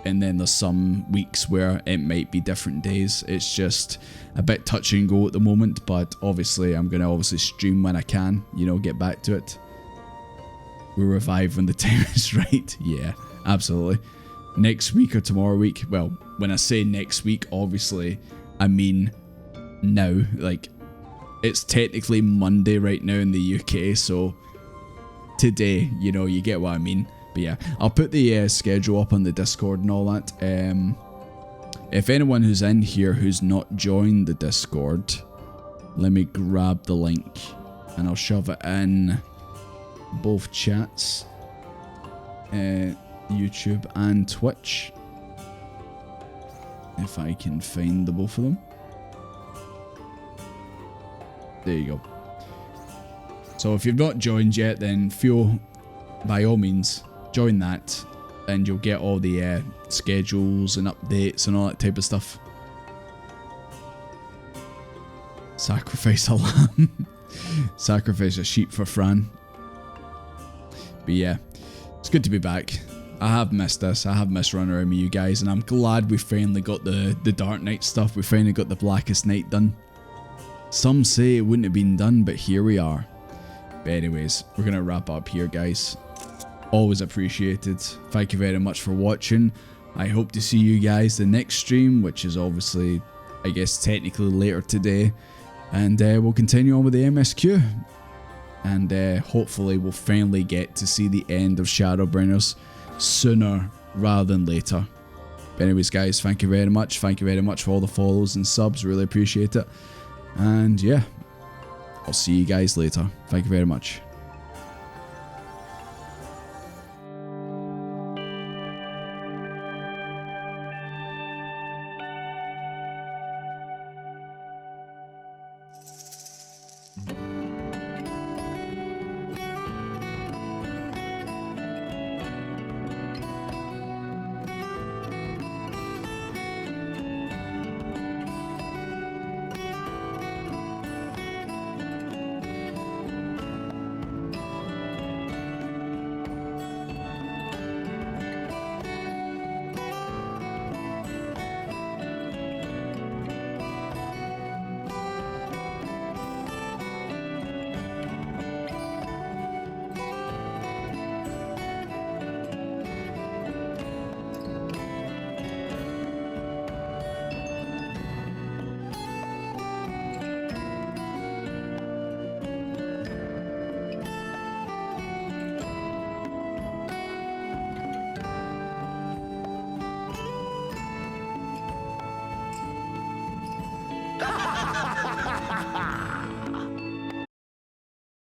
and then there's some weeks where it might be different days. It's just a bit touch and go at the moment, but obviously I'm going to obviously stream when I can, you know, get back to it. We'll revive when the time is right. Yeah, absolutely. Next week or tomorrow week, well, when I say next week, obviously I mean now. Like, it's technically Monday right now in the UK, so today, you know, you get what I mean. But yeah, I'll put the schedule up on the Discord and all that. If anyone who's in here who's not joined the Discord, let me grab the link and I'll shove it in both chats, YouTube and Twitch, if I can find the both of them. There you go. So if you've not joined yet, then feel, by all means, join that, and you'll get all the schedules and updates and all that type of stuff. Sacrifice a lamb. Sacrifice a sheep for Fran. But yeah, it's good to be back. I have missed this. I have missed running around with you guys, and I'm glad we finally got the Dark Knight stuff. We finally got the Blackest Night done. Some say it wouldn't have been done, but here we are. But anyways, we're going to wrap up here, guys. Always appreciated. Thank you very much for watching. I hope to see you guys the next stream, which is obviously, I guess, technically later today. And we'll continue on with the MSQ. And hopefully we'll finally get to see the end of Shadowbringers sooner rather than later. But anyways, guys, thank you very much. Thank you very much for all the follows and subs. Really appreciate it. And yeah, I'll see you guys later. Thank you very much.